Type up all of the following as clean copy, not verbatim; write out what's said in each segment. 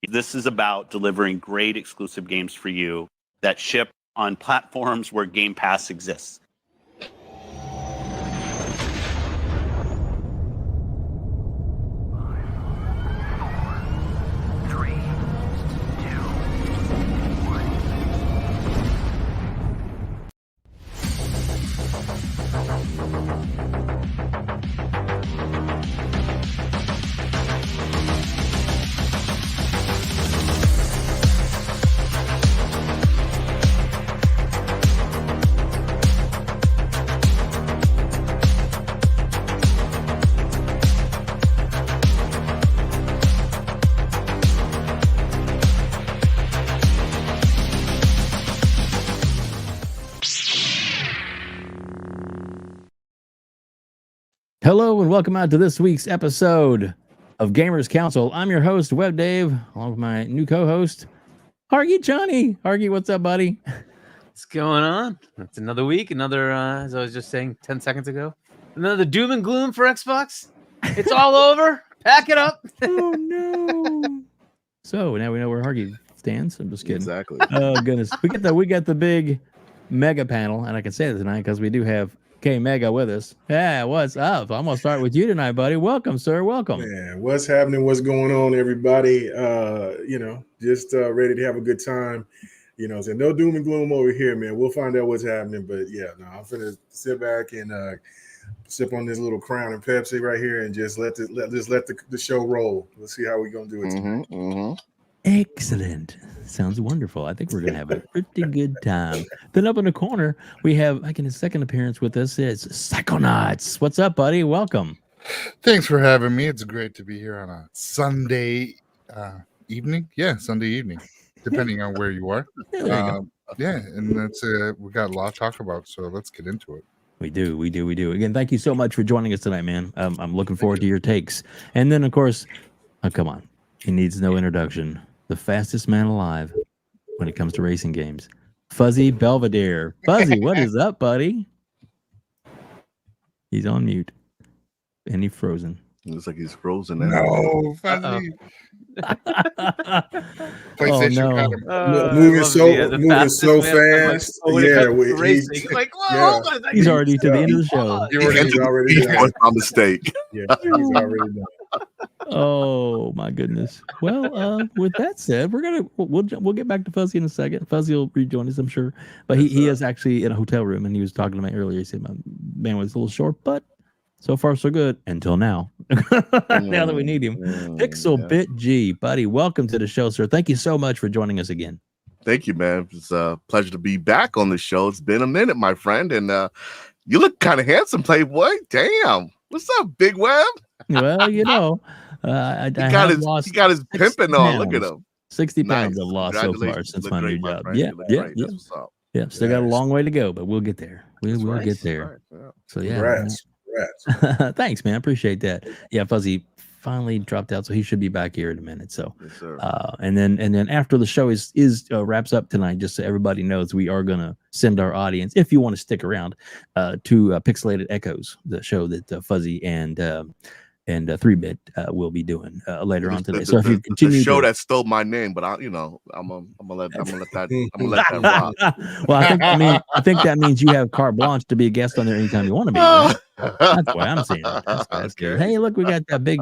This is about delivering great exclusive games for you that ship on platforms where Game Pass exists. Hello and welcome out to this week's episode of Gamers Council. I'm your host, WebDave, along with my new co-host, Hargeet Chani. Hargeet, what's up, buddy? What's going on? It's another week, another, as I was just saying 10 seconds ago, another doom and gloom for Xbox. It's all over. Pack it up. Oh, no. So now we know where Hargeet stands. I'm just kidding. Exactly. Oh, goodness. We got the big mega panel, and I can say that tonight because we do have KMEGA with us. Yeah, what's up? I'm gonna start with you tonight, buddy. Welcome, sir. Welcome. Man, what's happening? What's going on, everybody? Just ready to have a good time. So no doom and gloom over here, man. We'll find out what's happening. But yeah, no, I'm finna sit back and sip on this little Crown and Pepsi right here and just let the show roll. Let's see how we're gonna do it tonight. Excellent. Sounds wonderful. I think we're going to have a pretty good time. Then up in the corner, we have, making his second appearance with us, is Psychonauts. What's up, buddy? Welcome. Thanks for having me. It's great to be here on a Sunday evening. Yeah, Sunday evening, depending on where you are. Yeah, and that's we got a lot to talk about, so let's get into it. We do. Again, thank you so much for joining us tonight, man. I'm looking forward to your takes. And then, of course, come on. He needs no introduction. The fastest man alive when it comes to racing games, Fuzzy Belvedere. Fuzzy, what is up, buddy? He's on mute. And he's frozen. Looks like he's frozen. No, Fuzzy. PlayStation moving so fast. Yeah, he's like, whoa, he's already to the end of the show. He's already done. A mistake. Yeah, he's already done. Oh my goodness. Well, with that said, we'll get back to Fuzzy in a second. Fuzzy will rejoin us, I'm sure. But he is actually in a hotel room, and he was talking to me earlier. He said my bandwidth's a little short, but so far so good until now. Now that we need him. Pixel G, buddy, welcome to the show, sir. Thank you so much for joining us again. Thank you, man. It's a pleasure to be back on the show. It's been a minute, my friend, and you look kind of handsome, Playboy. Damn. What's up, Big Web? Well, he got his pimping on. Look at him. 60 pounds I've lost so far since my new job. Yeah. Still got a long way to go, but we'll get there. We will get there. Right. Yeah. So yeah. Congrats. Thanks, man. Appreciate that. Yeah, Fuzzy finally dropped out, so he should be back here in a minute. So yes, sir. And then after the show is wraps up tonight, just so everybody knows, we are gonna send our audience, if you want to stick around, to Pixelated Echoes, the show that Fuzzy and 3-Bit will be doing later on today. So if you continue, the show that stole my name, but I'm gonna let that rock. Well, I think that means you have carte blanche to be a guest on there anytime you want to be. Right? That's why I'm saying that. That's good. Hey, look, we got that big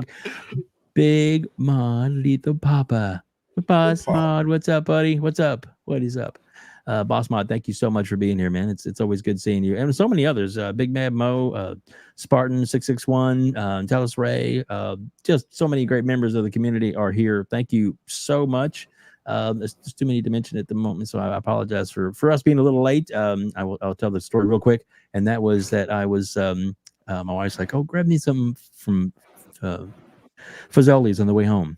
Mod, Little Papa. Boss Mod, what's up, buddy? What's up? What is up? Boss Mod, thank you so much for being here, man. It's always good seeing you, and so many others. Big Mad Mo, Spartan 661, Tellus Ray, just so many great members of the community are here. Thank you so much. There's just too many to mention at the moment, so I apologize for us being a little late. I'll tell the story real quick, and that was that I was my wife's like, oh, grab me some from Fazoli's on the way home.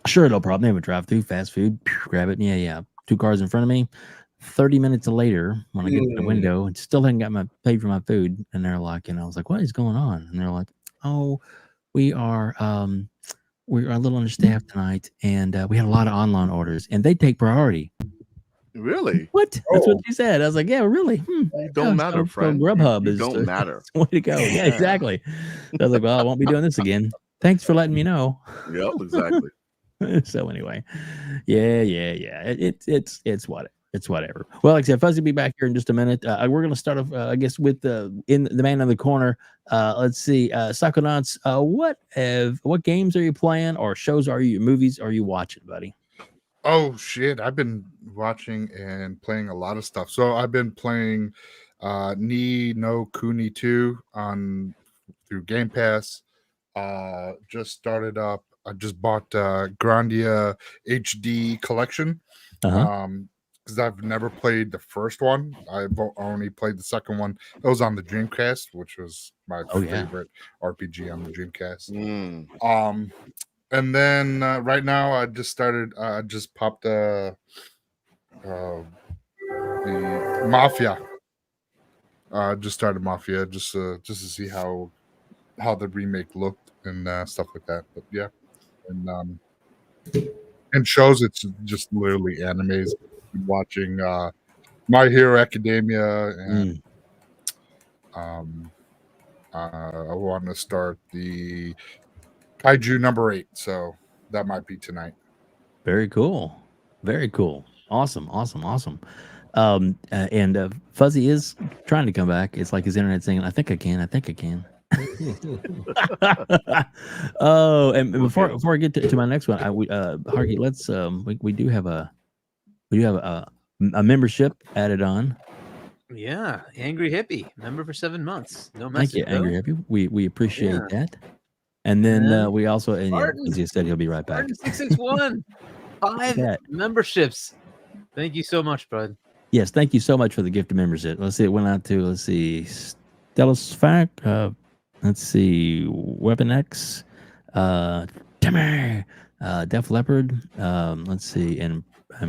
Sure, no problem. They have a drive-through, fast food. Grab it. Yeah. 2 cars in front of me. 30 minutes later, when I get to the window, and still hadn't got my paid for my food, and they're like, and I was like, what is going on? And they're like, oh, we are a little understaffed tonight, and we had a lot of online orders, and they take priority. Really? What? That's what she said. I was like, yeah, really? You don't matter, friend. Grubhub you don't matter. Way to go. Yeah, exactly. I was like, well, I won't be doing this again. Thanks for letting me know. Yep, exactly. So anyway, yeah. It's whatever. Well, like I said, Fuzzy will be back here in just a minute. We're gonna start off, I guess, with in the man in the corner. Let's see, Psychonauts. What games are you playing, or movies are you watching, buddy? Oh shit! I've been watching and playing a lot of stuff. So I've been playing Ni no Kuni 2 through Game Pass. Just started up. I just bought Grandia HD Collection. Because I've never played the first one. I've only played the second one. It was on the Dreamcast, which was my favorite RPG on the Dreamcast. And then right now I just started. I just popped the Mafia. Just started Mafia just to see how the remake looked and stuff like that. But yeah, and shows, it's just literally animes. Watching My Hero Academia, and I want to start the Kaiju number 8, so that might be tonight. Very cool. Awesome. And Fuzzy is trying to come back. It's like his internet saying, I think I can. Oh, and before I get to my next one, Hargeet, let's we do have a membership added on. Yeah, Angry Hippie, member for 7 months. No Thank you, Angry Hippie. We appreciate that. And then we also, and as you said, he'll be right back. 661, 5 memberships. Thank you so much, bud. Yes, thank you so much for the gift of membership. Let's see, it went out to Stellus Fact. Let's see, Weapon X, Timmy, Def Leopard. Let's see, and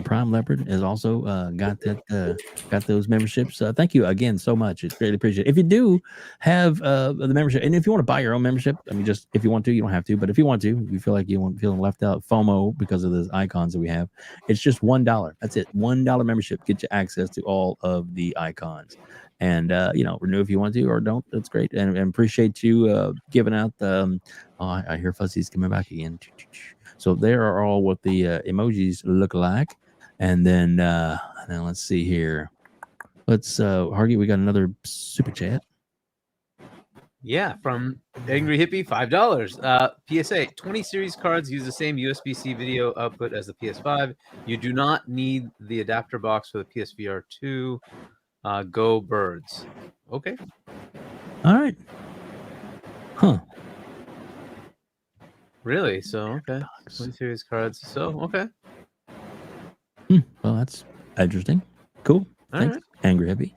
Prime Leopard has also got those memberships. Thank you again so much. It's greatly appreciated. If you do have the membership, and if you want to buy your own membership, I mean, just if you want to, you don't have to, but if you want to, you feel like you won't feeling left out, FOMO because of the icons that we have, it's just $1. That's it. $1 membership. Get you access to all of the icons. And renew if you want to or don't. That's great, and appreciate you giving out. I hear Fuzzy's coming back again. So there are all what the emojis look like, and then let's see here. Let's Hargeet, we got another super chat. Yeah, from Angry Hippie, $5. PSA: 20 series cards use the same USB-C video output as the PS5. You do not need the adapter box for the PSVR 2. Go Birds. Okay. All right. Huh. Really? So, okay. 20 series cards. So, okay. Well, that's interesting. Cool. Thanks, right. Angry Hippie.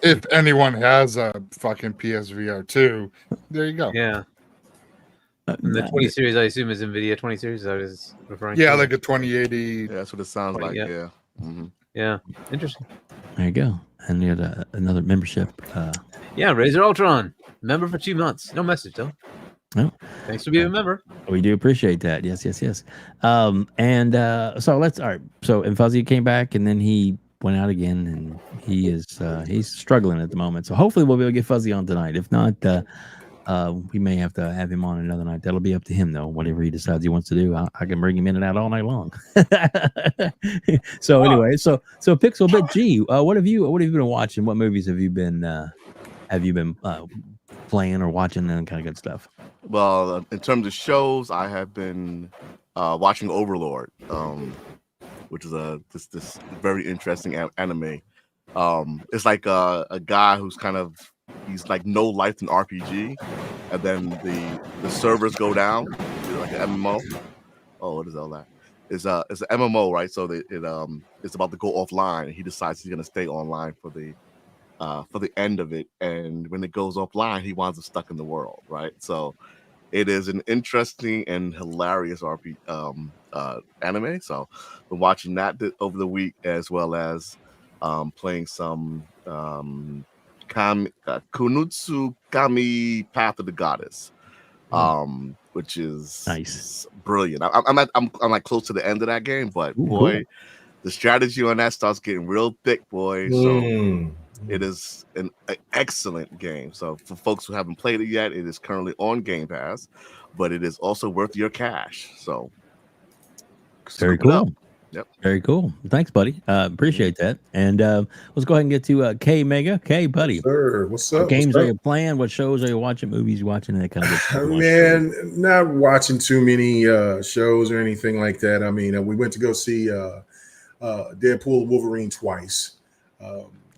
If anyone has a fucking PSVR 2, there you go. Yeah. The 20 series, I assume, is NVIDIA 20 series. Is that what it's referring to? Yeah, like a 2080. Yeah, that's what it sounds like. Yeah. Mm-hmm. Yeah. Interesting. There you go. And you had another membership. Yeah, Razor Ultron, member for 2 months. No message though. No. Thanks for being a member. We do appreciate that. Yes. So let's all right. So and Fuzzy came back and then he went out again and he's struggling at the moment. So hopefully we'll be able to get Fuzzy on tonight. If not, we may have to have him on another night. That'll be up to him though. Whatever he decides he wants to do, I can bring him in and out all night long. So anyway, so Pixel Bit G, what have you been watching? What movies have you been playing or watching and kind of good stuff? Well, in terms of shows, I have been watching Overlord, which is this very interesting anime. It's like a guy who's he's like no life in RPG, and then the servers go down, like an MMO. Oh, what is all that? It's an MMO, right? So it's about to go offline, and he decides he's gonna stay online for the end of it. And when it goes offline, he winds up stuck in the world, right? So it is an interesting and hilarious anime. So been watching that over the week, as well as playing some Kunutsu Kami Path of the Goddess, which is nice, brilliant. I'm like close to the end of that game, but boy, the strategy on that starts getting real thick, boy. So it is an excellent game. So for folks who haven't played it yet, it is currently on Game Pass, but it is also worth your cash. So Very Scoop it up. cool. Yep. Very cool. Thanks, buddy. Appreciate that. And let's go ahead and get to KMEGA. K, buddy. Sir, what's What up? games What's are up? you playing? What shows are you watching? Movies you watching? And that kind of good stuff. Man, not watching too many shows or anything like that. I mean, we went to go see Deadpool Wolverine twice.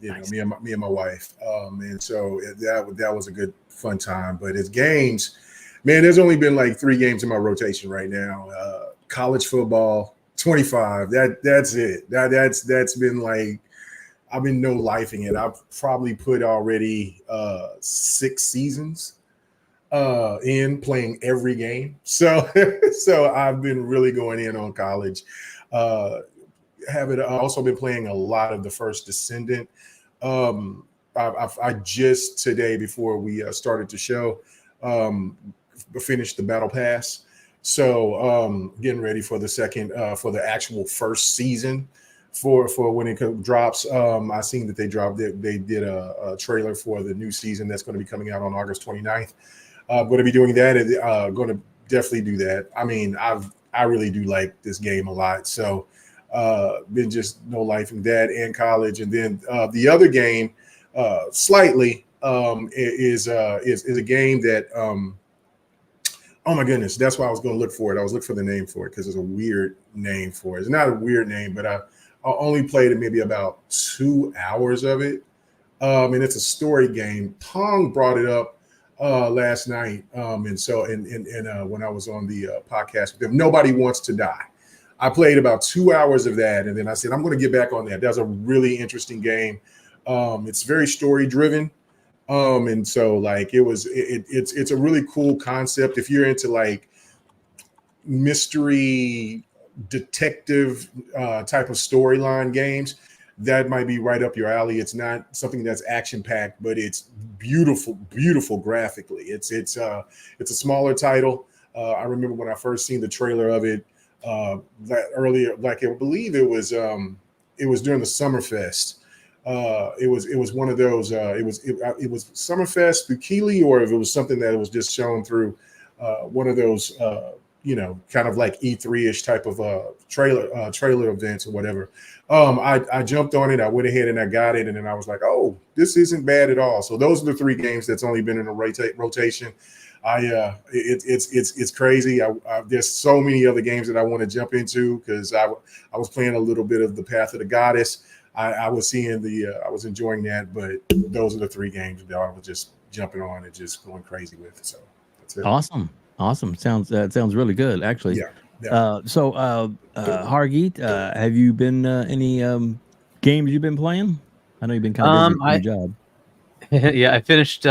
Nice. Me and my wife, and so that was a good fun time. But it's games, man. There's only been like 3 games in my rotation right now. College football, 25. That's it. That's been like I've been no lifing it. I've probably put already 6 seasons in playing every game. So I've been really going in on college. I've also been playing a lot of the first Descendant. I just today before we started the show finished the Battle Pass. So getting ready for the second for the actual first season for when it drops. I seen that they did a trailer for the new season that's going to be coming out on August 29th. I'm going to be doing that. And going to definitely do that. I mean, I really do like this game a lot. So been just no life in that and college. And then the other game slightly is a game that oh my goodness, that's why I was going to look for it. I was looking for the name for it because it's a weird name for it. It's not a weird name, but I only played it maybe about 2 hours of it. And it's a story game. Pong brought it up last night. And so when I was on the podcast with them, Nobody Wants to Die. I played about 2 hours of that. And then I said, I'm going to get back on that. That's a really interesting game. It's very story driven. And so like it's a really cool concept. If you're into like mystery detective type of storyline games, that might be right up your alley. It's not something that's action packed, but it's beautiful graphically. It's a smaller title. I remember when I first seen the trailer of it that earlier, like I believe it was during the Summerfest. It was one of those. It was Summerfest through Keeley, or if it was something that was just shown through one of those, kind of like E3-ish type of trailer events or whatever. I jumped on it. I went ahead and I got it, and then I was like, oh, this isn't bad at all. So those are the 3 games that's only been in a rotation. It's crazy. There's so many other games that I want to jump into because I was playing a little bit of the Path of the Goddess. I was seeing I was enjoying that, but those are the 3 games that I was just jumping on and just going crazy with. So that's it. Awesome. Sounds really good, actually. Yeah. So Hargeet, have you been any games you've been playing? I know you've been kind of busy with your job. Yeah, I finished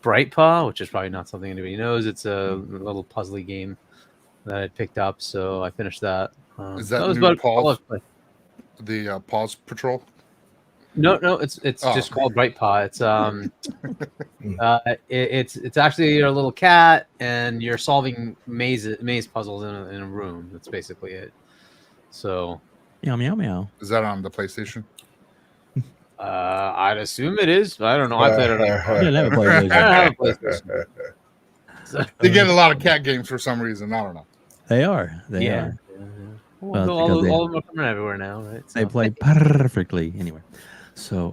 Bright Paw, which is probably not something anybody knows. It's a little puzzly game that I picked up, so I finished that. Is that was new about Paws? The Paws Patrol? No, it's just called Bright Paw. It's it's actually you're a little cat and you're solving maze puzzles in a room. That's basically it. So Meow meow meow. Is that on the PlayStation? I'd assume it is. I don't know. I played it on. You didn't have a PlayStation. I don't have a PlayStation. So, They get a lot of cat games for some reason. I don't know. They are. They are. Well, all of them are coming everywhere now, right? They play perfectly. Anyway, so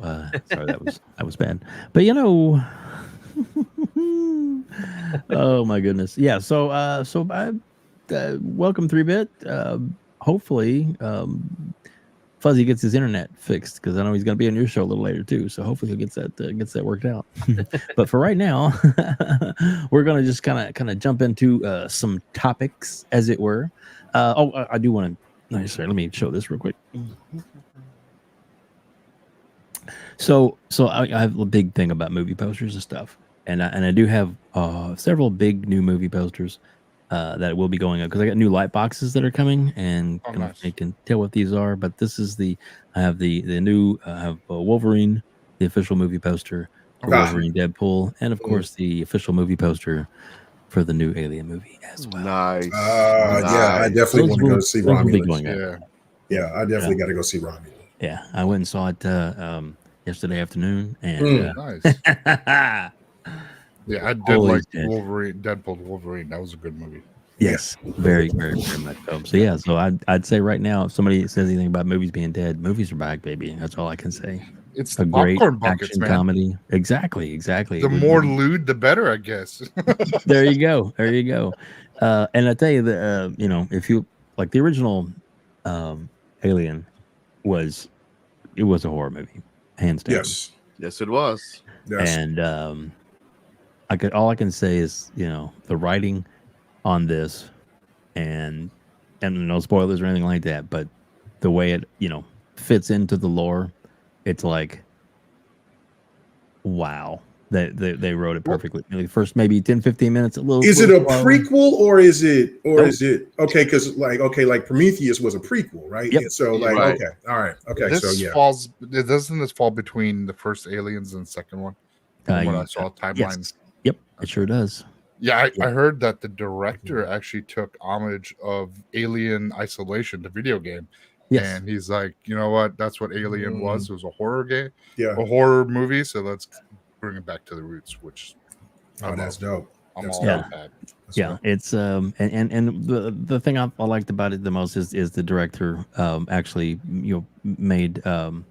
sorry that was bad. But oh my goodness, yeah. So welcome 3-bit. Hopefully, Fuzzy gets his internet fixed because I know he's going to be on your show a little later too. So hopefully he gets that worked out. But for right now, we're going to just kind of jump into some topics, as it were. I do want to. Sorry, let me show this real quick. So I have a big thing about movie posters and stuff, and I do have several big new movie posters that will be going up because I got new light boxes that are coming, and nice. you can tell what these are. But this is I have the new Wolverine, the official movie poster for Wolverine Deadpool, and of course the official movie poster for the new Alien movie as well. Nice. Yeah, I definitely want to go see Romulus. Yeah, I definitely got to go see Romulus. Yeah, I went and saw it yesterday afternoon, and nice. Yeah, I did like Wolverine, Deadpool to Wolverine. That was a good movie. Yes, very, very, very much so. So yeah, so I'd say right now, if somebody says anything about movies being dead, movies are back, baby. That's all I can say. It's A the great popcorn buckets, action man. comedy. Exactly. The more lewd, the better, I guess. There you go. There you go. And I tell you that if you like the original Alien was a horror movie, hands down. Yes. Yes, it was. Yes. And all I can say is, the writing on this and no spoilers or anything like that, but the way it, fits into the lore, it's like, wow. They wrote it perfectly. The first maybe 10-15 minutes, a little. Is it a slow. prequel or is it Nope. okay? Because like Prometheus was a prequel, right? Yep. And so like Right. okay, all right, okay. This So yeah, doesn't this fall between the first Aliens and the second one? From what I saw timeline. Yes. Yep, it sure does. Yeah, I heard that the director actually took homage of Alien Isolation, the video game. Yes. And he's like, you know what? That's what Alien was. It was a horror game, yeah. a horror movie. So let's bring it back to the roots, which Oh, that's dope. I'm That's all dope. about that. That's Yeah, dope. it's and the thing I liked about it the most is the director actually made the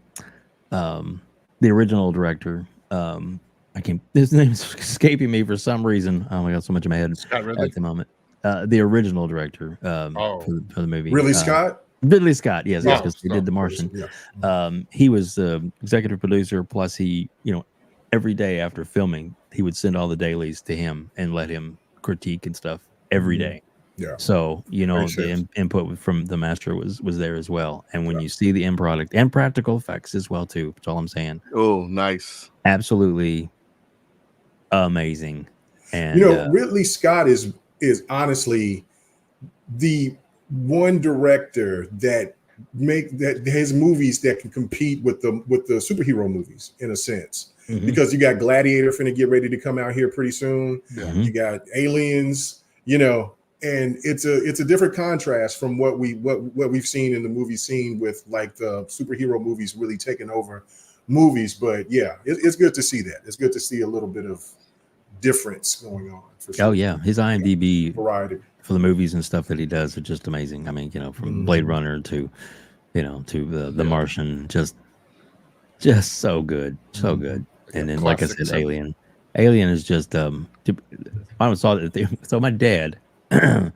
original director I can't, his name's escaping me for some reason. Oh my god, so much in my head Scott Ridley? at the moment. The original director for the movie, Ridley Scott. Ridley Scott, yes, Yeah. because he did The Martian. Yeah. He was the executive producer. Plus, he, every day after filming, he would send all the dailies to him and let him critique and stuff every day. Yeah. So the input from the master was there as well. And when you see the end product and practical effects as well too, that's all I'm saying. Oh, nice! Absolutely amazing. And Ridley Scott is honestly the one director that his movies that can compete with the superhero movies in a sense. Mhm. Because you got Gladiator finna get ready to come out here pretty soon. Mhm. You got Aliens, and it's a different contrast from what we've seen in the movie scene with like the superhero movies really taking over movies. But yeah, it's good to see that. It's good to see a little bit of difference going on. For sure. Oh yeah, his IMDb variety for the movies and stuff that he does are just amazing. I mean, from Blade Runner to to the Martian, just so good, so good. And then, like I said, Alien is just I saw that. So my dad, when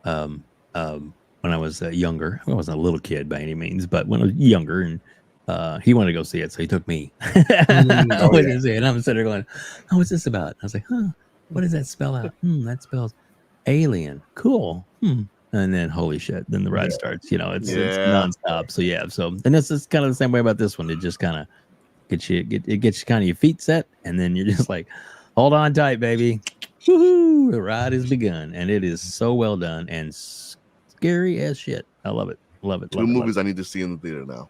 I was younger, I wasn't a little kid by any means, but when I was younger, and he wanted to go see it, so he took me. I went to see it, and I'm sitting there going, "Oh, what's this about?" I was like, "Huh, what does that spell out? That spells Alien. Cool." And then holy shit, then the ride starts. It's nonstop. So yeah, and this is kind of the same way about this one. It just kind of gets you kind of your feet set, and then you're just like, hold on tight, baby. Woohoo! The ride has begun, and it is so well done and scary as shit. I love it. Love it. Two movies I need to see in the theater now.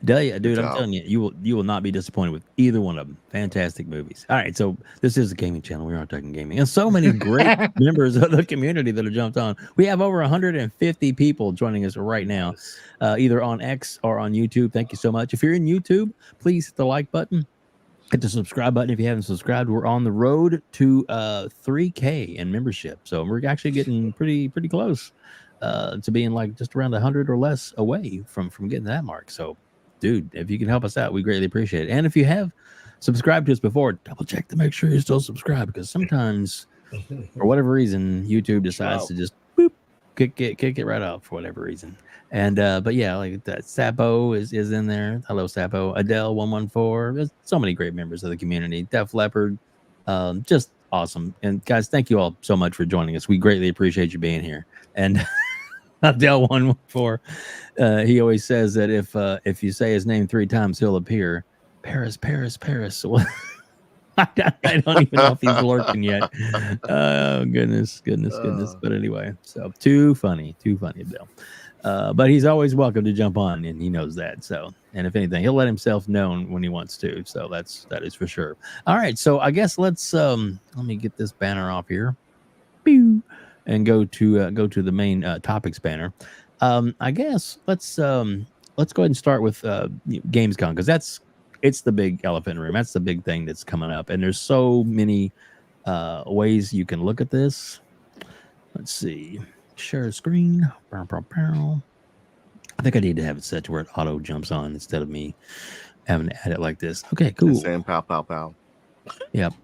Dude, I'm telling you, you will not be disappointed with either one of them. Fantastic movies. All right, so this is a gaming channel. We are talking gaming, and so many great members of the community that have jumped on. We have over 150 people joining us right now, either on X or on YouTube. Thank you so much. If you're in YouTube, please hit the like button. Hit the subscribe button if you haven't subscribed. We're on the road to 3K in membership, so we're actually getting pretty close to being like just around 100 or less away from getting that mark. So, dude, if you can help us out, we greatly appreciate it. And if you have subscribed to us before, double check to make sure you're still subscribed, because sometimes for whatever reason YouTube decides to just kick it right off for whatever reason. And but yeah, like that, Sapo is in there. Hello, Sapo. Adele 114. There's so many great members of the community. Def Leopard, just awesome. And guys, thank you all so much for joining us. We greatly appreciate you being here. And Adele 114, he always says that if you say his name 3 times, he'll appear. Paris. Well, I don't even know if he's lurking yet. Oh goodness. But anyway, so too funny, Adele. But he's always welcome to jump on, and he knows that. So, and if anything, he'll let himself known when he wants to. So that is for sure. All right, so I guess let's let me get this banner off here, and go to the main topics banner. I guess let's go ahead and start with Gamescom, because it's the big elephant in the room. That's the big thing that's coming up, and there's so many ways you can look at this. let's see. Share screen. Bow, bow, bow. I think I need to have it set to where it auto jumps on instead of me having to add it like this. Okay, cool. And saying pow pow pow. Yep.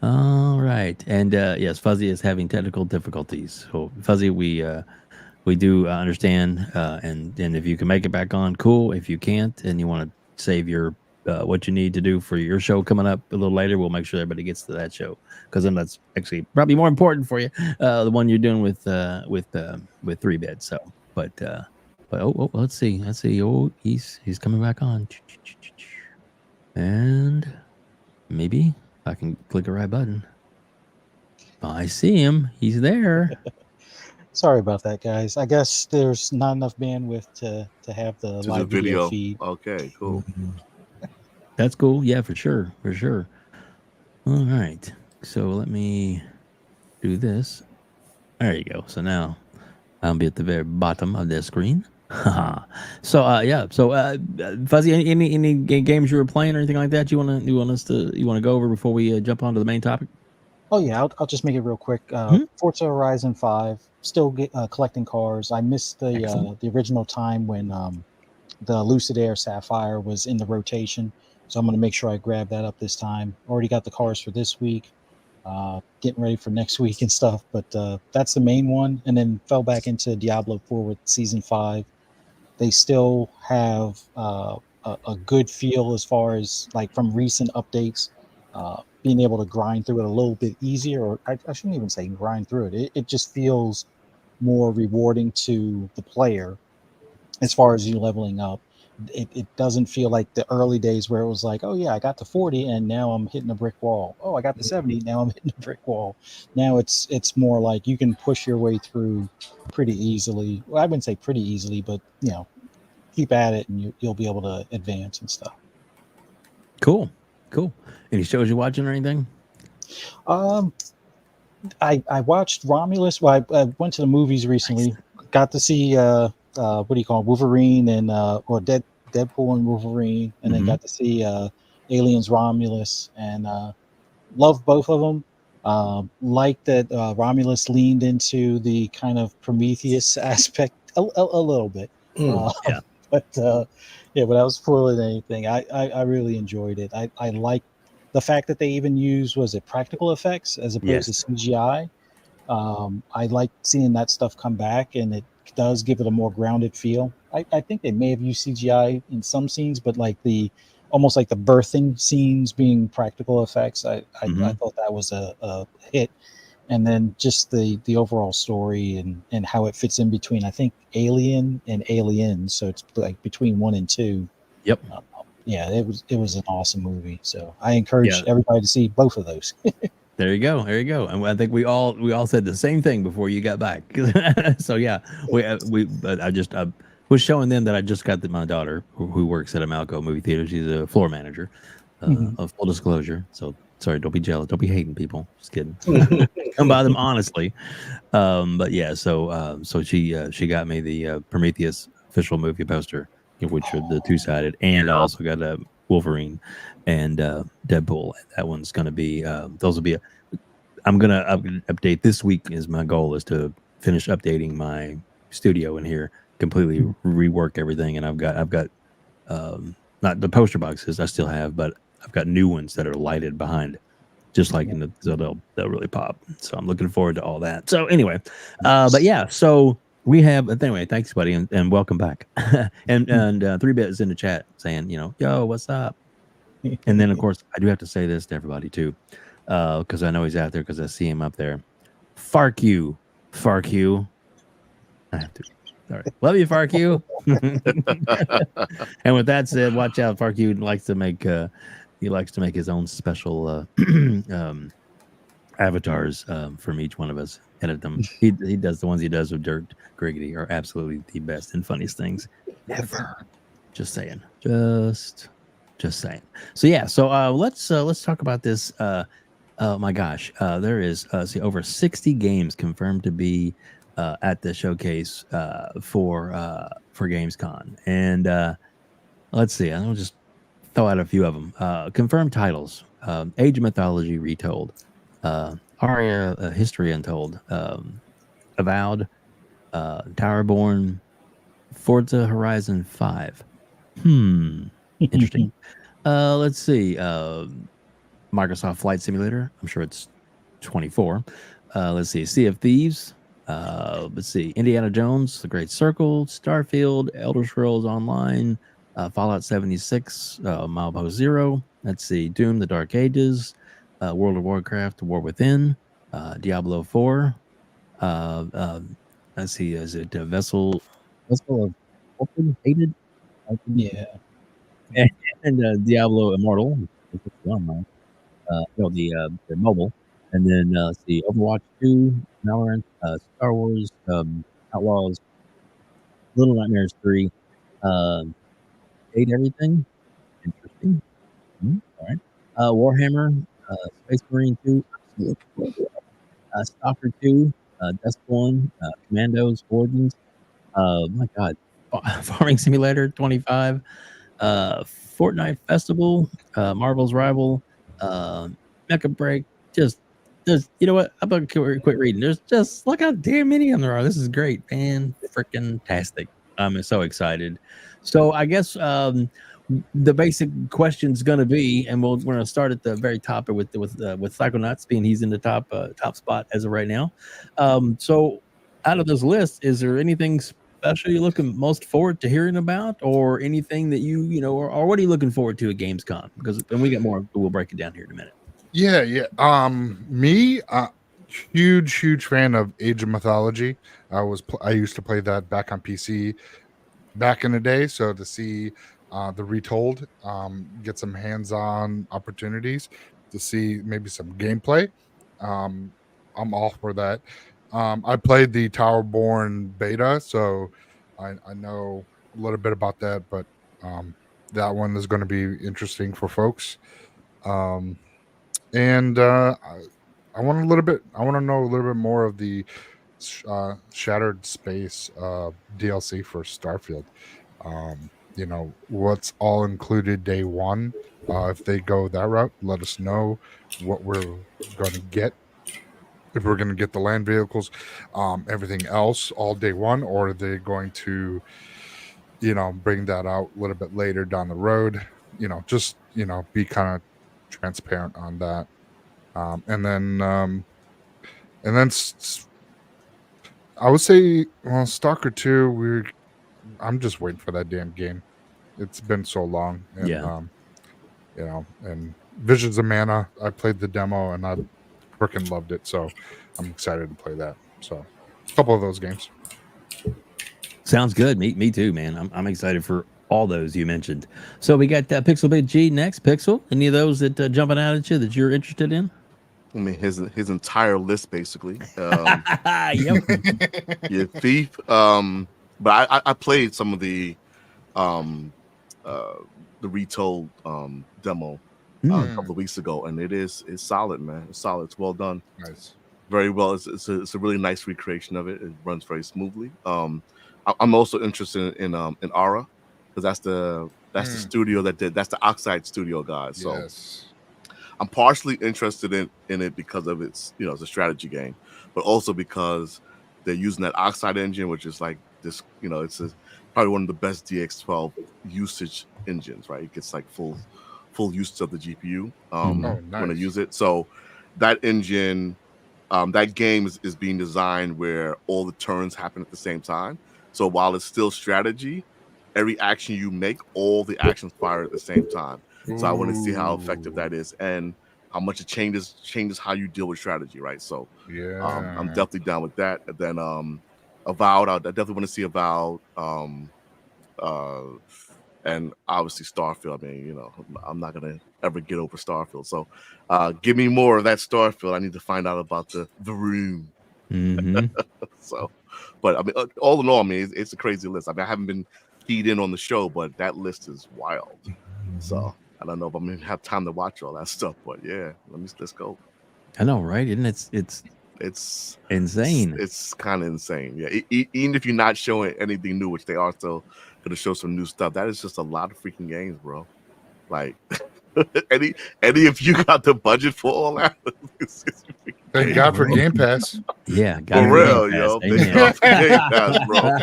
All right, and yes, Fuzzy is having technical difficulties. So Fuzzy, we do understand, and if you can make it back on, cool. If you can't, and you want to save your what you need to do for your show coming up a little later, we'll make sure everybody gets to that show, because then that's actually probably more important for you, the one you're doing with 3-bit. So, but let's see. Oh, he's coming back on, and maybe I can click the right button. I see him. He's there. Sorry about that, guys. I guess there's not enough bandwidth to have the To live the video. feed. Okay, cool. That's cool. Yeah, for sure. All right. So let me do this. There you go. So now I'll be at the very bottom of the screen. So yeah. So Fuzzy, any games you were playing or anything like that you want to go over before we jump onto the main topic? Oh yeah, I'll just make it real quick. Forza Horizon 5, still collecting cars. I missed the original time when the Lucid Air Sapphire was in the rotation, so I'm going to make sure I grab that up this time. Already got the cars for this week, getting ready for next week and stuff. But that's the main one, and then fell back into Diablo 4 with Season 5. They still have a good feel as far as like from recent updates. Being able to grind through it a little bit easier, or I shouldn't even say grind through it. It just feels more rewarding to the player as far as you leveling up. It doesn't feel like the early days where it was like, oh yeah, I got to 40 and now I'm hitting a brick wall. Oh, I got to 70, now I'm hitting a brick wall. Now it's more like you can push your way through pretty easily. Well, I wouldn't say pretty easily, but keep at it and you'll be able to advance and stuff. Cool. Any shows you're watching or anything? I watched Romulus. Well, I went to the movies recently. Nice. Got to see what do you call it? Wolverine and or Deadpool and Wolverine, and then got to see Aliens Romulus, and loved both of them. Like that Romulus leaned into the kind of Prometheus aspect a little bit. Yeah. But without spoiling anything, I really enjoyed it. I like the fact that they even use, was it practical effects as opposed to CGI? I like seeing that stuff come back, and it does give it a more grounded feel. I think they may have used CGI in some scenes, but like almost like the birthing scenes being practical effects. I thought that was a hit. And then just the overall story and how it fits in between, I think, Alien and Aliens. So it's like between 1 and 2. Yep. It was an awesome movie. So I encourage everybody to see both of those. There you go. And I think we all said the same thing before you got back. So yeah, I was showing them that I just got my daughter who works at a Malco movie theater. She's a floor manager. Of full disclosure. So sorry, don't be jealous. Don't be hating people. Just kidding. Come by them honestly. But yeah, so she got me the Prometheus official movie poster, which are the 2-sided, and I also got a Wolverine and Deadpool. That one's gonna be those will be I'm gonna update this week. Is my goal is to finish updating my studio in here, completely rework everything, and I've got not the poster boxes I still have, but I've got new ones that are lighted behind, just like in the, so they'll really pop. So I'm looking forward to all that. So anyway, but yeah, so we have anyway. Thanks, buddy, and welcome back. and 3-bit is in the chat saying, yo, what's up? And then of course I do have to say this to everybody too, because I know he's out there because I see him up there. Fark you. I have to. All right. Love you, Fark you. And with that said, watch out. Fark you likes to make his own special avatars from each one of us. Edit them. He does the ones he does with Dirt Griggity are absolutely the best and funniest things ever. Just saying. Just saying. So yeah. So let's talk about this. Oh my gosh, there is over 60 games confirmed to be at the showcase for Gamescom, and let's see. I'll just throw out a few of them. Confirmed titles: Age of Mythology Retold, Aria History Untold, Avowed, Towerborn, Forza Horizon 5. Interesting. Let's see. Microsoft Flight Simulator. I'm sure it's 24. Let's see. Sea of Thieves. Let's see. Indiana Jones, The Great Circle, Starfield, Elder Scrolls Online, Fallout 76, Malvo Zero. Let's see. Doom, The Dark Ages, World of Warcraft, War Within, Diablo 4. Let's see. Is it Vessel of Open Hated? Yeah. And Diablo Immortal. Online. The mobile, and then let's see, Overwatch 2, Valorant, Star Wars, Outlaws, Little Nightmares 3, Hate Everything. Interesting. All right. Warhammer, Space Marine 2, Stalker 2, Dust 1, Commandos, Origins. My God, Farming Simulator 25, Fortnite Festival, Marvel's Rival, Mecha Break. Just you know what? I'm gonna quit reading. There's just look how damn many of them there are. This is great, man. Freaking tastic. I'm so excited. So I guess the basic question's gonna be, and we're gonna start at the very top with Psychonauts, being he's in the top spot as of right now. So out of this list, is there anything special you're looking most forward to hearing about, or anything that you know, or what are you looking forward to at Gamescom? Because when we get more, we'll break it down here in a minute. Yeah. Me, huge fan of Age of Mythology. I used to play that back on PC back in the day. So to see the retold, get some hands-on opportunities to see maybe some gameplay. I'm all for that. I played the Towerborn beta, so I know a little bit about that, but that one is going to be interesting for folks. And I want to know a little bit more of the Shattered Space DLC for Starfield. You know, what's all included day one. If they go that route, let us know what we're going to get. If we're going to get the land vehicles, everything else all day one, or are they going to, you know, bring that out a little bit later down the road? You know, just, you know, be kind of transparent on that. And then I would say, well, Stalker 2, I'm just waiting for that damn game. It's been so long. And, Yeah. You know, and Visions of Mana, I played the demo and I freaking loved it. So I'm excited to play that. So a couple of those games. Sounds good. Me too, man. I'm excited for all those you mentioned. So we got Pixel Big G next. Pixel, any of those that jumping out at you that you're interested in? I mean, his entire list basically. Yep. Yeah, Thief. But I played some of the retold demo a couple of weeks ago, and it's solid, man. It's solid. It's well done. Nice. Very well. It's a really nice recreation of it. It runs very smoothly. I'm also interested in Aura, because that's the studio that's the Oxide studio guys. So Yes. I'm partially interested in it because of its, you know, it's a strategy game, but also because they're using that Oxide engine, which is like this, you know, it's probably one of the best DX12 usage engines, right? It gets like full use of the GPU when they use it. So that engine, that game is being designed where all the turns happen at the same time. So while it's still strategy, every action you make, all the actions fire at the same time. So I want to see how effective that is and how much it changes how you deal with strategy, right? So Yeah, I'm definitely down with that. And then Avowed, I definitely want to see Avowed. And obviously Starfield. I mean, you know, I'm not gonna ever get over Starfield. So give me more of that Starfield. I need to find out about the room. So, but I mean, all in all, I mean, it's a crazy list. I mean, I haven't been keyed in on the show, but that list is wild. So I don't know if I'm gonna have time to watch all that stuff, but yeah, let's go. I know, right? Isn't it's insane. It's kind of insane. Yeah, even if you're not showing anything new, which they are still gonna show some new stuff. That is just a lot of freaking games, bro. Like Any of you got the budget for all that? Thank God for Game Pass. Yeah, For real, yo. Thank God for Game Pass, bro.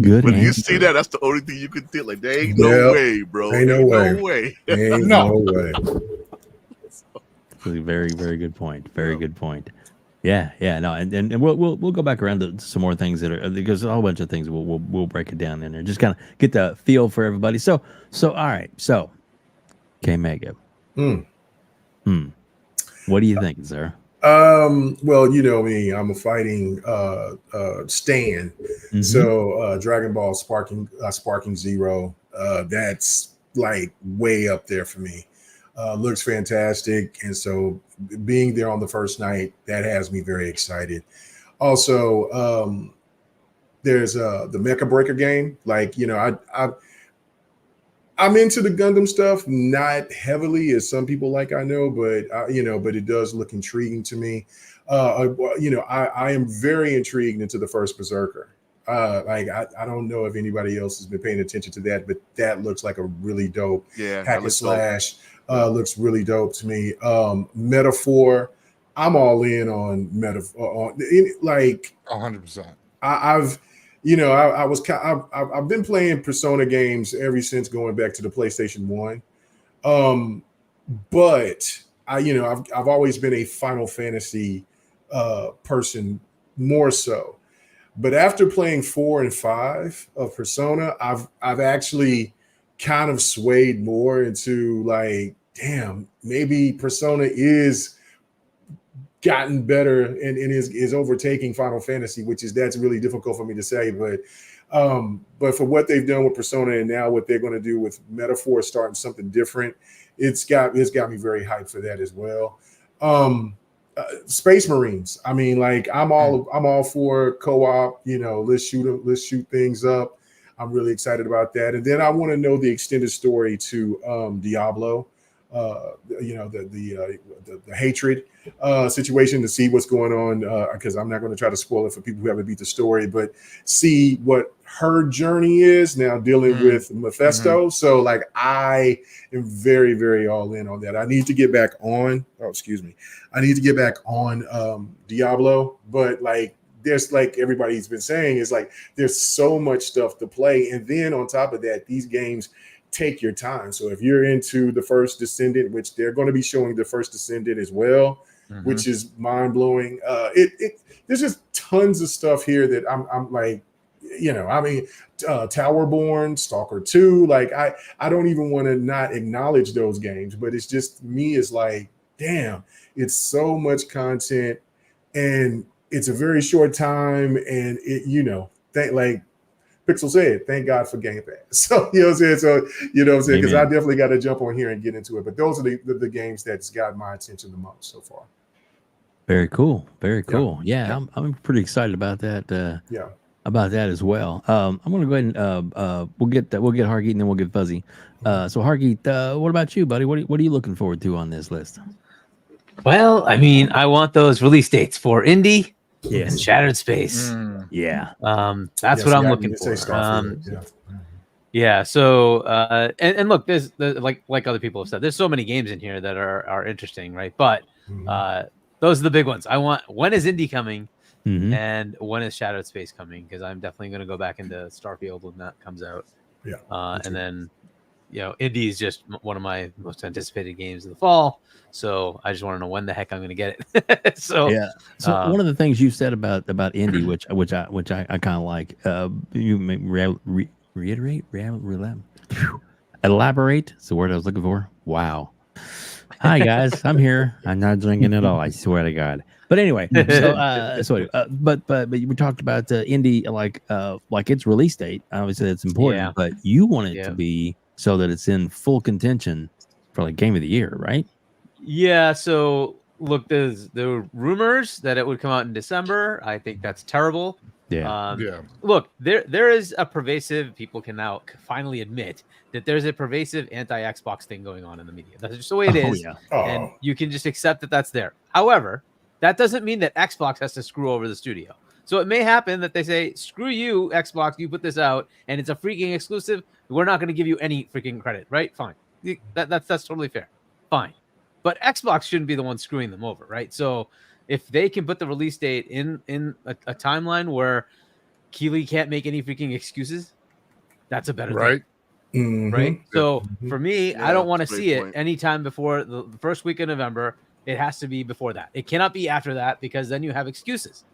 Good. When you answer. see that, that's the only thing you can think. Like, there ain't Yep. no way, bro. Ain't no way. way. Ain't No. no way. Very, very good point. Very good point. Yeah, no, and we'll go back around to some more things that are, because a whole bunch of things we'll break it down in there, just kind of get the feel for everybody. So all right, so KMEGA. What do you think, sir? Well, you know me, I'm a fighting stan. So Dragon Ball Sparking Zero, that's like way up there for me. Looks fantastic, and so being there on the first night, that has me very excited. Also, there's the Mecha Breaker game. Like, you know, I'm into the Gundam stuff, not heavily as some people like I know, but but it does look intriguing to me. I am very intrigued into the first Berserker. I don't know if anybody else has been paying attention to that, but that looks like a really dope hack and slash. Looks really dope to me. Metaphor, I'm all in on Metaphor. Like 100%. I've been playing Persona games ever since going back to the PlayStation 1. But I've always been a Final Fantasy person more so. But after playing 4 and 5 of Persona, I've actually kind of swayed more into like, damn, maybe Persona is gotten better and is overtaking Final Fantasy, that's really difficult for me to say. But for what they've done with Persona and now what they're going to do with Metaphor, starting something different, it's got me very hyped for that as well. Space Marines. I mean, like I'm all for co-op. Let's shoot things up. I'm really excited about that. And then I want to know the extended story to Diablo. The hatred situation, to see what's going on, because I'm not going to try to spoil it for people who haven't beat the story, but see what her journey is now dealing with Mephisto. So like I am very, very all in on that. I need to get back on Diablo, but like there's, like everybody's been saying, is like there's so much stuff to play, and then on top of that, these games take your time. So if you're into the first Descendant, which they're going to be showing the first Descendant as well, which is mind blowing. There's just tons of stuff here that I'm like, Towerborn, Stalker 2. Like I don't even want to not acknowledge those games, but it's just me is like, damn, it's so much content and it's a very short time, and like Pixel said, thank God for Game Pass. So, what I'm saying? Because I definitely got to jump on here and get into it. But those are the games that's got my attention the most so far. Very cool. Very cool. Yeah. I'm pretty excited about that. About that as well. I'm going to go ahead and we'll get Hargeet and then we'll get Fuzzy. So Hargeet, what about you, buddy? What are you looking forward to on this list? Well, I mean, I want those release dates for Indie. Yes. And Shattered Space. Yeah. That's what I'm looking for. So and look, there's like other people have said, there's so many games in here that are interesting, right? But those are the big ones. I want, when is Indie coming? And when is Shattered Space coming? Because I'm definitely going to go back into Starfield when that comes out. And then Indie is just one of my most anticipated games of the fall. So I just want to know when the heck I'm going to get it. So one of the things you said about Indie, which I kind of like, you may reiterate, elaborate. It's the word I was looking for. Wow. Hi guys, I'm here. I'm not drinking at all. I swear to God. But anyway, but we talked about Indie, like its release date. Obviously, that's important. But you want it to be so that it's in full contention for like Game of the Year, right? Yeah. So look, there were rumors that it would come out in December. I think that's terrible. Look, there is a pervasive. People can now finally admit that there's a pervasive anti-Xbox thing going on in the media. That's just the way it is, and you can just accept that that's there. However, that doesn't mean that Xbox has to screw over the studio. So it may happen that they say, "Screw you, Xbox! You put this out, and it's a freaking exclusive. We're not going to give you any freaking credit." Right? Fine. that's totally fair. Fine. But Xbox shouldn't be the one screwing them over, right? So if they can put the release date in a timeline where Keighley can't make any freaking excuses, that's a better thing. Right. So for me, I don't want to see it anytime before the first week of November. It has to be before that. It cannot be after that, because then you have excuses.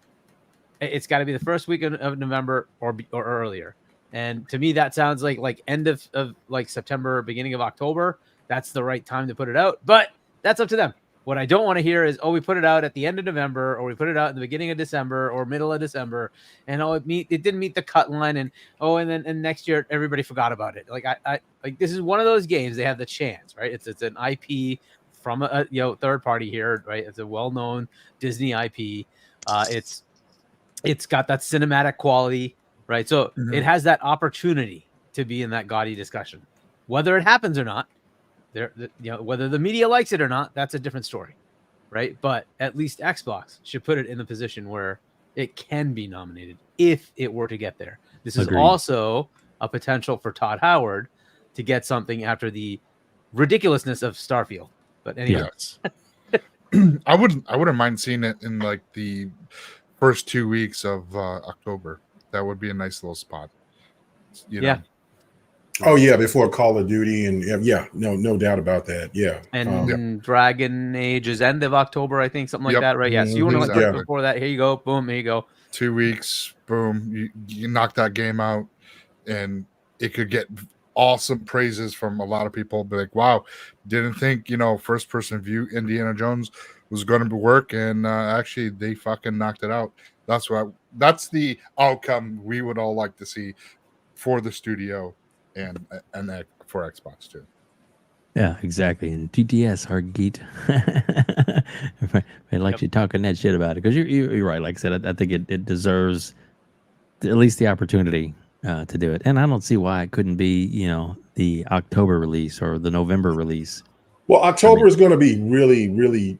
It's got to be the first week of November or earlier. And to me, that sounds like end of like September, beginning of October. That's the right time to put it out. But that's up to them. What I don't want to hear is, oh, we put it out at the end of November, or we put it out in the beginning of December or middle of December, and it didn't meet the cut line, and then next year everybody forgot about it. Like I this is one of those games. They have the chance, right? It's an IP from a third party here, right? It's a well-known Disney IP. It's got that cinematic quality, right? So it has that opportunity to be in that gaudy discussion. Whether it happens or not, whether the media likes it or not, that's a different story, right? But at least Xbox should put it in the position where it can be nominated if it were to get there. This is also a potential for Todd Howard to get something after the ridiculousness of Starfield. But anyway, I wouldn't mind seeing it in like the first 2 weeks of October. That would be a nice little spot. You know? Oh yeah, before Call of Duty, and no doubt about that. Yeah, and Dragon Age is end of October, I think, something like that, right? Yeah. So you want to before that? Here you go, boom, here you go. 2 weeks, boom, you knock that game out, and it could get awesome praises from a lot of people. Be like, wow, didn't think first person view Indiana Jones was going to work, and actually they fucking knocked it out. That's the outcome we would all like to see for the studio. And for Xbox too. Yeah, exactly. And TTS, Hargeet. I like you talking that shit about it, because you're right. Like I said, I think it deserves at least the opportunity to do it. And I don't see why it couldn't be, the October release or the November release. Well, October is going to be really, really,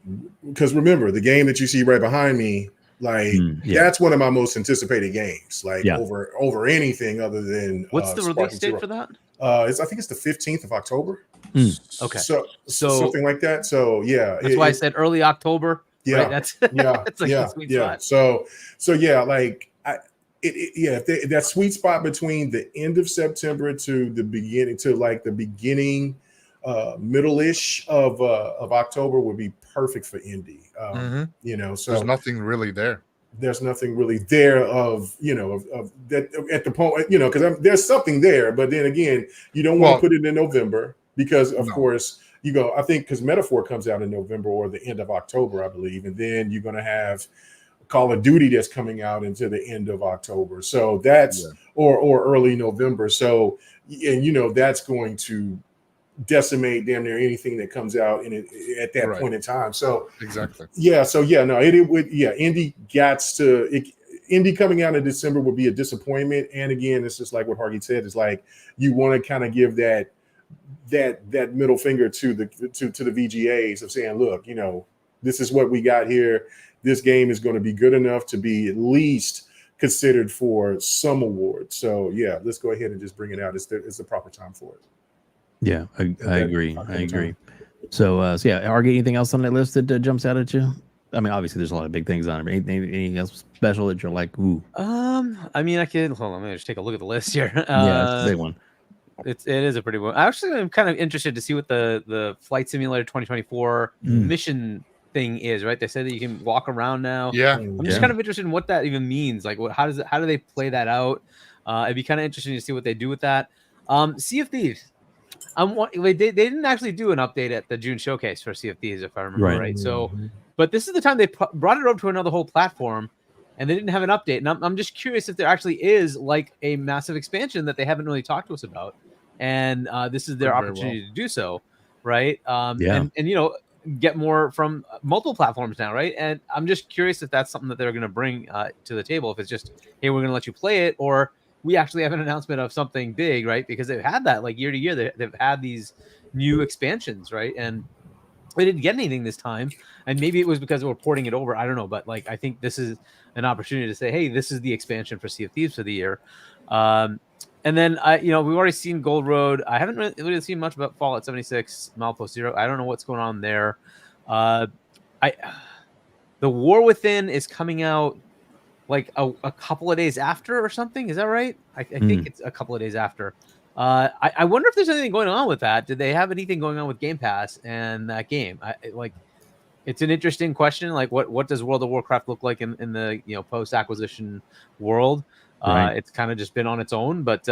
because remember, the game that you see right behind me, that's one of my most anticipated games, over anything other than what's the release date for that? I think it's the 15th of October. Okay, so something like that. So that's why I said early October. Yeah, right? That's that's like a sweet spot. So that sweet spot between the end of September to the beginning, middle-ish of October would be perfect for indie. So there's nothing really there. There's nothing really there of that at the point, because there's something there, but then again, you don't want to put it in November because of course I think because Metaphor comes out in November or the end of October, I believe, and then you're going to have Call of Duty that's coming out into the end of October, so that's or early November. So and that's going to decimate damn near anything that comes out in it at that point in time. So exactly. Indie coming out in December would be a disappointment. And again, it's just like what Hargeet said, is like you want to kind of give that middle finger to the VGAs of saying, look, this is what we got here. This game is going to be good enough to be at least considered for some award. So let's go ahead and just bring it out. It's the proper time for it. Yeah, I agree. So, Hargeet, anything else on that list that jumps out at you? I mean, obviously, there's a lot of big things on it. Anything else special that you're like, ooh? I mean, I can hold on. Let me just take a look at the list here. Yeah, it's a big one. It is a pretty one. Actually, I'm kind of interested to see what the Flight Simulator 2024 mission thing is. Right? They said that you can walk around now. Yeah, I'm just kind of interested in what that even means. Like, how do they play that out? It'd be kind of interesting to see what they do with that. Sea of Thieves. They didn't actually do an update at the June showcase for Sea of Thieves, if I remember right. So, but this is the time they brought it over to another whole platform, and they didn't have an update. And I'm just curious if there actually is like a massive expansion that they haven't really talked to us about, and this is their opportunity to do so, right? And get more from multiple platforms now, right? And I'm just curious if that's something that they're going to bring to the table. If it's just, hey, we're going to let you play it, or we actually have an announcement of something big, right? Because they've had that like year to year. They've had these new expansions, right? And we didn't get anything this time. And maybe it was because we're porting it over. I don't know. But like, I think this is an opportunity to say, hey, this is the expansion for Sea of Thieves for the year. And then we've already seen Gold Road. I haven't really seen much about Fallout 76, Milepost Zero. I don't know what's going on there. The War Within is coming out like a couple of days after or something. Is that right? I think it's a couple of days after. I wonder if there's anything going on with that. Did they have anything going on with Game Pass and that game? It's an interesting question. Like, what does World of Warcraft look like in the post acquisition world? Right. It's kind of just been on its own, but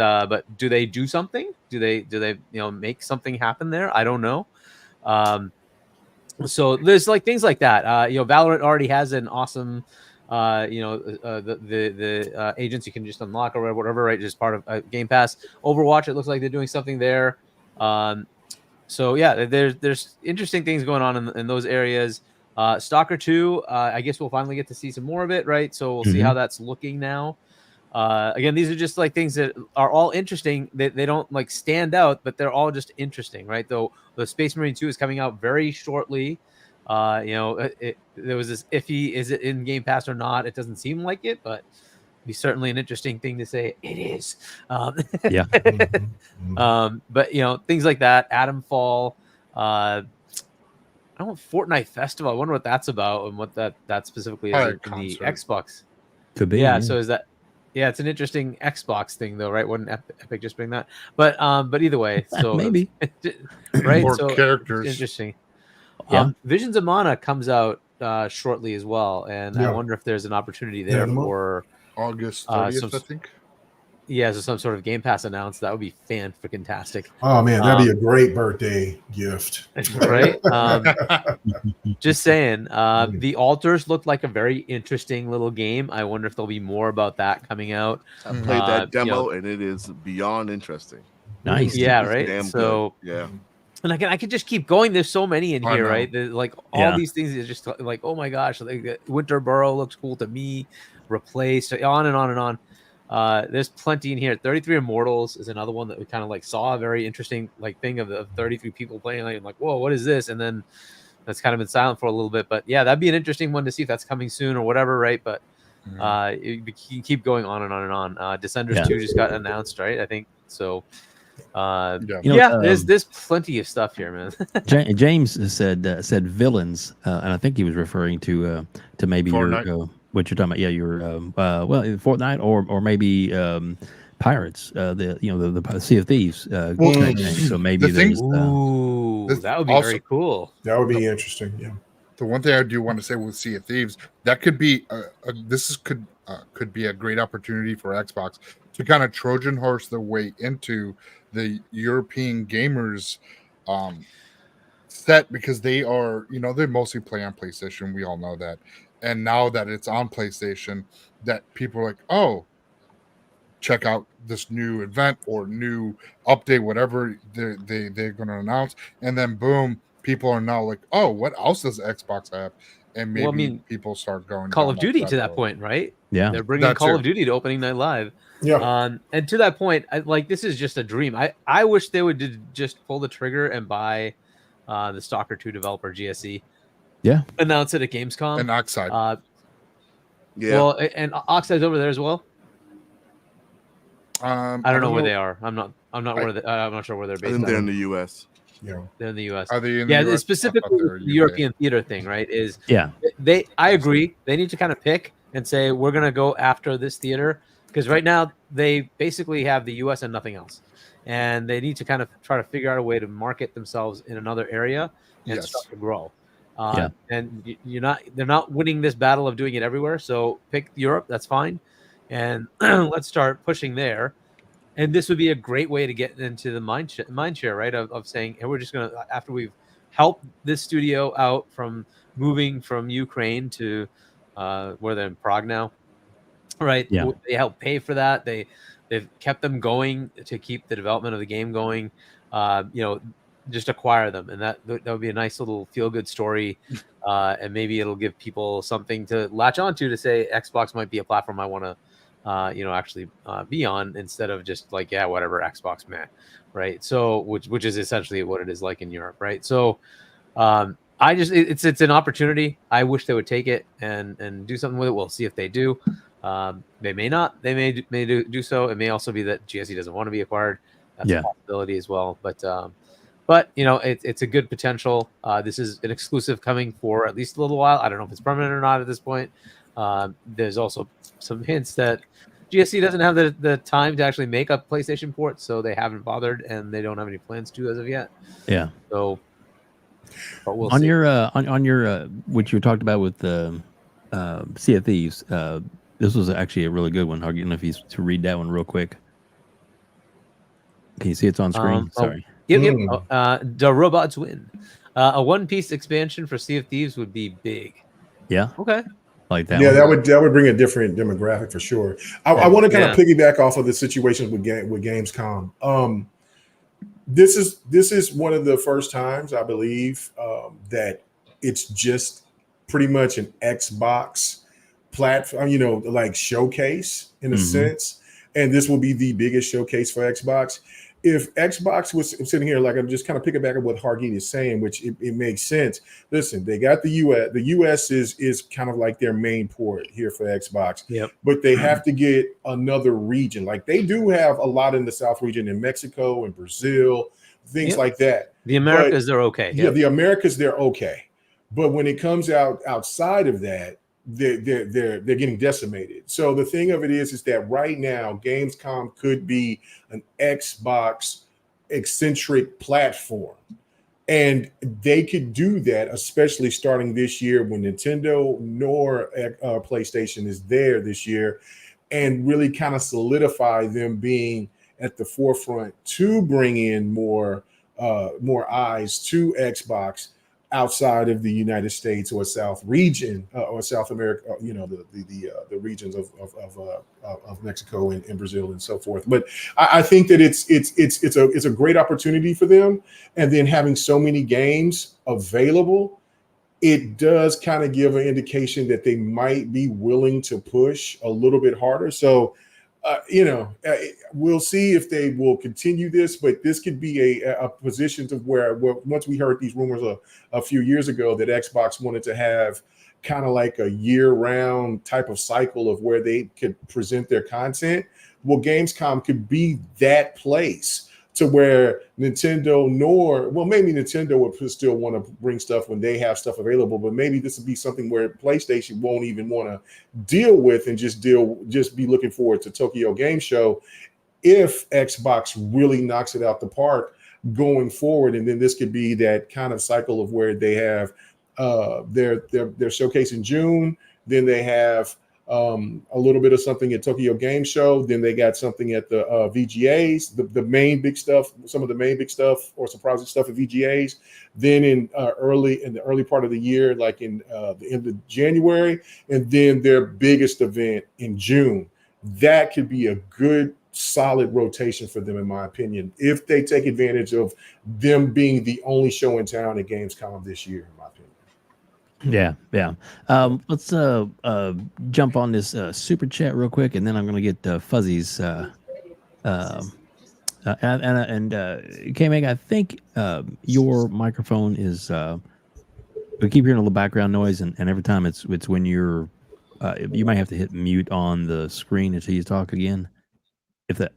do they do something? Do they make something happen there? I don't know. So there's like things like that. Valorant already has an awesome, the agents you can just unlock or whatever, right? Just part of Game Pass. Overwatch, it looks like they're doing something there. So yeah, there's interesting things going on in those areas. Stalker 2, I guess we'll finally get to see some more of it, right? So we'll see how that's looking now. Again, these are just like things that are all interesting. They don't like stand out, but they're all just interesting, right? Though the Space Marine 2 is coming out very shortly. There was this iffy, is it in Game Pass or not? It doesn't seem like it, but it'd be certainly an interesting thing to say it is. Yeah. But things like that, Atomfall, I don't know, Fortnite Festival. I wonder what that's about and what that specifically is in the Xbox. Could be. Yeah. So is that? Yeah, it's an interesting Xbox thing, though, right? Wouldn't Epic just bring that? But either way, so maybe right. More so characters. it's interesting. Yeah. Visions of Mana comes out shortly as well, and I Yeah. wonder if there's an opportunity there for August 30th, I think. so some sort of Game Pass announced. That would be fantastic. Oh man, that'd be a great birthday gift, right? Just saying. The Altars looked like a very interesting little game. I wonder if there'll be more about that coming out. I played that demo, and it is beyond interesting. Nice. Yeah, It's right. damn So good. Yeah. and I could just keep going. There's so many in I here, know. right? Like all these things is just like, oh my gosh, like Winter Burrow looks cool to me. Replaced, on and on and on. There's plenty in here. 33 Immortals is another one that we kind of like saw a very interesting like thing of 33 people playing. Like, whoa, what is this? And then that's kind of been silent for a little bit. But yeah, that'd be an interesting one to see if that's coming soon or whatever, right? But you keep going on and on and on. Descenders 2 just got announced, right? I think so. There's plenty of stuff here, man. James said villains, and I think he was referring to maybe Fortnite. your what you're talking about. Yeah, your Fortnite or maybe pirates. The Sea of Thieves. Kind of thing. So maybe there's. Ooh, that would be very cool. That would be interesting. Yeah. The one thing I do want to say with Sea of Thieves, that could be could be a great opportunity for Xbox to kind of Trojan horse their way into the European gamers set, because they are, they mostly play on PlayStation. We all know that. And now that it's on PlayStation, that people are like, oh, check out this new event or new update, whatever they're going to announce. And then boom, people are now like, oh, what else does Xbox have? And maybe people start going Call down of Duty to that road. point, right? Yeah, they're bringing Call of Duty to opening night live. Yeah. And to that point, this is just a dream. I wish they would just pull the trigger and buy the Stalker 2 developer GSE. Yeah. Announce it at Gamescom. And Oxide. Yeah. Well, and Oxide's over there as well. I don't know where they are. I'm not sure where they're based. I think they're in the U.S. Yeah. They're in the U.S. Are they in the US? It's specifically the European theater thing, right? I agree. They need to kind of pick and say, we're going to go after this theater, because right now they basically have the U.S. and nothing else. And they need to kind of try to figure out a way to market themselves in another area and start to grow. And they're not winning this battle of doing it everywhere. So pick Europe, that's fine. And let's start pushing there. And this would be a great way to get into the mind share, right? Of saying, hey, we're just going to, after we've helped this studio out from moving from Ukraine to where they're in Prague now, right? Yeah. They help pay for that. They've kept them going to keep the development of the game going. Just acquire them, and that would be a nice little feel-good story, and maybe it'll give people something to latch onto to say Xbox might be a platform I want to, actually be on, instead of just like, yeah, whatever, Xbox, man, right? So, which is essentially what it is like in Europe, right? So, it's an opportunity. I wish they would take it and do something with it. We'll see if they do. They may not. They may do so. It may also be that GSE doesn't want to be acquired. That's a possibility as well. But you know, it's a good potential. This is an exclusive coming for at least a little while. I don't know if it's permanent or not at this point. There's also some hints that GSC doesn't have the time to actually make a PlayStation port, so they haven't bothered, and they don't have any plans to as of yet. Yeah. So, but we'll on see. your on your what you talked about with Sea of Thieves. This was actually a really good one. Hargeet, if you to read that one real quick. Can you see it's on screen? Sorry. Yep. The robots win. A one-piece expansion for Sea of Thieves would be big. Yeah. Okay. Like that. Yeah, one. that would bring a different demographic for sure. I want to kind of piggyback off of the situation with Gamescom. This is one of the first times I believe that it's just pretty much an Xbox platform, you know, like showcase in a sense, and this will be the biggest showcase for Xbox. If Xbox was sitting here, like I'm just kind of picking back at what Hargeet is saying, which it makes sense. Listen, they got the US. The US is kind of like their main port here for Xbox. Yep. But they have to get another region. Like they do have a lot in the South region in Mexico and Brazil, things like that. The Americas, they're okay. Yeah, the Americas, they're okay. But when it comes outside of that, they're getting decimated. So the thing of it is that right now Gamescom could be an Xbox eccentric platform, and they could do that, especially starting this year when Nintendo nor PlayStation is there this year, and really kind of solidify them being at the forefront to bring in more eyes to Xbox outside of the United States or South region or South America, you know, the regions of Mexico and Brazil and so forth. But I think that it's a great opportunity for them, and then having so many games available, it does kind of give an indication that they might be willing to push a little bit harder. So. We'll see if they will continue this, but this could be a position to where once we heard these rumors a few years ago that Xbox wanted to have kind of like a year-round type of cycle of where they could present their content. Well, Gamescom could be that place to where maybe Nintendo would still want to bring stuff when they have stuff available, but maybe this would be something where PlayStation won't even want to deal with and just be looking forward to Tokyo Game Show if Xbox really knocks it out the park going forward. And then this could be that kind of cycle of where they have their showcase in June, then they have a little bit of something at Tokyo Game Show. Then they got something at the VGAs, the main big stuff, some of the main big stuff or surprising stuff at VGAs. Then in the early part of the year, like in the end of January, and then their biggest event in June. That could be a good, solid rotation for them, in my opinion, if they take advantage of them being the only show in town at Gamescom this year, in my opinion. Yeah. Let's jump on this super chat real quick, and then I'm going to get Fuzzy's and KMEGA, I think your microphone is. We keep hearing a little background noise, and every time it's when you're. You might have to hit mute on the screen until you talk again. That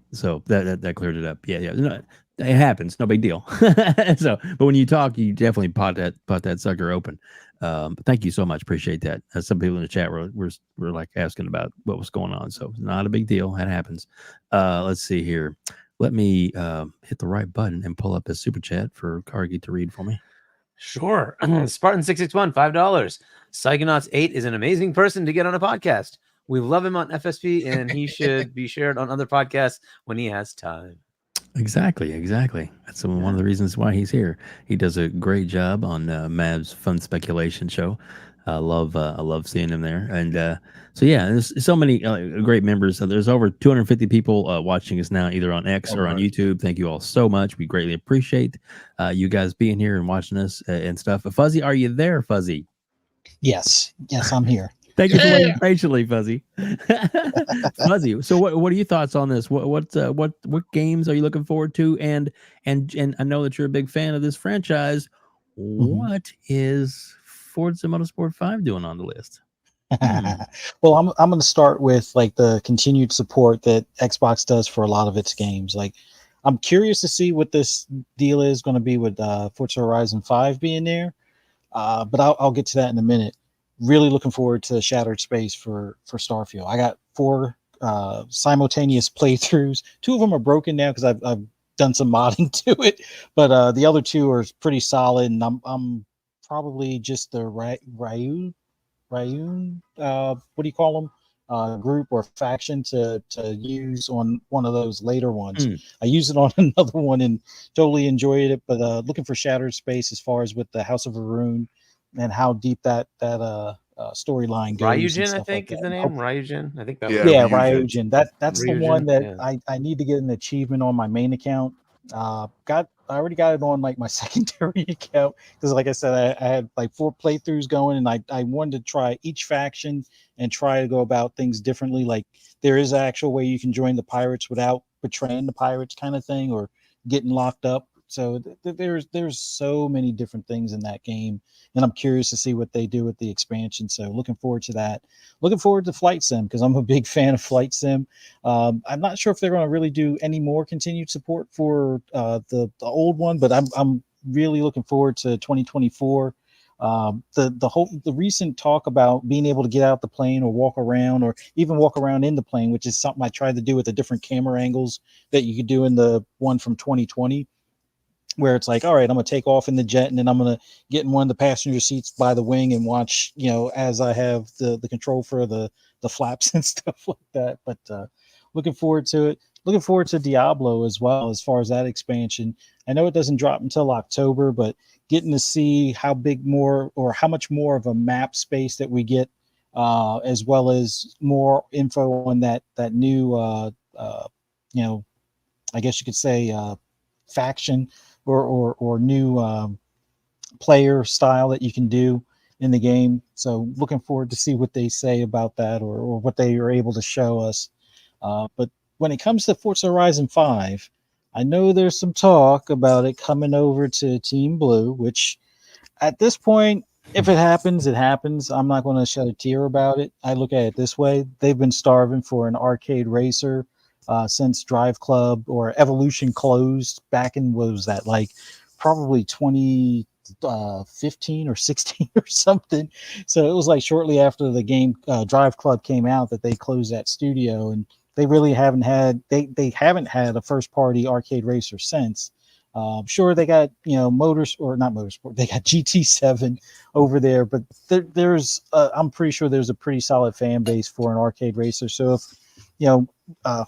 cleared it up. Yeah. No, it happens. No big deal. But when you talk, you definitely pot that sucker open. But thank you so much. Appreciate that. Some people in the chat were like asking about what was going on. So not a big deal. That happens. Let's see here. Let me hit the right button and pull up a super chat for Hargeet to read for me. Sure. Spartan661, $5. Psychonauts 8 is an amazing person to get on a podcast. We love him on FSP, and he should be shared on other podcasts when he has time. Exactly. That's one of the reasons why he's here. He does a great job on Mav's Fun Speculation show. I love seeing him there. And there's so many great members. There's over 250 people watching us now, either on X or on YouTube. Thank you all so much. We greatly appreciate you guys being here and watching us and stuff. Fuzzy, are you there, Fuzzy? Yes, I'm here. Thank you for waiting patiently, Fuzzy. Fuzzy. So, what are your thoughts on this? What games are you looking forward to? And I know that you're a big fan of this franchise. What is Forza Motorsport 5 doing on the list? Well, I'm going to start with like the continued support that Xbox does for a lot of its games. Like, I'm curious to see what this deal is going to be with Forza Horizon 5 being there. But I'll get to that in a minute. Really looking forward to Shattered Space for Starfield. I got 4 simultaneous playthroughs. 2 of them are broken now because I've done some modding to it, but the other 2 are pretty solid, and I'm probably just the Ryun, what do you call them? Group or faction to use on one of those later ones. I used it on another one and totally enjoyed it, but looking for Shattered Space as far as with the House of Arun and how deep that storyline goes. Ryujin, I think, is the name. Ryujin. I think that. Yeah, was Yeah, Ryujin. Ryujin. That's the one that yeah. I need to get an achievement on my main account. I already got it on like my secondary account because, like I said, I had like 4 playthroughs going, and I wanted to try each faction and try to go about things differently. Like, there is an actual way you can join the pirates without betraying the pirates, kind of thing, or getting locked up. So there's so many different things in that game, and I'm curious to see what they do with the expansion. So looking forward to that. Looking forward to Flight Sim because I'm a big fan of Flight Sim. I'm not sure if they're going to really do any more continued support for the old one, but I'm really looking forward to 2024. The recent talk about being able to get out the plane or walk around or even walk around in the plane, which is something I tried to do with the different camera angles that you could do in the one from 2020. Where it's like, all right, I'm gonna take off in the jet and then I'm gonna get in one of the passenger seats by the wing and watch, as I have the control for the flaps and stuff like that. But looking forward to it. Looking forward to Diablo as well as far as that expansion. I know it doesn't drop until October, but getting to see how big more or how much more of a map space that we get, as well as more info on that new, I guess you could say, faction or new player style that you can do in the game. So looking forward to see what they say about that or what they are able to show us. But when it comes to Forza Horizon 5, I know there's some talk about it coming over to Team Blue, which at this point, if it happens, it happens. I'm not going to shed a tear about it. I look at it this way. They've been starving for an arcade racer since Drive Club or Evolution closed back in, what was that, like probably 2015 or 16 or something. So it was like shortly after the game Drive Club came out that they closed that studio, and they really haven't had they haven't had a first party arcade racer since. Sure, they got motors or not motorsport. They got GT7 over there, but there's I'm pretty sure there's a pretty solid fan base for an arcade racer. So if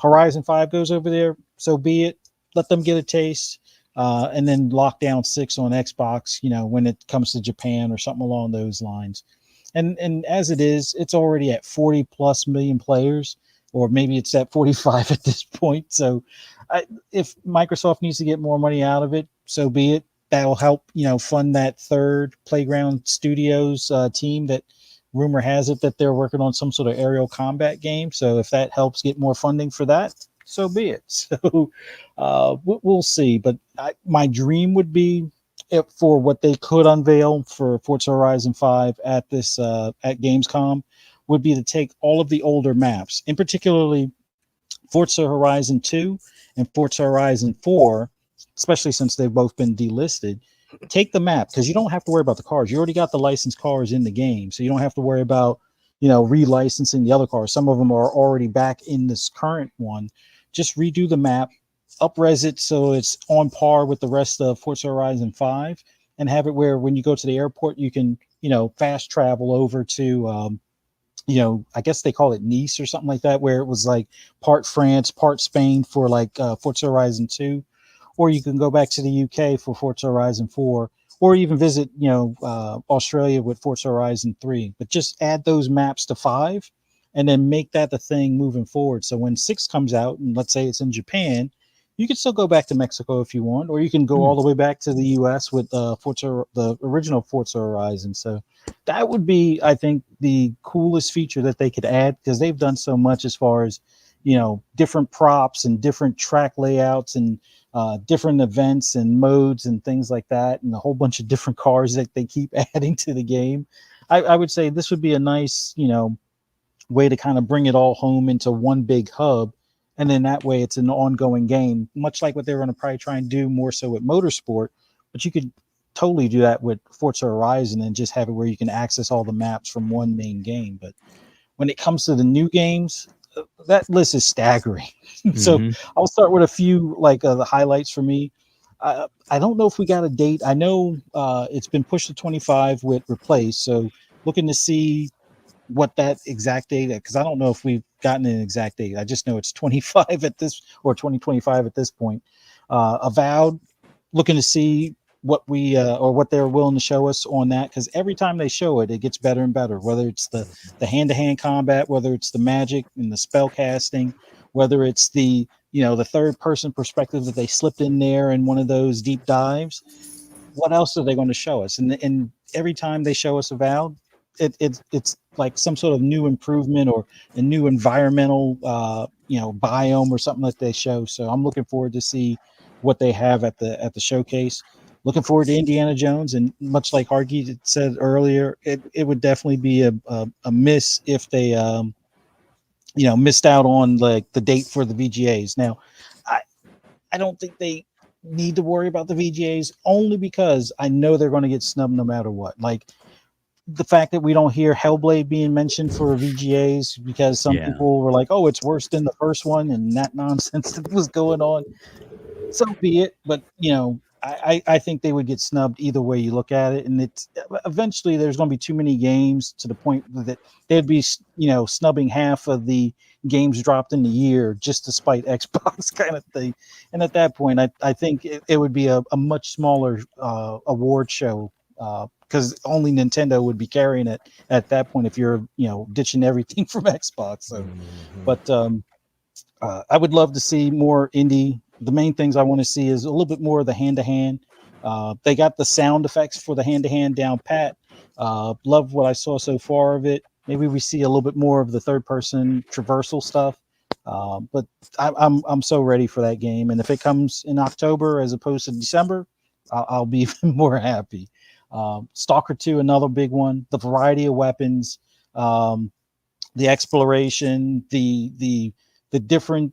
Horizon 5 goes over there, so be it. Let them get a taste, and then lock down 6 on Xbox. When it comes to Japan or something along those lines. And as it is, it's already at 40+ million players, or maybe it's at 45 at this point. So if Microsoft needs to get more money out of it, so be it. That'll help, fund that third Playground Studios team that rumor has it that they're working on some sort of aerial combat game. So if that helps get more funding for that, so be it. So we'll see. But my dream would be for what they could unveil for Forza Horizon 5 at this at Gamescom would be to take all of the older maps, in particularly Forza Horizon 2 and Forza Horizon 4, especially since they've both been delisted. Take the map, because you don't have to worry about the cars. You already got the licensed cars in the game, so you don't have to worry about relicensing the other cars. Some of them are already back in this current one. Just redo the map, up-res it so it's on par with the rest of Forza Horizon 5, and have it where when you go to the airport, you can fast travel over to I guess they call it Nice or something like that, where it was like part France, part Spain for like Forza Horizon 2. Or you can go back to the UK for Forza Horizon 4, or even visit, Australia with Forza Horizon 3. But just add those maps to 5 and then make that the thing moving forward. So when 6 comes out, and let's say it's in Japan, you can still go back to Mexico if you want, or you can go all the way back to the US with the original Forza Horizon. So that would be, I think, the coolest feature that they could add, because they've done so much as far as, different props and different track layouts and different events and modes and things like that, and a whole bunch of different cars that they keep adding to the game. I would say this would be a nice, way to kind of bring it all home into one big hub. And then that way it's an ongoing game, much like what they were going to probably try and do more so with Motorsport. But you could totally do that with Forza Horizon and just have it where you can access all the maps from one main game. But when it comes to the new games, that list is staggering. So I'll start with a few the highlights for me. I don't know if we got a date. I know it's been pushed to 25 with Replace. So looking to see what that exact date, because I don't know if we've gotten an exact date. I just know it's 25 at this, or 2025 at this point. Avowed, looking to see what we or what they're willing to show us on that, because every time they show it, it gets better and better. Whether it's the hand-to-hand combat, whether it's the magic and the spell casting, whether it's the the third-person perspective that they slipped in there in one of those deep dives. What else are they going to show us? And every time they show us Avowed, it's like some sort of new improvement or a new environmental biome or something that they show. So I'm looking forward to see what they have at the showcase. Looking forward to Indiana Jones, and much like Hargeet said earlier, it would definitely be a miss if they missed out on the date for the VGAs. Now, I don't think they need to worry about the VGAs, only because I know they're going to get snubbed no matter what. Like the fact that we don't hear Hellblade being mentioned for VGAs because some people were like, "Oh, it's worse than the first one," and that nonsense that was going on. So be it, but I think they would get snubbed either way you look at it, and it's eventually there's going to be too many games to the point that they'd be snubbing half of the games dropped in the year just to spite Xbox kind of thing. And at that point, I think it would be a much smaller award show because only Nintendo would be carrying it at that point if you're ditching everything from Xbox. So, but I would love to see more indie. The main things I want to see is a little bit more of the hand-to-hand. They got the sound effects for the hand-to-hand down pat. Love what I saw so far of it. Maybe we see a little bit more of the third-person traversal stuff. But I'm so ready for that game. And if it comes in October as opposed to December, I'll be even more happy. Stalker 2, another big one. The variety of weapons, the exploration, the different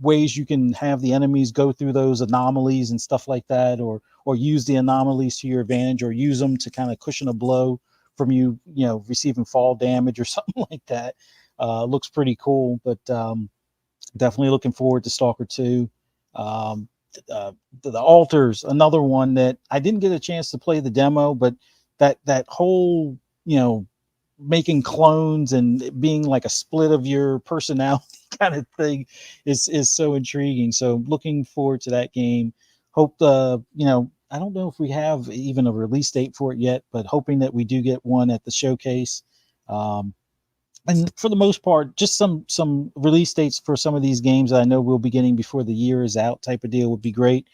ways you can have the enemies go through those anomalies and stuff like that, or use the anomalies to your advantage, or use them to kind of cushion a blow from you receiving fall damage or something like that. Looks pretty cool, but definitely looking forward to Stalker 2. The Altars, another one that I didn't get a chance to play the demo, but that whole making clones and being like a split of your personality kind of thing is so intriguing. So looking forward to that game. Hope I don't know if we have even a release date for it yet, but hoping that we do get one at the showcase. And for the most part, just some release dates for some of these games that I know we'll be getting before the year is out type of deal would be great.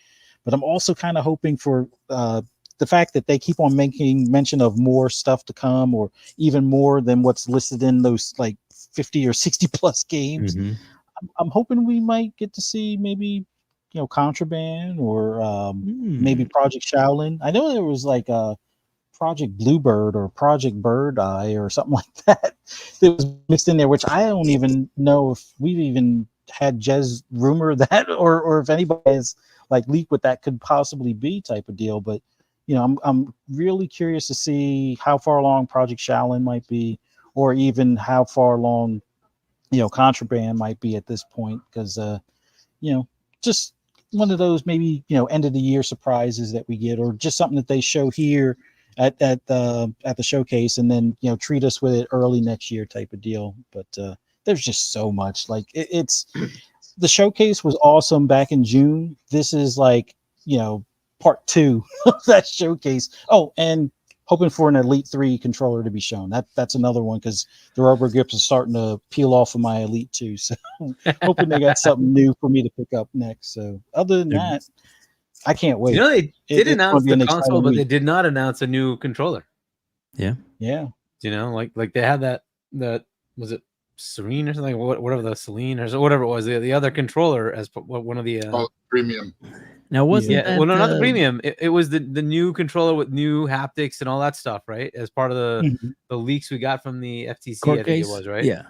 But I'm also kind of hoping for the fact that they keep on making mention of more stuff to come, or even more than what's listed in those like 50 or 60 plus games. I'm hoping we might get to see maybe Contraband or maybe Project Shaolin. I know there was like a Project Bluebird or Project Bird Eye or something like that was mixed in there, which I don't even know if we've even had Jez rumor that or if anybody has like leaked what that could possibly be type of deal. But I'm really curious to see how far along Project Shaolin might be, or even how far along Contraband might be at this point, because just one of those maybe end of the year surprises that we get, or just something that they show here at the showcase, and then treat us with it early next year type of deal. But there's just so much. Like it's the showcase was awesome back in June. This is like part 2 of that showcase. Oh, and hoping for an Elite 3 controller to be shown. That's another one, because the rubber grips are starting to peel off of my Elite 2. So hoping they got something new for me to pick up next. So other than that, I can't wait. They did announce the console, but they did not announce a new controller. Yeah. Like they had that was it Serene or something, whatever the Celine or whatever it was, the other controller as one of the premium. Now wasn't Yeah, that, well, no, not the premium. It was the new controller with new haptics and all that stuff, right? As part of the leaks we got from the FTC, court I think case? it was, right? Yeah.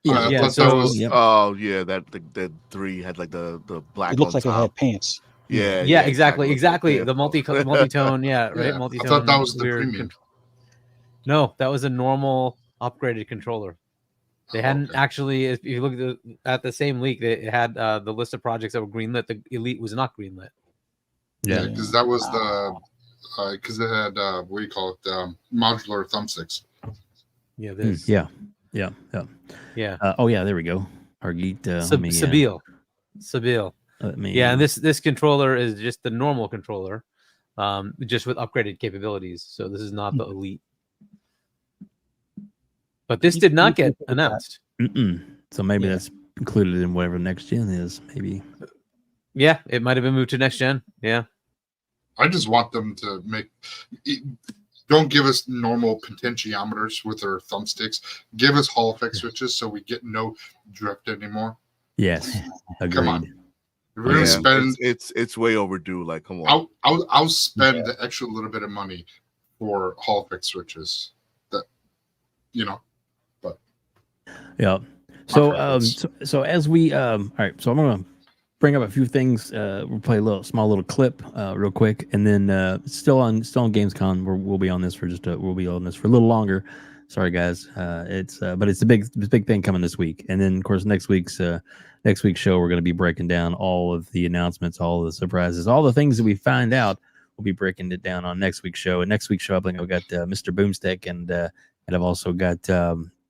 I Yeah, thought so- that was Yep. Oh yeah, that the 3 had like the black. It looked on like it top. had pants. Yeah, exactly. Yeah. The multi-tone, yeah, right. Yeah, Multi-tone. I thought that was the weird premium. No, that was a normal upgraded controller. They hadn't Okay. actually. If you look at the same leak, it had the list of projects that were greenlit. The Elite was not greenlit. Yeah, because that was the because it had what do you call it? Modular thumbsticks. Yeah, this. Yeah. Oh yeah, there we go. Hargeet. Sabille. Let me, Yeah, and this controller is just the normal controller, just with upgraded capabilities. So this is not the Elite. But this did not get announced. So maybe that's included in whatever next gen is. Maybe. Yeah, it might have been moved to next gen. Yeah. I just want them to make. Don't give us normal potentiometers with their thumbsticks. Give us Hall effect switches so we get no drift anymore. Yes. Agreed. Come on. If we're gonna spend. It's way overdue. Like, come on. I'll spend the extra little bit of money for Hall effect switches. That but yeah. So as we all right. So I'm gonna bring up a few things. We'll play a small little clip real quick, and then still on Gamescom. We'll be on this for a little longer. Sorry guys. But it's a big thing coming this week, and then of course next week's show we're going to be breaking down all of the announcements, all of the surprises, all the things that we find out. We'll be breaking it down on next week's show. And next week's show, I think I've got Mr. Boomstick, and I've also got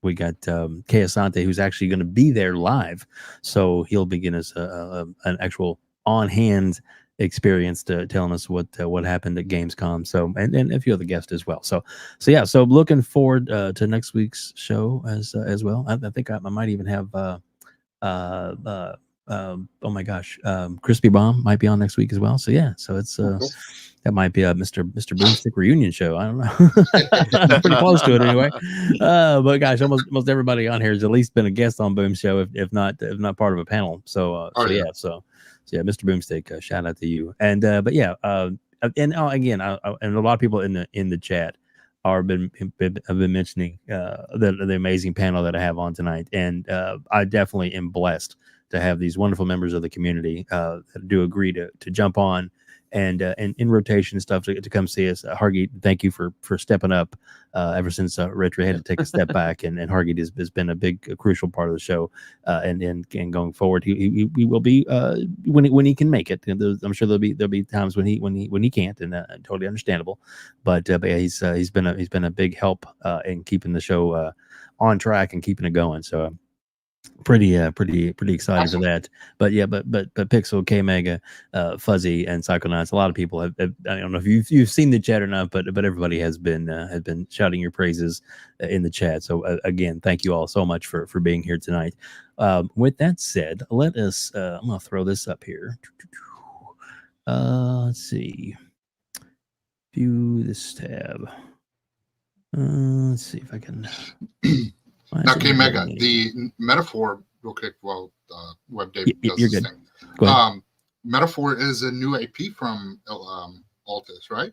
we got Kay Asante, who's actually going to be there live, so he'll begin us an actual on-hand experience to telling us what happened at Gamescom. So and a few other guests as well. So looking forward to next week's show as well. I think I might even have oh my gosh, Crispy Bomb might be on next week as well. So yeah, so it's that might be a Mr. Boomstick reunion show. I don't know. Pretty close to it anyway. But gosh, almost everybody on here has at least been a guest on Boom Show, if not part of a panel. So Mr. Boomstick, shout out to you. And but yeah, and again, and a lot of people in the chat have been mentioning the amazing panel that I have on tonight, and I definitely am blessed to have these wonderful members of the community that do agree to jump on and in rotation and stuff to come see us. Hargeet, thank you for stepping up ever since Retro had to take a step back, and Hargeet has been a crucial part of the show, and going forward he will be when he can make it. I'm sure there'll be times when he can't, and totally understandable, but yeah, he's been a big help in keeping the show on track and keeping it going. So pretty excited for that. But yeah, but Pixel, KMEGA, Fuzzy, and Psychonauts, a lot of people have I don't know if you've seen the chat or not, but everybody has been shouting your praises in the chat. So again, thank you all so much for being here tonight. With that said, let us I'm gonna throw this up here. Let's see, view this tab. Let's see if I can. Now, KMEGA, the metaphor, real quick, while WEBDAVE does you're this good. thing. Go ahead. Metaphor is a new AP from Altus, right?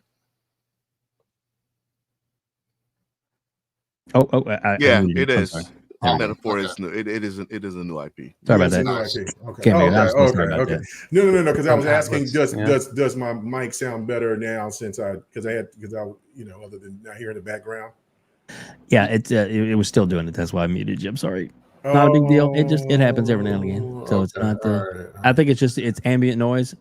Yeah, it is. Oh, Metaphor okay. is new. It is a new IP. Sorry about It's a that. new IP. Okay. KMEGA, Oh, sorry about okay. that. No. Because I was asking, Yeah. does my mic sound better now since because I other than not hearing the background. Yeah, it was still doing it. That's why I muted you. I'm sorry. Not a big deal. It happens every now and again. So it's not. I think it's ambient noise.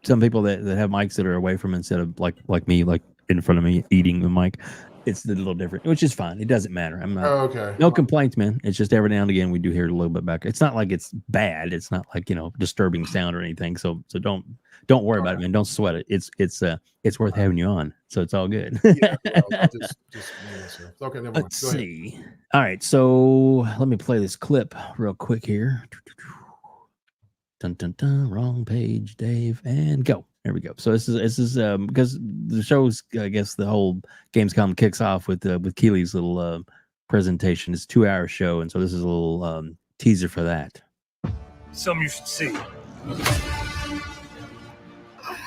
Some people that have mics that are away from instead of like me, like in front of me eating the mic, it's a little different, which is fine. It doesn't matter. I'm not. Okay. No complaints, man. It's just every now and again we do hear it a little bit back. It's not like it's bad. It's not like disturbing sound or anything. So don't worry about it, man. Don't sweat it. It's worth having you on. So it's all good. Yeah. Well, okay. Never mind. Let's see. All right. So let me play this clip real quick here. Dun dun dun. Wrong page, Dave, and go. There we go. So this is because the show's, I guess the whole Gamescom kicks off with Keely's little presentation. It's a 2-hour show, and so this is a little teaser for that. Something you should see.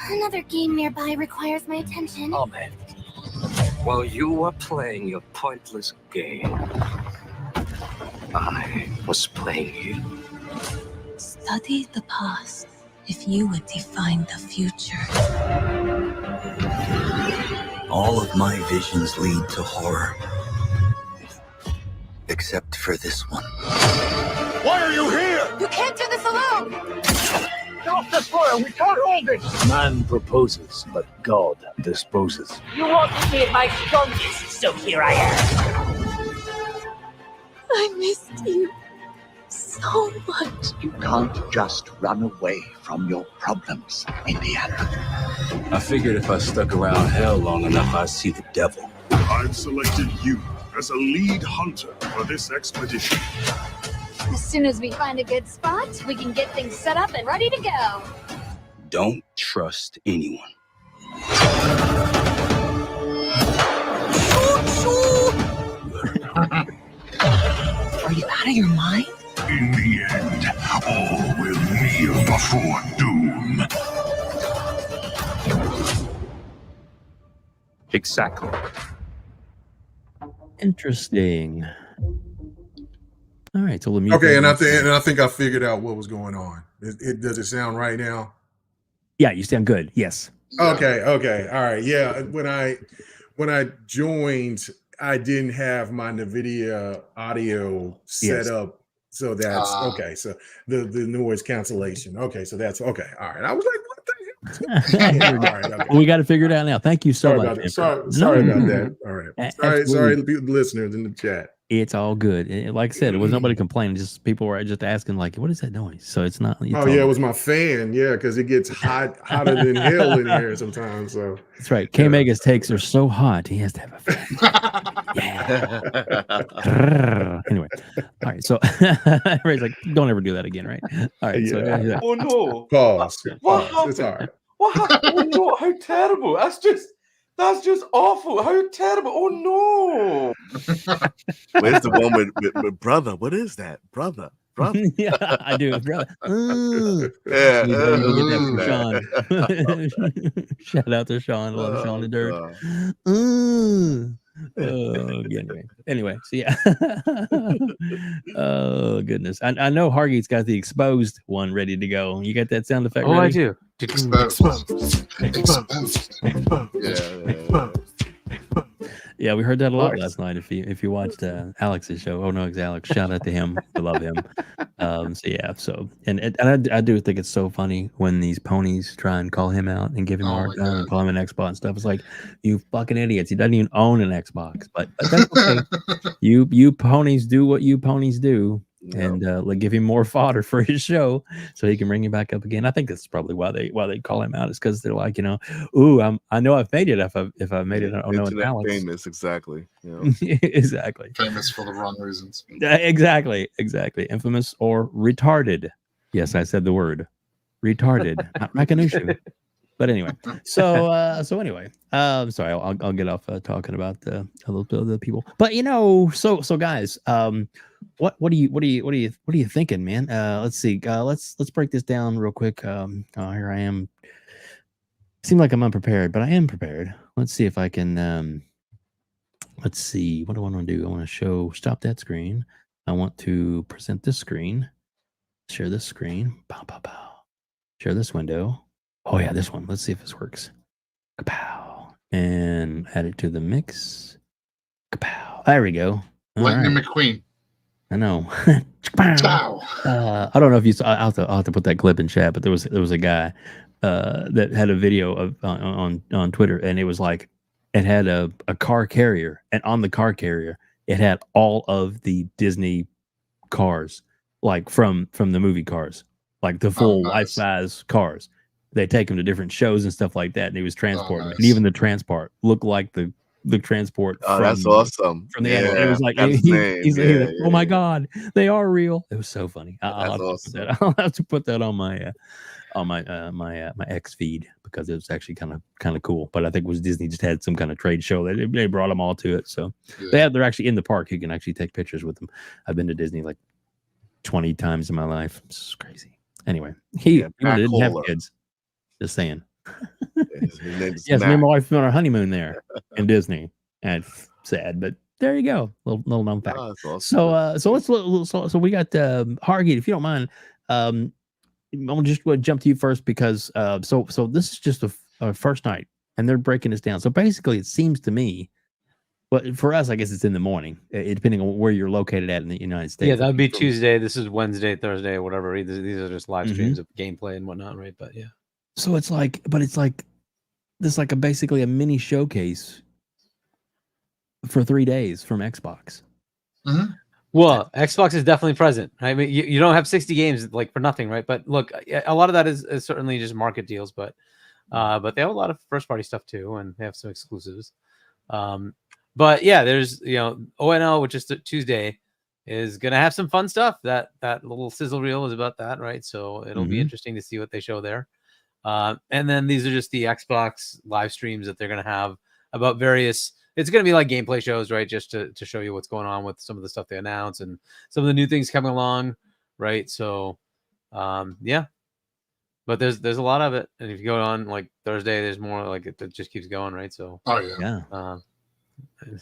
Another game nearby requires my attention. Ahmed, while you are playing your pointless game, I was playing you. Study the past if you would define the future. All of my visions lead to horror. Except for this one. Why are you here? You can't do this alone! Get off this floor! We can't hold it! Man proposes, but God disposes. You wanted me at my strongest, so here I am. I missed you so much. You can't just run away from your problems, Indiana. I figured if I stuck around hell long enough, I'd see the devil. I've selected you as a lead hunter for this expedition. As soon as we find a good spot, we can get things set up and ready to go. Don't trust anyone. Are you out of your mind? In the end, all will kneel before doom. Exactly. Interesting. All right, so the music. Okay, and I think I figured out what was going on. Does it sound right now? Yeah, you sound good. Yes. Okay, all right. Yeah, when I joined, I didn't have my NVIDIA audio set up, so that's okay. So the noise cancellation. Okay, so that's okay. All right. I was like, what the hell? Yeah, all right, okay. Well, we got to figure it out now. Thank you so much. Sorry about that. All right. Sorry, listeners in the chat. It's all good. Like I said, it was nobody complaining. Just people were just asking, like, "What is that noise?" So it's not. Oh yeah, it was my fan. Yeah, because it gets hotter than hell in here sometimes. So that's right. KMEGA's takes are so hot, he has to have a fan. Anyway, all right. So everybody's like, "Don't ever do that again," right? All right. Yeah. So Oh no! Pause. What happened? It's all right. What happened? Oh no! How terrible! That's just awful. How terrible! Oh no! Where's the one with brother? What is that, brother? Yeah, I do, brother. Yeah, Sean. Shout out to Sean. Love Sean the Dirt. Anyway, so yeah. Oh goodness, I know Hargeet's got the exposed one ready to go. You got that sound effect? Oh, ready? I do. Yeah, we heard that a lot last night. If you watched Alex's show, oh no, it's Alex. Shout out to him. I love him. I do think it's so funny when these ponies try and call him out and give him a hard time and call him an Xbox and stuff. It's like, you fucking idiots. He doesn't even own an Xbox, but that's okay. You ponies do what you ponies do. And give him more fodder for his show so he can bring you back up again. I think that's probably why they call him out. It's because they're like, I know I've made it if I've made it. I don't know Internet Alex. famous, exactly. Exactly. Famous for the wrong reasons. Exactly. Infamous or retarded. Yes, I said the word retarded, not Rakanushu. But anyway, so anyway, sorry, I'll get off talking about a little bit of the people. But so guys, what are you thinking, man? Let's see. Let's break this down real quick. Here I am. Seem like I'm unprepared, but I am prepared. Let's see if I can. Let's see. What do I want to do? I want to stop that screen. I want to present this screen. Share this screen. Pow pow pow. Share this window. Oh yeah, this one. Let's see if this works. Kapow. And add it to the mix. Kapow. There we go. Lightning McQueen. I know. I don't know if you saw. I'll have to put that clip in chat. But there was a guy that had a video of on Twitter, and it was like it had a car carrier, and on the car carrier it had all of the Disney cars, like from the movie Cars, like the full life-size cars. They take him to different shows and stuff like that, and he was transporting them. And even the transport looked like the transport. That's awesome. From the animal. It was like he's like, oh my god, they are real. It was so funny. I'll have to put that on my my X feed because it was actually kind of cool. But I think it was Disney just had some kind of trade show that they brought them all to it. So they're actually in the park. You can actually take pictures with them. I've been to Disney like 20 times in my life. It's crazy. Anyway, he didn't have kids. Just saying. His name is Yes, me Mac. and my wife went on our honeymoon there in Disney. And it's sad, but there you go. Little known fact. Oh, that's awesome. So we got Hargeet, if you don't mind. I'll just jump to you first because so this is just a first night and they're breaking this down. So basically, it seems to me, but for us, I guess it's in the morning, depending on where you're located at in the United States. Yeah, that would be Tuesday. This is Wednesday, Thursday, whatever. These are just live streams of gameplay and whatnot, right? But yeah. So it's like basically a mini showcase for 3 days from Xbox. Mm-hmm. Well, Xbox is definitely present. Right? I mean, you don't have 60 games like for nothing, right? But look, a lot of that is certainly just market deals, but they have a lot of first party stuff too, and they have some exclusives. But yeah, there's ONL, which is Tuesday, is gonna have some fun stuff. That little sizzle reel is about that, right? So it'll be interesting to see what they show there. And then these are just the Xbox live streams that they're gonna have about various. It's gonna be like gameplay shows, right? Just to show you what's going on with some of the stuff they announce and some of the new things coming along, right? So, yeah. But there's a lot of it, and if you go on like Thursday, there's more. Like it just keeps going, right? So. Oh yeah.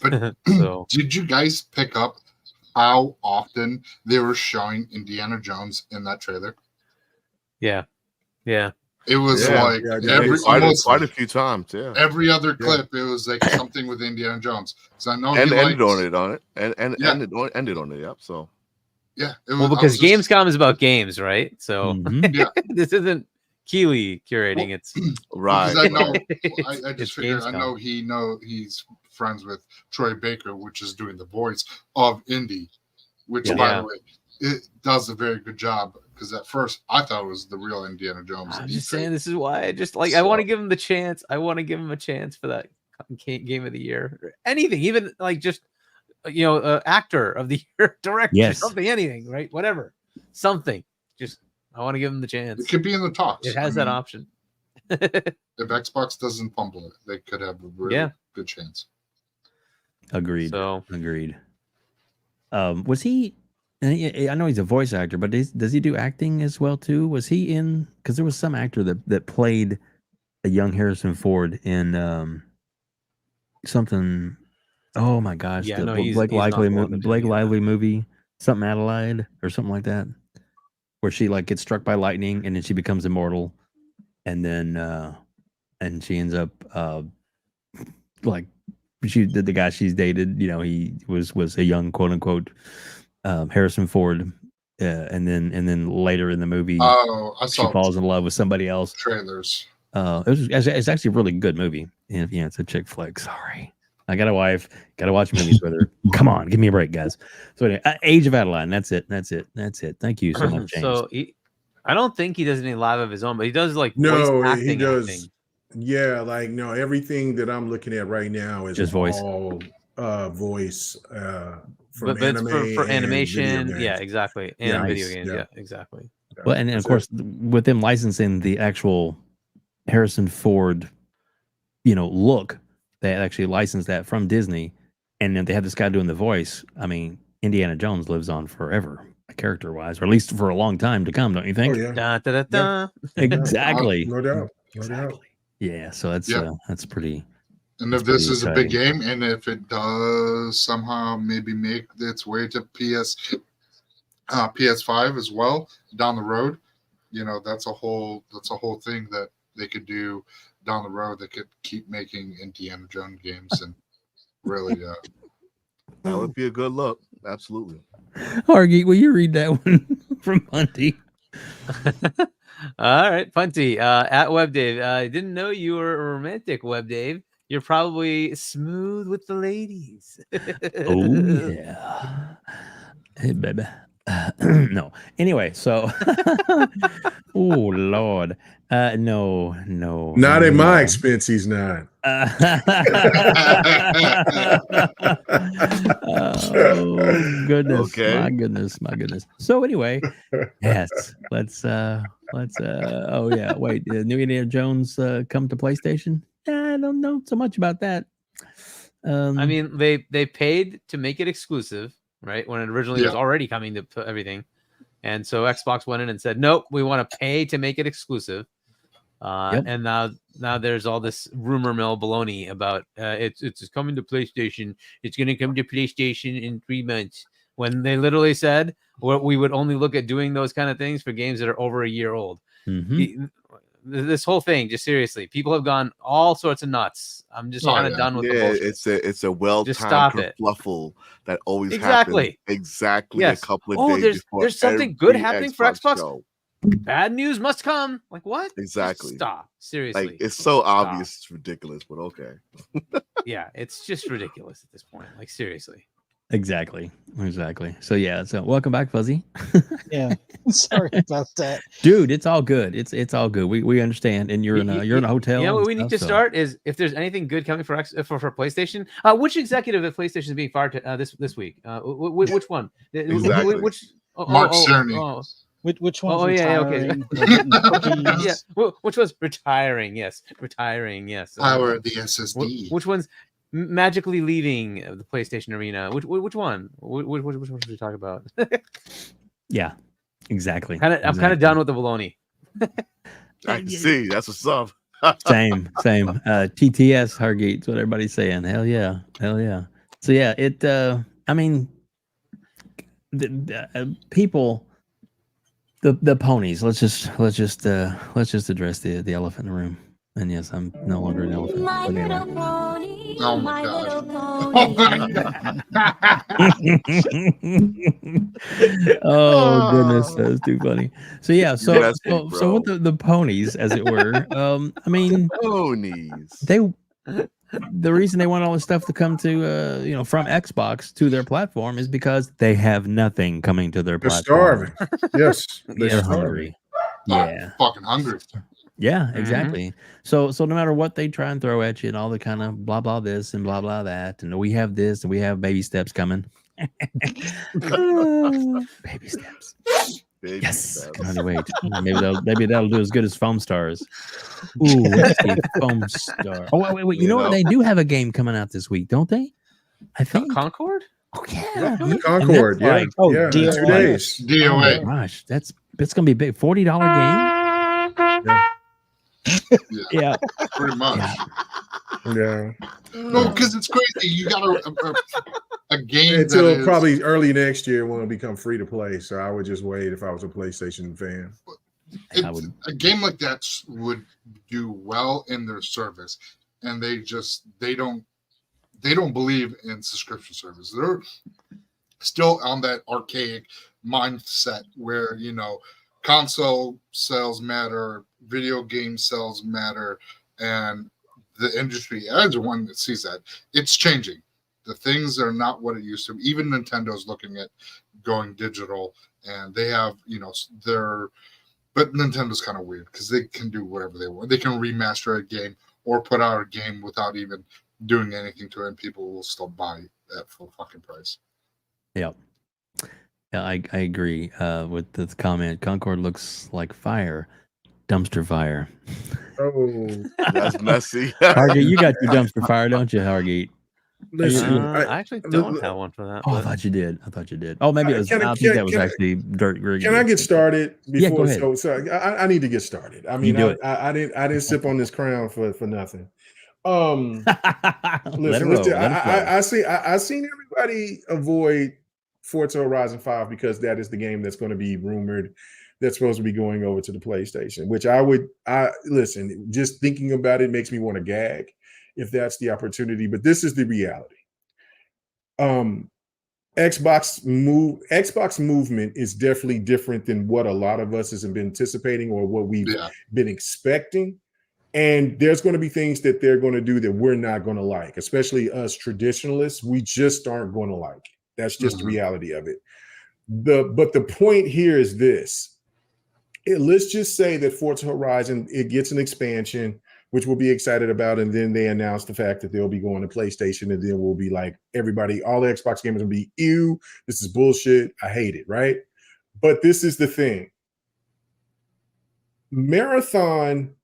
But so did you guys pick up how often they were showing Indiana Jones in that trailer? Yeah. It was quite a few times. Yeah, every other clip it was like something with Indiana Jones. So I know and ended on it, and ended on it. Yep. So yeah, because Gamescom is about games, right? So this isn't Keeley curating. It's right. I just figured. Gamescom. I know he's friends with Troy Baker, which is doing the voice of Indy, which by the way, it does a very good job. Because at first I thought it was the real Indiana Jones. I'm just saying this is why I just I want to give him the chance. I want to give him a chance for that game of the year. Or anything, even like just actor of the year, director, something, anything, right? Whatever, something. Just I want to give him the chance. It could be in the talks. It has that option. If Xbox doesn't fumble it, they could have a really good chance. Agreed. Agreed. Was he? I know he's a voice actor, but does he do acting as well too? Was he in? Because there was some actor that played a young Harrison Ford in something. Oh my gosh! Yeah, the Blake Lively movie, something Adelaide or something like that, where she like gets struck by lightning and then she becomes immortal, and then and she ends up like the guy she's dated. He was a young quote unquote. Harrison Ford, and then later in the movie, she falls in love with somebody else. Trailers. It's actually a really good movie. And yeah, it's a chick flick. Sorry, I got a wife. Got to watch movies with her. Come on, give me a break, guys. So anyway, Age of Adeline. That's it. Thank you so much, James. So I don't think he does any live of his own, but he does like voice acting. He does. Yeah, everything that I'm looking at right now is just voice. All voice. But it's for animation, yeah, exactly, and video games, yeah, exactly. Well, and of course, with them licensing the actual Harrison Ford, look, they actually licensed that from Disney, and then they have this guy doing the voice. I mean, Indiana Jones lives on forever, character-wise, or at least for a long time to come, don't you think? Oh, yeah. Da, da, da, da. Exactly. No doubt. Exactly. Yeah. So that's pretty. And if this is a big game, and if it does somehow maybe make its way to PS5 as well down the road, that's a whole thing that they could do down the road. They could keep making Indiana Jones games and really. That would be a good look. Absolutely. Hargeet, will you read that one from Punty? All right, Punty at WebDave. I didn't know you were a romantic, WebDave. You're probably smooth with the ladies. Oh yeah. Hey baby. No. Anyway, so oh Lord. No. Not at my expense, he's not. Oh goodness. Okay. My goodness. So anyway, yes. Let's oh yeah, wait. New Indiana Jones come to PlayStation? I don't know so much about that. I mean, they paid to make it exclusive, right? When it originally was already coming to everything. And so Xbox went in and said, nope, we want to pay to make it exclusive. And now there's all this rumor mill baloney about it's coming to PlayStation. It's going to come to PlayStation in 3 months. When they literally said we would only look at doing those kind of things for games that are over a year old. This whole thing, just seriously, people have gone all sorts of nuts. I'm just kind of done with the bullshit. It's a well-timed kerfluffle that always happens exactly a couple of days before. There's something good happening for Xbox. Show. Bad news must come. Like what? Exactly. Just stop. Seriously. Like it's so obvious, it's ridiculous, but okay. Yeah, it's just ridiculous at this point. Like seriously. Exactly. So yeah. So welcome back, Fuzzy. Yeah. Sorry about that, dude. It's all good. It's all good. We understand. And you're in a hotel. You know what we need to start is if there's anything good coming for PlayStation. Which executive at PlayStation is being fired this week? Which one? Exactly. Which Mark Cerny. Which one? Oh yeah. Okay. Yeah. Which was retiring? Yes, retiring. Yes. Power of the SSD. Which one's magically leaving the PlayStation arena? Which one? Which one should we talk about? Yeah, exactly. I'm kind of done with the baloney. I can see that's what's up. Same. TTS Hargeet's what everybody's saying. Hell yeah. So yeah, it. I mean, the people. The ponies. Let's just address the elephant in the room. And yes, I'm no longer an elephant. My little pony. Oh my Oh goodness, that was too funny. So yeah, so with the ponies, as it were. I mean, ponies. The reason they want all this stuff to come to from Xbox to their platform is because they have nothing coming to their platform. They're starving. Yes, they're hungry. Yeah, fucking hungry. Yeah, exactly. So no matter what they try and throw at you and all the kind of blah blah this and blah blah that, and we have this and we have baby steps coming. Baby steps. Can hardly wait. Maybe that'll do as good as Foam Stars. Ooh, let's see, Foam Star. Oh wait. You know what? They do have a game coming out this week, don't they? I think Concord. Oh yeah, Concord. Yeah. Like, yeah. 2 days. DOA. Oh my gosh, it's gonna be a big $40 game. Yeah, pretty much. Yeah. No, because it's crazy. You got a game until probably early next year when it'll become free to play. So I would just wait if I was a PlayStation fan. A game like that would do well in their service, and they don't believe in subscription service. They're still on that archaic mindset where console sales matter, video game sales matter, and the industry as one that sees that it's changing. The things are not what it used to be. Even Nintendo's looking at going digital, and they have but Nintendo's kind of weird because they can do whatever they want. They can remaster a game or put out a game without even doing anything to it, and people will still buy at full fucking price. Yeah, I agree with the comment. Concord looks like fire. Dumpster fire. Oh, that's messy. Hargeet, you got your dumpster fire, don't you, Hargeet? Listen, I actually don't have one for that. Oh, I thought you did. Oh, maybe it was. I think that was actually dirt. Can I get started before? Yeah, go ahead. So I need to get started. I mean, I didn't sip on this crown for nothing. Listen, I seen everybody avoid Forza Horizon 5 because that is the game that's going to be rumored that's supposed to be going over to the PlayStation, which I listen, just thinking about it makes me want to gag if that's the opportunity, but this is the reality. Xbox movement is definitely different than what a lot of us has been anticipating or what we've been expecting. And there's going to be things that they're going to do that we're not going to like, especially us traditionalists. We just aren't going to like it. That's just the reality of it. But the point here is this. Let's just say that Forza Horizon, it gets an expansion, which we'll be excited about, and then they announce the fact that they'll be going to PlayStation, and then we'll be like, everybody, all the Xbox gamers will be, ew, this is bullshit, I hate it, right? But this is the thing. Marathon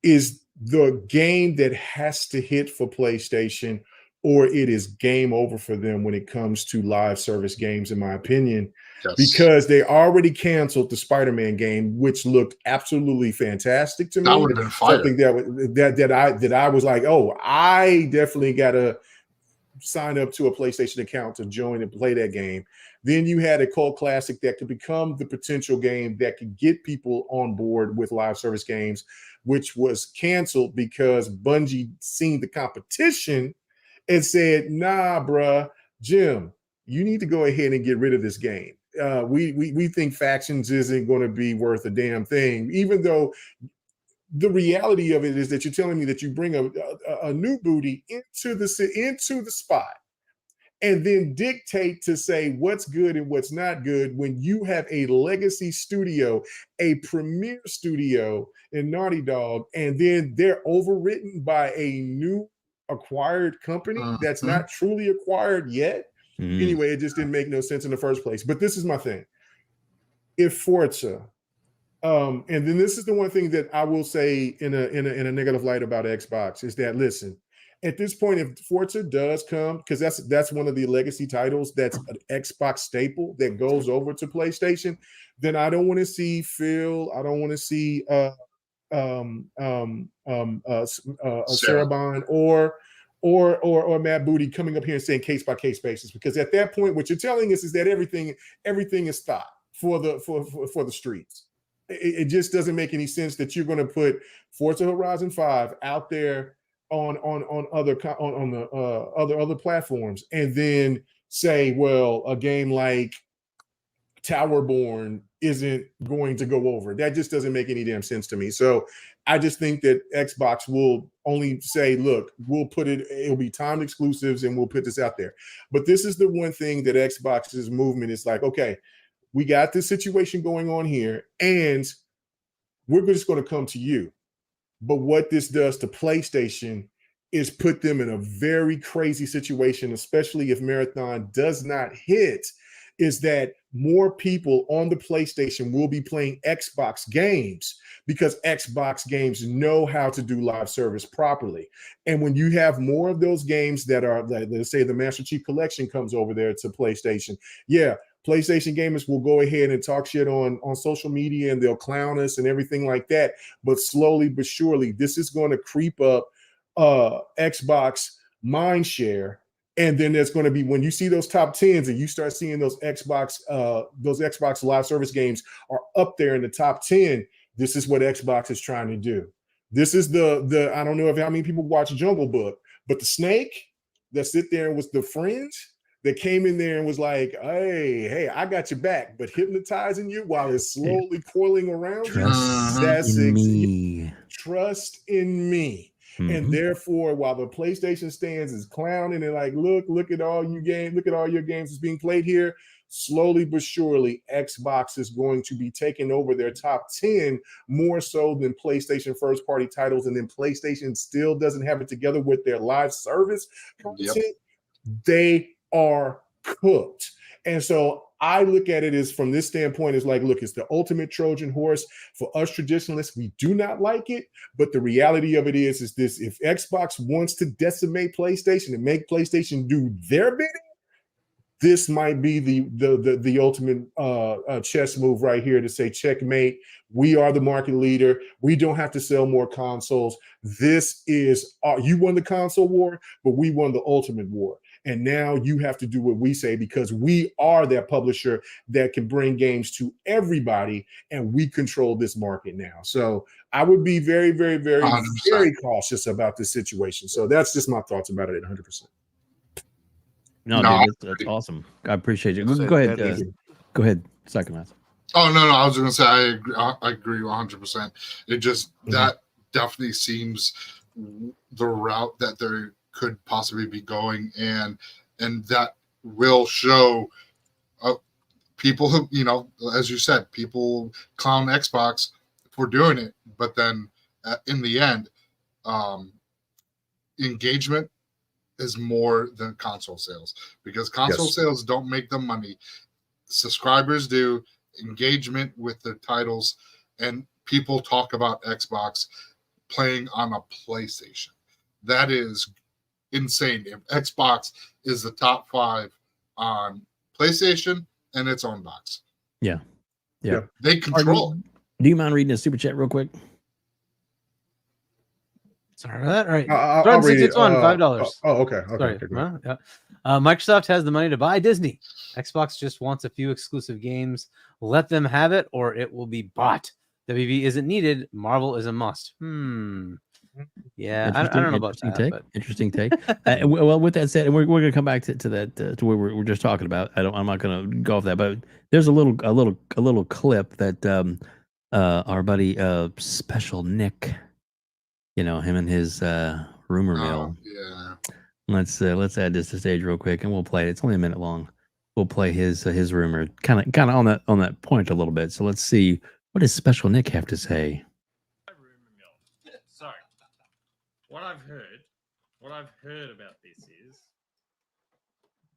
is the game that has to hit for PlayStation, or it is game over for them when it comes to live service games, in my opinion. because they already canceled the Spider-Man game, which looked absolutely fantastic to me. That would have been fire. Something that I was like, oh, I definitely gotta sign up to a PlayStation account to join and play that game. Then you had a cult classic that could become the potential game that could get people on board with live service games, which was canceled because Bungie seen the competition and said, nah, bruh, Jim, you need to go ahead and get rid of this game. We think Factions isn't going to be worth a damn thing, even though the reality of it is that you're telling me that you bring a new booty into the spot and then dictate to say what's good and what's not good when you have a legacy studio, a premier studio in Naughty Dog, and then they're overwritten by a new acquired company that's not truly acquired yet. Anyway, it just didn't make no sense in the first place. But this is my thing. If Forza, and then this is the one thing that I will say in a negative light about Xbox is that, listen, at this point, if Forza does come, because that's one of the legacy titles that's an Xbox staple that goes over to PlayStation, then I don't want to see Phil, I don't want to see Sarabon or Matt Booty coming up here and saying case by case basis, because at that point, what you're telling us is that everything is stopped for the streets. It just doesn't make any sense that you're going to put Forza Horizon 5 out there on other platforms and then say, well, a game like Towerborn isn't going to go over. That just doesn't make any damn sense to me. So I just think that Xbox will only say, look, it'll be timed exclusives and we'll put this out there. But this is the one thing that Xbox's movement is like, okay, we got this situation going on here and we're just going to come to you. But what this does to PlayStation is put them in a very crazy situation, especially if Marathon does not hit, is that more people on the PlayStation will be playing Xbox games because Xbox games know how to do live service properly. And when you have more of those games that are, let's say the Master Chief Collection comes over there to PlayStation, yeah, PlayStation gamers will go ahead and talk shit on social media and they'll clown us and everything like that. But slowly but surely, this is going to creep up Xbox mind share. And then there's going to be, when you see those top 10s and you start seeing those Xbox live service games are up there in the top 10, this is what Xbox is trying to do. This is the I don't know how many people watch Jungle Book, but the snake that sit there and was the fringe that came in there and was like, hey, I got your back, but hypnotizing you while it's slowly coiling around Trust in me. Trust in me. Mm-hmm. And therefore, while the PlayStation stands is clowning and like, look at all you games, look at all your games that's being played here. Slowly but surely, Xbox is going to be taking over their top 10 more so than PlayStation first-party titles, and then PlayStation still doesn't have it together with their live service content. Yep. They are cooked. And so I look at it as, from this standpoint, is like, look, it's the ultimate Trojan horse. For us traditionalists, we do not like it, but the reality of it is this: if Xbox wants to decimate PlayStation and make PlayStation do their bidding, this might be the ultimate chess move right here to say, checkmate. We are the market leader. We don't have to sell more consoles. This is you won the console war, but we won the ultimate war. And now you have to do what we say, because we are that publisher that can bring games to everybody, and we control this market now. So I would be very, very, very, 100%. Very cautious about this situation. So that's just my thoughts about it at 100%. No, dude, that's awesome. I appreciate you. Go ahead. Go ahead, Psychonauts. Oh, no. I was going to say I agree 100%. It just, that definitely seems the route that they're could possibly be going, and that will show people who, as you said, people clown Xbox for doing it, but then in the end, engagement is more than console sales, because console sales don't make them money. Subscribers do, engagement with the titles, and people talk about Xbox playing on a PlayStation. That is insane. If Xbox is the top 5 on PlayStation, and its own box. Yeah. They control it. Do you mind reading a super chat real quick? Sorry about that. All right. I'll read it. $5. Okay. Sorry. Okay, Well, yeah. Microsoft has the money to buy Disney. Xbox just wants a few exclusive games. Let them have it, or it will be bought. WB isn't needed. Marvel is a must. Yeah, I don't know about that. But... Interesting take. Well, with that said, and we're going to come back to that to where we're just talking about. I'm not going to go off that, but there's a little clip that our buddy Special Nick, him and his rumor mill. Yeah. Let's add this to stage real quick, and we'll play it. It's only a minute long. We'll play his rumor, kind of on that point a little bit. So let's see, what does Special Nick have to say? So, what I've heard about this is,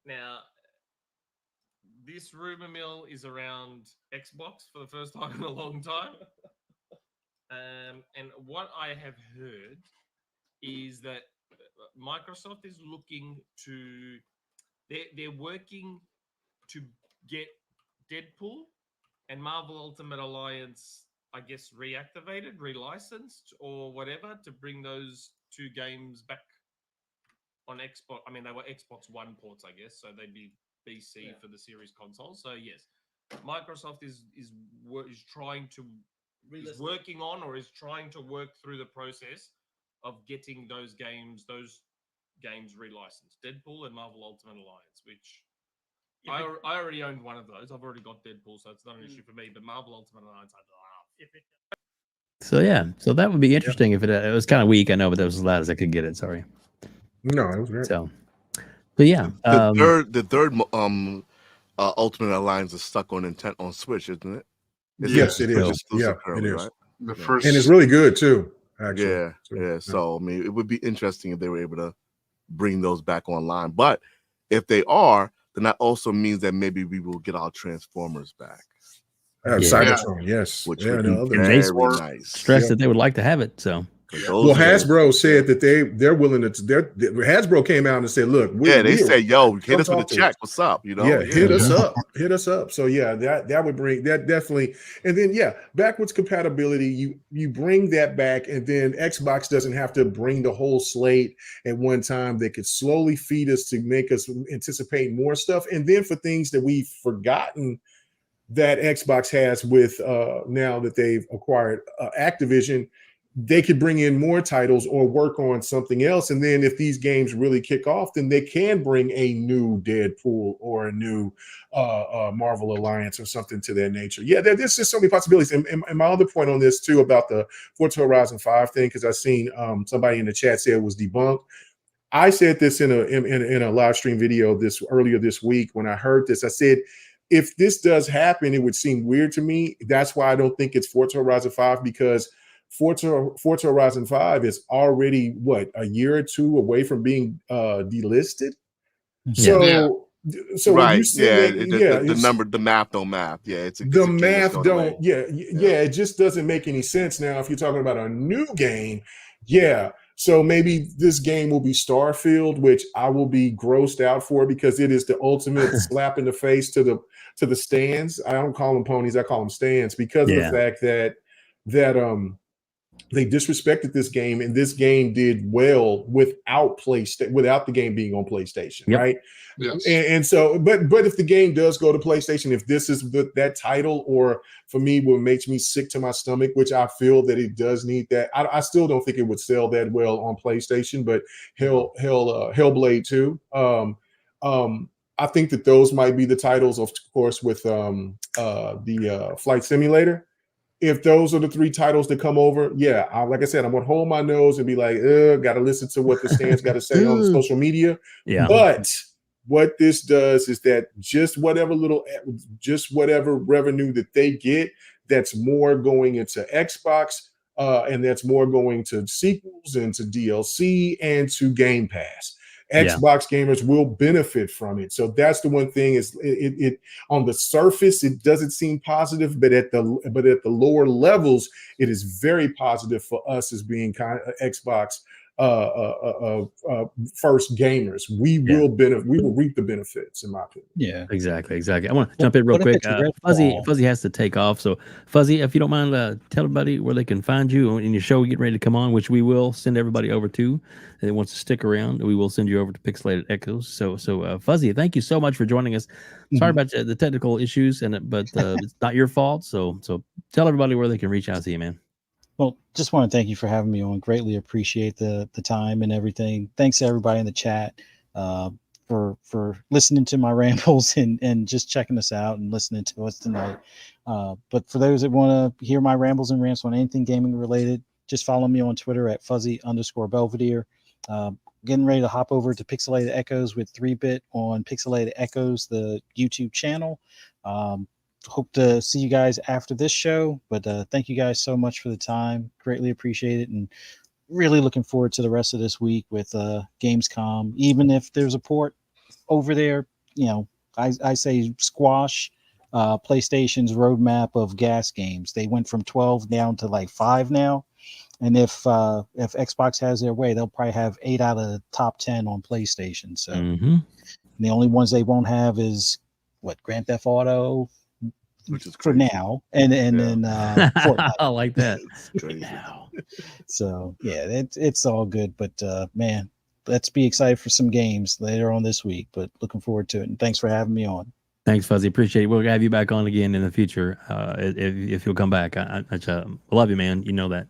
now this rumor mill is around Xbox for the first time in a long time. And what I have heard is that Microsoft is looking to, they're working to get Deadpool and Marvel Ultimate Alliance, I guess, reactivated, relicensed, or whatever, to bring those two games back on Xbox. I mean, they were Xbox One ports, I guess, so they'd be BC for the Series consoles. So yes, Microsoft is trying to is working on, or is trying to work through the process of getting those games relicensed. Deadpool and Marvel Ultimate Alliance, which I already owned one of those. I've already got Deadpool, so it's not an issue for me. But Marvel Ultimate Alliance, So that would be interesting if it was kind of weak. I know, but that was as loud as I could get it. Sorry. No, it was great. So yeah, the third Ultimate Alliance is stuck on Switch, isn't it? Yes, it is. Yeah, it is. Right? The first, and it's really good too. Actually. Yeah. So I mean, it would be interesting if they were able to bring those back online. But if they are, then that also means that maybe we will get our Transformers back. Cybertron, yes. Which would be very nice. Stress that they would like to have it. So. Well, Hasbro said that they're willing to. Hasbro came out and said, "Look, they say, yo, hit us with a check. What's up? Hit us up. So yeah, that would bring that definitely. And then backwards compatibility. You bring that back, and then Xbox doesn't have to bring the whole slate at one time. They could slowly feed us to make us anticipate more stuff, and then for things that we've forgotten that Xbox has with now that they've acquired Activision. They could bring in more titles or work on something else. And then if these games really kick off, then they can bring a new Deadpool or a new Marvel Alliance or something to that nature. Yeah, there's just so many possibilities. And my other point on this too about the Forza Horizon 5 thing, because I seen somebody in the chat say it was debunked. I said this in a live stream video earlier this week when I heard this. I said, if this does happen, it would seem weird to me. That's why I don't think it's Forza Horizon 5, because Forza Horizon 5 is already a year or two away from being delisted. So right, when you say the math don't math. Yeah, it's the math don't. It just doesn't make any sense now. If you're talking about a new game, so maybe this game will be Starfield, which I will be grossed out for because it is the ultimate slap in the face to the stands. I don't call them ponies, I call them stands, because of the fact that they disrespected this game, and this game did well without the game being on PlayStation, right? Yes. And so, but if the game does go to PlayStation, if this is that title, or for me, what makes me sick to my stomach, which I feel that it does need that. I still don't think it would sell that well on PlayStation, but Hellblade 2. I think that those might be the titles, of course, with the Flight Simulator. If those are the three titles that come over, like I said, I'm gonna hold my nose and be like, gotta listen to what the stands got to say on social media. Yeah. But what this does is that just whatever revenue that they get, that's more going into Xbox, and that's more going to sequels and to DLC and to Game Pass. Xbox gamers will benefit from it. So that's the one thing, is it on the surface, it doesn't seem positive, but at the lower levels, it is very positive for us as being kind of Xbox first gamers, we will reap the benefits, in my opinion. Yeah, exactly. I want to jump in real what if quick. it's Redfall? Fuzzy has to take off, so Fuzzy, if you don't mind, tell everybody where they can find you in your show. Getting ready to come on, which we will send everybody over to. That wants to stick around, we will send you over to Pixelated Echoes. So Fuzzy, thank you so much for joining us. Sorry about the technical issues, but it's not your fault. So tell everybody where they can reach out to you, man. Well, just want to thank you for having me on. Greatly appreciate the time and everything. Thanks to everybody in the chat for listening to my rambles and just checking us out and listening to us tonight. But for those that want to hear my rambles and rants on anything gaming related, just follow me on Twitter at @Fuzzy_Belvedere. Getting ready to hop over to Pixelated Echoes with 3-Bit on Pixelated Echoes, the YouTube channel. Hope to see you guys after this show, but thank you guys so much for the time. Greatly appreciate it, and really looking forward to the rest of this week with Gamescom. Even if there's a port over there, I say squash PlayStation's roadmap of gas games. They went from 12 down to like 5 now, and if Xbox has their way, they'll probably have 8 out of the top 10 on PlayStation. So the only ones they won't have is Grand Theft Auto, which is for now, and then Fortnite. I like that. For now. So yeah, it's all good, but man, let's be excited for some games later on this week. But looking forward to it, and thanks for having me on. Thanks, Fuzzy. Appreciate it. We'll have you back on again in the future if you'll come back. I love you, man. You know that.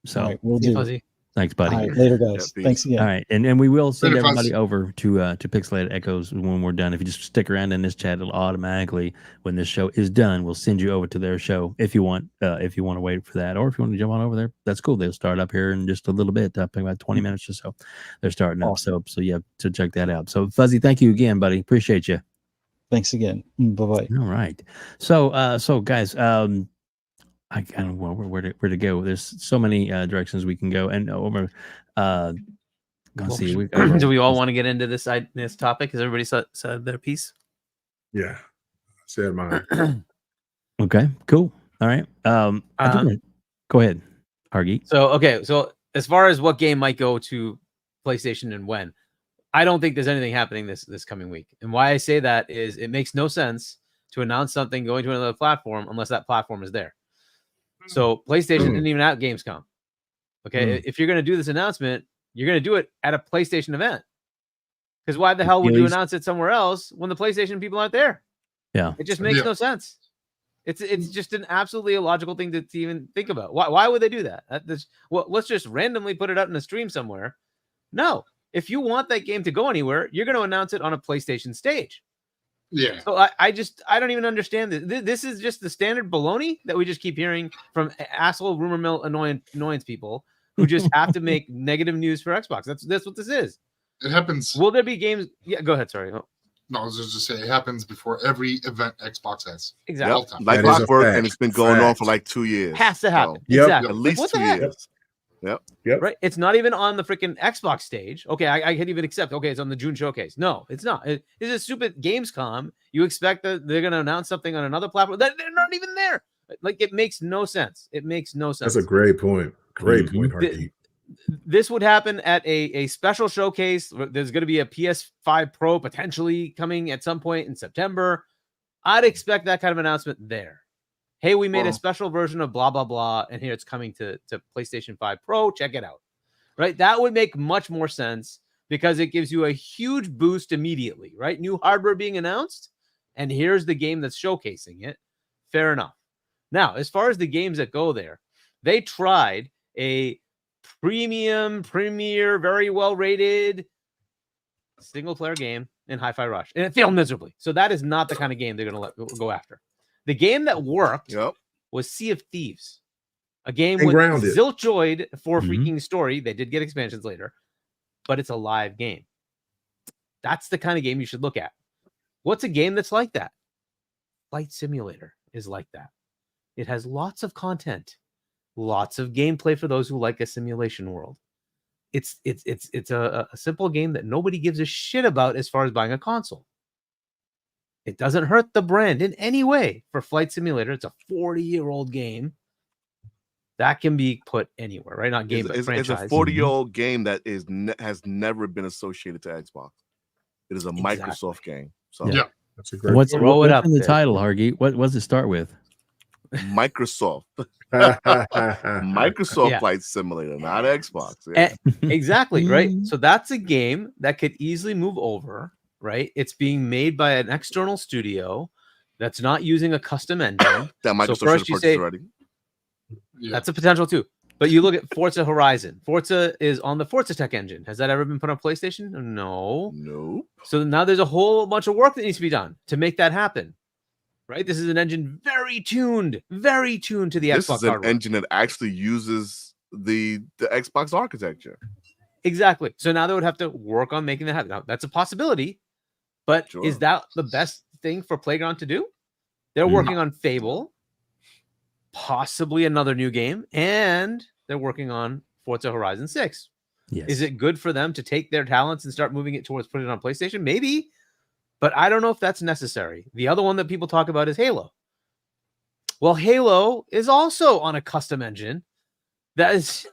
So all right, we'll do. Fuzzy. Thanks, buddy. All right, later, guys. Thanks again. All right, and we will send Later, everybody Fuzz. over to Pixelated Echoes when we're done. If you just stick around in this chat, it'll automatically, when this show is done, we'll send you over to their show if you want to wait for that, or if you want to jump on over there, that's cool. They'll start up here in just a little bit, up in about 20 minutes or so. They're starting up, so yeah, to check that out. So Fuzzy, thank you again, buddy. Appreciate you. Thanks again. Bye-bye. All right. So guys, I don't know where to go. There's so many directions we can go, and over. Let's see. Do we all want to get into this topic? Has everybody said their piece? Yeah, said mine. Okay, cool. All right. Go ahead, Hargeet. So as far as what game might go to PlayStation and when, I don't think there's anything happening this coming week. And why I say that is it makes no sense to announce something going to another platform unless that platform is there. So PlayStation didn't even at Gamescom. Okay, if you're going to do this announcement, you're going to do it at a PlayStation event. Because why the hell would you announce it somewhere else when the PlayStation people aren't there? Yeah, it just makes no sense. It's just an absolutely illogical thing to even think about. Why would they do that? Let's just randomly put it out in a stream somewhere. No, if you want that game to go anywhere, you're going to announce it on a PlayStation stage. Yeah. So I don't even understand this. This is just the standard baloney that we just keep hearing from asshole rumor mill annoyance people who just have to make negative news for Xbox. That's what this is. It happens. Will there be games? Yeah, go ahead. Sorry. No, I was just say it happens before every event Xbox has. Exactly. Yep. Like clockwork, and it's been going on for like 2 years. Has to happen. So, Exactly. At least what 2 years. Yep. Right. It's not even on the freaking Xbox stage. Okay, I can even accept. Okay, it's on the June showcase. No, it's not. It's a stupid Gamescom. You expect that they're going to announce something on another platform that they're not even there. Like it makes no sense. It makes no sense. That's a great point. Great point, Hargeet. This would happen at a special showcase. There's going to be a PS5 Pro potentially coming at some point in September. I'd expect that kind of announcement there. Hey, we made a special version of blah, blah, blah, and here it's coming to PlayStation 5 Pro. Check it out. Right? That would make much more sense because it gives you a huge boost immediately, right? New hardware being announced, and here's the game that's showcasing it. Fair enough. Now, as far as the games that go there, they tried a premier, very well-rated single-player game in Hi-Fi Rush, and it failed miserably. So that is not the kind of game they're going to go after. The game that worked was Sea of Thieves, a game with zilchoid for freaking story. They did get expansions later, but it's a live game. That's the kind of game you should look at. What's a game that's like that? Flight Simulator is like that. It has lots of content, lots of gameplay for those who like a simulation world. It's a simple game that nobody gives a shit about as far as buying a console. It doesn't hurt the brand in any way for Flight Simulator. It's a 40-year-old game. that can be put anywhere, right? Not game, but It's franchise. a 40-year-old game that has never been associated to Xbox. It is a Microsoft game. So Yeah, that's a great. What's Throw it up in the there. title, Hargeet? What does it start with? Microsoft. Microsoft Flight Simulator, not Xbox. Yeah. Exactly, right? So that's a game that could easily move over, right? It's being made by an external studio that's not using a custom engine. That Microsoft so should have first you purchased say already. that's a potential too. But you look at Forza Horizon. Forza is on the Forza Tech engine. Has that ever been put on PlayStation? No. Nope. So now there's a whole bunch of work that needs to be done to make that happen. Right? This is an engine very tuned to the This Xbox is an hardware. engine that actually uses the Xbox architecture. Exactly. So now they would have to work on making that happen. Now, that's a possibility, but is that the best thing for Playground to do? They're working on Fable, possibly another new game, and they're working on Forza Horizon 6. Yes. Is it good for them to take their talents and start moving it towards putting it on PlayStation? Maybe, but I don't know if that's necessary. The other one that people talk about is Halo. Well, Halo is also on a custom engine that is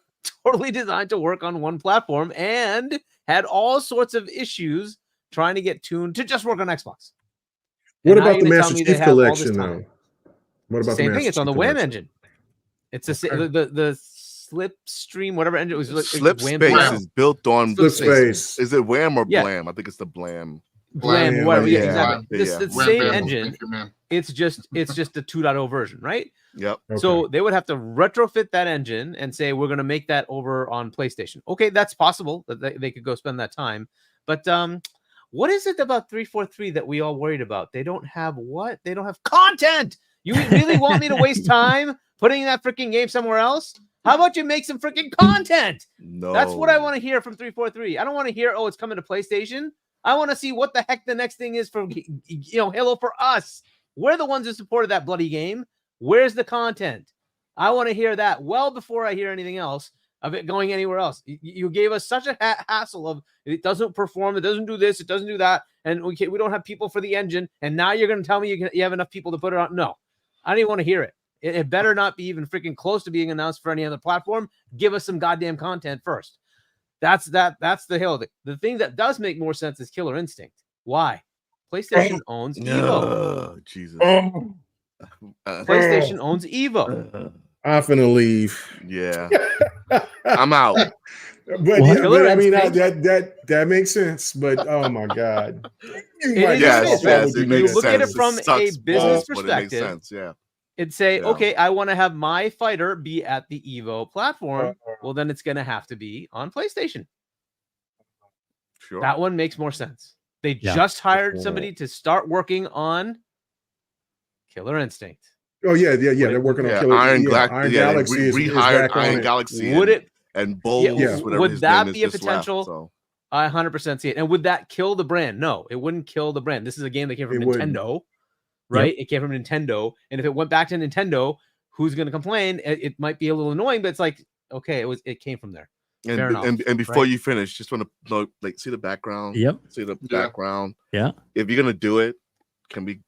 totally designed to work on one platform and had all sorts of issues trying to get tuned to just work on Xbox. What And now about the you're gonna tell Master me they Chief have all this Collection, time. though? What about Same the thing. Master It's on the Chief WAM Collection? engine. It's the Slipstream, whatever engine it was. Slipspace is built on Slipspace. Is it Wham or Yeah. Blam? I think it's the Blam. Blam, whatever. Yeah, exactly. Yeah. It's the same engine. It's just the 2.0 version, right? Yep. So they would have to retrofit that engine and say we're going to make that over on PlayStation. Okay, that's possible that they could go spend that time. But what is it about 343 that we all worried about? They don't have what? They don't have content. You really want me to waste time putting that freaking game somewhere else? How about you make some freaking content? No. That's what I want to hear from 343. I don't want to hear, oh, it's coming to PlayStation. I want to see what the heck the next thing is for Halo for us. We're the ones who supported that bloody game. Where's the content? I want to hear that well before I hear anything else of it going anywhere else. You gave us such a hassle of it doesn't perform, it doesn't do this, it doesn't do that, and we don't have people for the engine, and now you're going to tell me you have enough people to put it on. No, I don't even want to hear it. It better not be even freaking close to being announced for any other platform. Give us some goddamn content first. That's the Halo thing. The thing that does make more sense is Killer Instinct. Why? PlayStation owns Evo. Jesus. PlayStation owns Evo. I'm finna leave. Yeah. I'm out. But I mean that makes sense. But oh my god. Yes, it makes look sense. at it from a business but it makes perspective. sense. Yeah. It'd say, okay, I want to have my fighter be at the Evo platform. Well, then it's going to have to be on PlayStation. Sure. That one makes more sense. They just hired somebody to start working on Killer Instinct. Oh yeah. They're working on Killer Iron Galaxy. Rehired back on Iron it. Galaxy. Would it? And Bowles, Would that be a potential? I 100% see it. And would that kill the brand? No, it wouldn't kill the brand. This is a game that came from Nintendo, right? It came from Nintendo. And if it went back to Nintendo, who's going to complain? It might be a little annoying, but it's like, okay, it came from there. And before you finish, just want to see the background. Yep. See the background. Yeah. If you're gonna do it, can we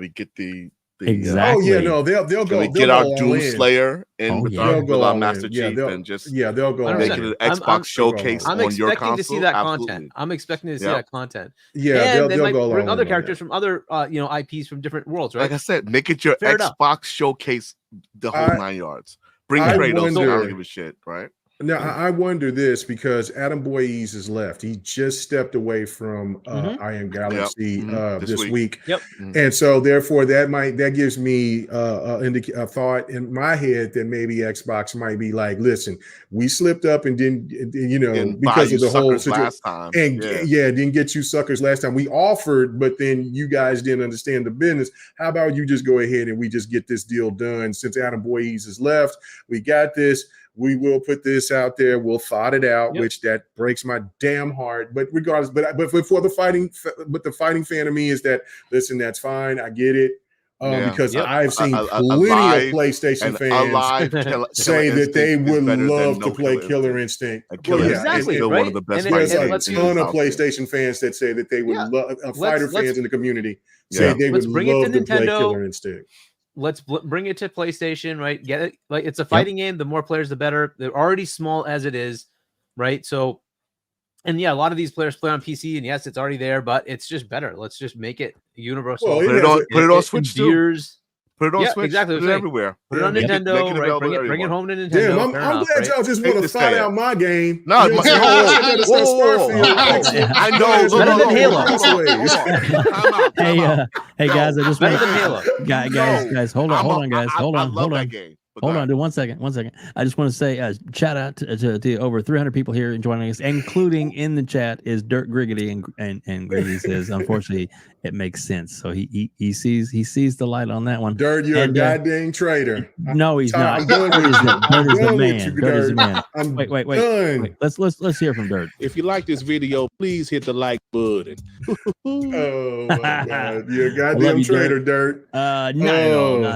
get the exactly? Oh yeah, no, they'll go. Can we get our Doom Slayer in with our Master Chief and just they'll go. Make it an Xbox showcase I'm on your expecting console. to see that Absolutely. content. I'm expecting to see that content. Yeah, and they might go bring along other with characters from other IPs from different worlds, right? Like I said, make it your Fair Xbox enough. showcase, the whole 9 yards. Bring Kratos. I don't give a shit, right? Now I wonder this because Adam Boyes is left. He just stepped away from Iron Galaxy this week. Yep. And so therefore that gives me a thought in my head that maybe Xbox might be like, listen, we slipped up and didn't because of the whole situation. And didn't get you suckers last time. We offered, but then you guys didn't understand the business. How about you just go ahead and we just get this deal done since Adam Boyes is left? We got this. We will put this out there. We'll thought it out, which that breaks my damn heart. But regardless, but for the fighting fan of me is that, listen, that's fine. I get it. Because I've seen plenty of PlayStation fans say that they would love to play Killer Instinct. Exactly, right? One of the best There's a games ton of out there. PlayStation fans that say that they would love fighter fans in the community say they would bring it love to to play Nintendo. Killer Instinct. let's bring it to PlayStation, right? Get it, like it's a fighting game. The more players, the better. They're already small as it is, right? So, and yeah, a lot of these players play on PC, and yes, it's already there, but it's just better. Let's just make it universal. Well, put it on Switch too. Put it on Yeah, Switch. exactly. Put it everywhere. Put it on Make Nintendo. make Right? available to Bring it everyone. home to Nintendo. Damn, I'm fair glad enough, right? y'all just Hate want to to fight say out it. my game. No, You know what I'm saying? I know. Better than Halo. Hey guys, I just Better want than Halo. guys, hold on, guys, hold on. Game. Hold on, dude. 1 second. I just want to say, shout out to over 300 people here and joining us, including in the chat is Dirt Griggity, and Griggity says, unfortunately, it makes sense. So he sees the light on that one. Dirt, you're a goddamn traitor. No, he's not. I'm done with you. Dirt is the done with man. you, Dirt is the Dirt. man. I'm Wait. done. Let's hear from Dirt. If you like this video, please hit the like button. Oh my God, you're a I goddamn love you, traitor, Dirt. Not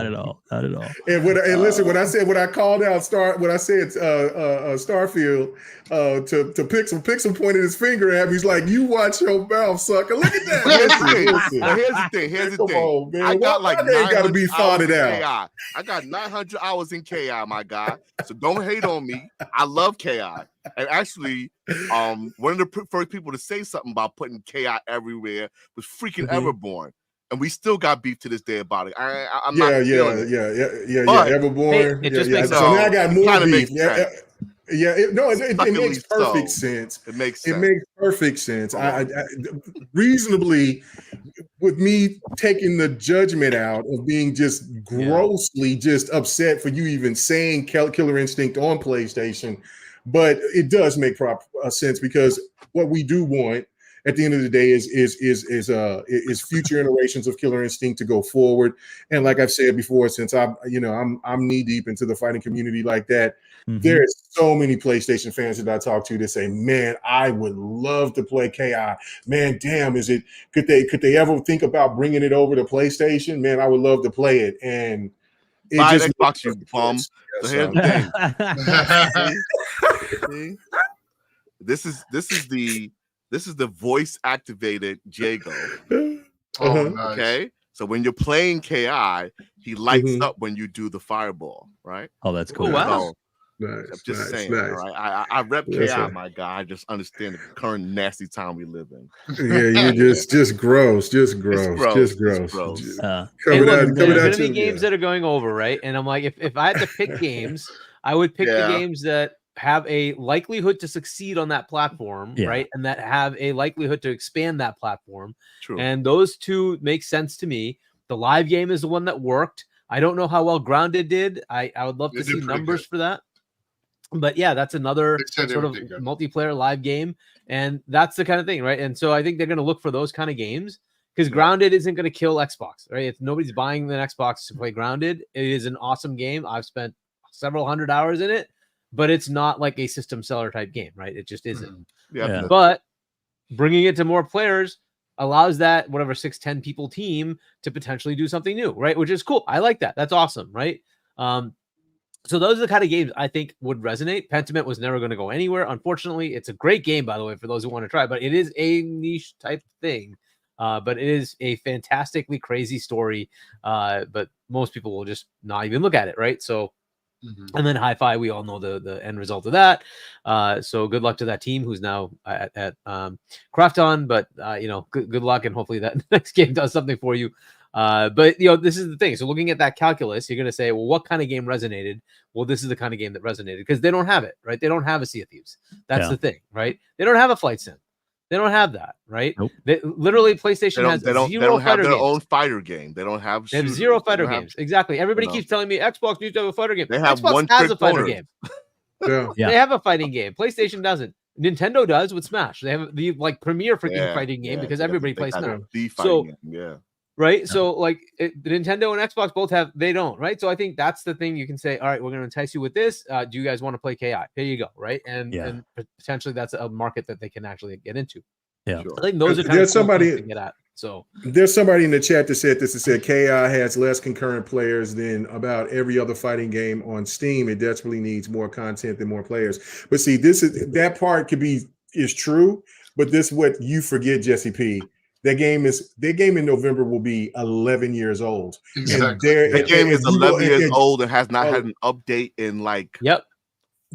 at all. And listen, when I called out Starfield to Pixel pointed his finger at me. He's like, "You watch your mouth, sucker." Look at that. Here's the Come thing. on, man. I got Why like they got to be 900 hours thoughted in out? KI. I got 900 hours in KI, my guy. So don't hate on me. I love KI. And actually, one of the first people to say something about putting KI everywhere was freaking Everborn. And we still got beef to this day about it. I'm not feeling it. Everborn. It just makes so now I got more beef. It makes perfect so. sense. It makes sense. It makes perfect sense. I reasonably, with me taking the judgment out of being just grossly just upset for you even saying Killer Instinct on PlayStation, but it does make proper sense because what we do want at the end of the day is future iterations of Killer Instinct to go forward. And like I've said before, since I'm knee deep into the fighting community like that, there's so many PlayStation fans that I talk to that say, "Man, I would love to play KI. Man, damn, could they ever think about bringing it over to PlayStation? Man, I would love to play it." And buy an Xbox, you bum. So here's the thing. This is the voice activated Jago. Nice. Okay. So when you're playing KI, he lights up when you do the fireball, right? Oh, that's cool. Oh, wow. So, I'm just saying, all right. I rep KI, my guy. I just understand the current nasty time we live in. Yeah, you're just gross. Hey, look, there's going to be games that are going over, right? And I'm like, if I had to pick games, I would pick the games that have a likelihood to succeed on that platform, right? And that have a likelihood to expand that platform. True. And those two make sense to me. The live game is the one that worked. I don't know how well Grounded did. I would love to see numbers for that. But yeah, that's another sort of multiplayer live game. And that's the kind of thing, right? And so I think they're going to look for those kind of games because Grounded isn't going to kill Xbox, right? If nobody's buying an Xbox to play Grounded, it is an awesome game. I've spent several hundred hours in it, but it's not like a system seller type game, right? It just isn't. But bringing it to more players allows that whatever 6-10 people team to potentially do something new, right? Which is cool. I like that. That's awesome, right? So those are the kind of games I think would resonate. Pentiment was never going to go anywhere. Unfortunately, it's a great game, by the way, for those who want to try, but it is a niche type thing. But it is a fantastically crazy story. But most people will just not even look at it, right? So, and then Hi-Fi, we all know the end result of that. So good luck to that team who's now at Krafton. But good luck, and hopefully that next game does something for you. But this is the thing. So looking at that calculus, you're going to say, well, what kind of game resonated? Well, this is the kind of game that resonated because they don't have it, right? They don't have a Sea of Thieves. That's the thing, right? They don't have a flight sim. They don't have that, right? Nope. They literally PlayStation has they don't have their own fighter game. They don't have. They have zero fighter games. Exactly. Everybody keeps telling me Xbox needs to have a fighter game. They have Xbox has a fighter game. Yeah. They have a fighting game. PlayStation doesn't. Nintendo does with Smash. They have the premier freaking fighting game because everybody plays Smash. Right. So Nintendo and Xbox both have, they don't. Right. So I think that's the thing you can say, all right, we're going to entice you with this. Do you guys want to play KI? Here you go. Right. And potentially that's a market that they can actually get into. Yeah. I think those are kind of somebody to get at. So there's somebody in the chat that said this. It said KI has less concurrent players than about every other fighting game on Steam. It desperately needs more content than more players. But see, that part is true. But this is what you forget, Jesse P. Their game in November will be 11 years old. Exactly. The game is 11 years old and has not had an update in like. Yep.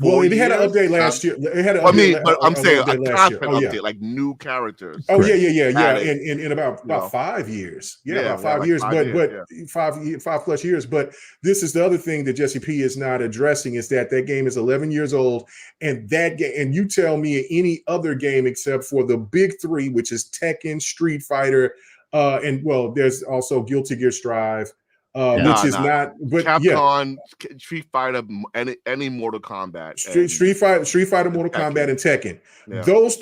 Well, it had an update last year. It had an update. but I'm saying a content update, update, like new characters. Oh yeah. In about 5 years. About 5 years, but 5 plus years. But this is the other thing that Jesse P is not addressing is that game is 11 years old, and that game. And you tell me any other game except for the big three, which is Tekken, Street Fighter, and well, there's also Guilty Gear Strive. Which is not, but Capcom, Street Fighter, any Mortal Kombat, Street Fighter, Mortal Kombat, and Tekken. Yeah. Those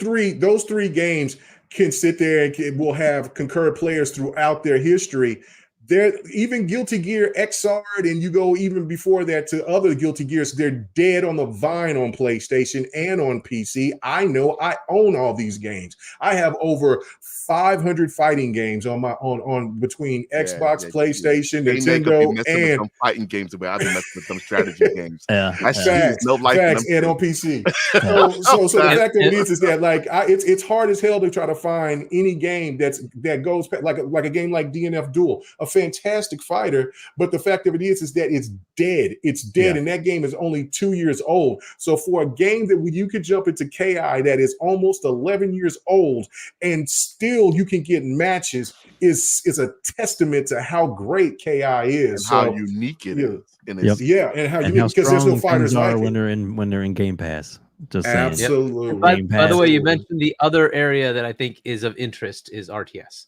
three games can sit there and will have concurrent players throughout their history. They're even Guilty Gear XR, and you go even before that to other Guilty Gears. They're dead on the vine on PlayStation and on PC. I know I own all these games. I have over 500 fighting games on my on between Xbox, PlayStation, Nintendo, and some fighting games. Where I've been messing with some strategy games. Facts, and on PC. So the fact of it is that like it's hard as hell to try to find any game that goes like a game like DNF Duel. A fantastic fighter, but the fact of it is that it's dead. It's dead, and that game is only 2 years old. So for a game that you could jump into KI that is almost 11 years old and still you can get matches is a testament to how great KI is, and how unique it is. And how unique, because there's no fighters like when they're in Game Pass. Just absolutely. By the way, you mentioned the other area that I think is of interest is RTS.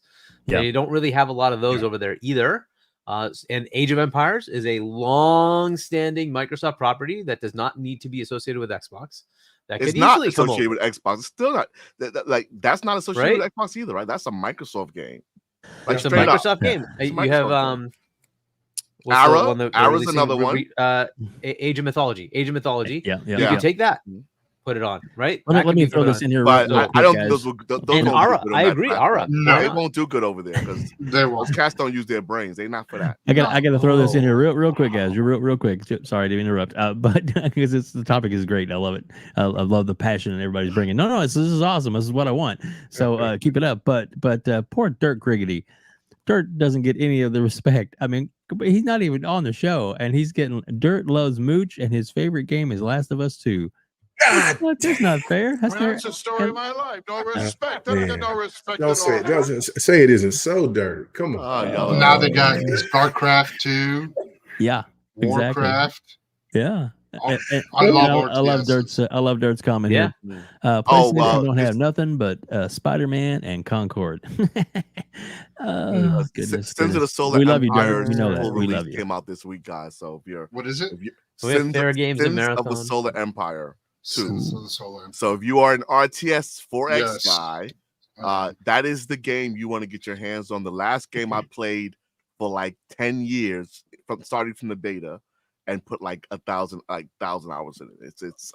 They don't really have a lot of those over there either. And Age of Empires is a long-standing Microsoft property that does not need to be associated with Xbox. It's not associated with Xbox. It's still not that's not associated with Xbox either, right? That's a Microsoft game. Like it's a Microsoft game. You have Ara's another one. Age of Mythology. Age of Mythology. Yeah. You can take that. Put it on, right? Let me throw this in here. But I don't think those and Ara, I agree. Ara, no, it won't do good over there because those cats don't use their brains. They're not for that. I got to throw this in here real quick, guys. Real quick. Sorry to interrupt, but because the topic is great. I love it. I love the passion that everybody's bringing. No, this is awesome. This is what I want. So keep it up. But poor Dirt Griggity. Dirt doesn't get any of the respect. I mean, he's not even on the show, and he's getting Dirt loves Mooch, and his favorite game is Last of Us 2. That's not fair. That's the story of my life. No respect. I don't get no respect. Don't say it. Don't say it isn't so Dirt. Come on. Now they got StarCraft 2. Yeah. Warcraft. Yeah. I love Dirt's comment here. PlayStation don't have nothing but Spider-Man and Concord. Goodness. Sins of the Solar we love you, Empire. Dirt. We know that. We love you. Came out this week, guys. So if you're what is it? Sins of the Solar Empire 2. So if you are an RTS 4X guy, that is the game you want to get your hands on. The last game I played for like 10 years, starting from the beta, and put like 1,000 hours in it. It's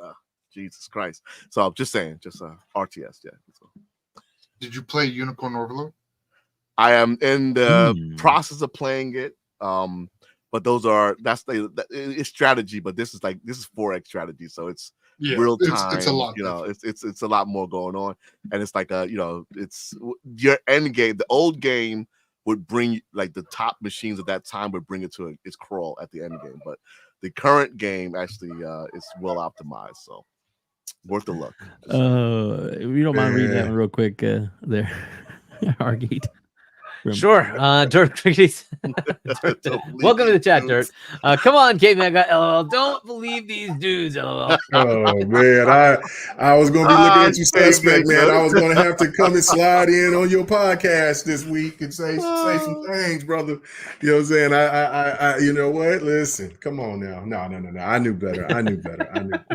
Jesus Christ. So I'm just saying, RTS. Yeah. So. Did you play Unicorn Overlord? I am in the process of playing it. But it's strategy. But this is 4X strategy. So it's real time. It's a lot. It's a lot more going on, and it's like it's your end game. The old game would bring like the top machines at that time would bring it to its crawl at the end game, but the current game actually is well optimized, so worth the look. If you don't mind reading that one real quick, there, Hargeet. Sure. Dirt. Welcome to the chat, Dirt. Come on, KMEGA. LOL. Don't believe these dudes. LOL. Oh man, I was gonna be looking at you suspect, man. I was gonna have to come and slide in on your podcast this week and say some things, brother. You know what I'm saying? I you know what? Listen, come on now. No. I knew better.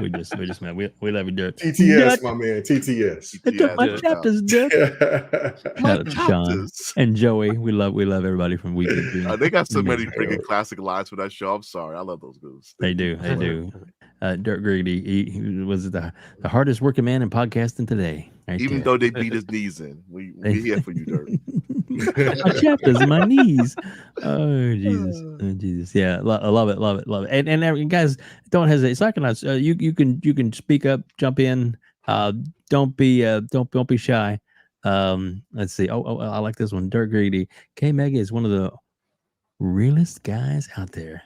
We just met. We love you, Dirt. TTS, my man. TTS. I took my chapters, Dirt. Shout out to Sean and Joey. We love everybody from Weekend. They got so many freaking classic lines for that show. I'm sorry, I love those dudes. They do. Dirt Griggity, he was the hardest working man in podcasting today. Even though they beat his knees in, we here for you, Dirt. My chapters, my knees. Oh Jesus! Yeah, I love it. And guys, don't hesitate. Psychonauts, you can speak up, jump in. Don't be shy. Let's see. Oh, I like this one. Dirt Greedy. KMEGA is one of the realest guys out there.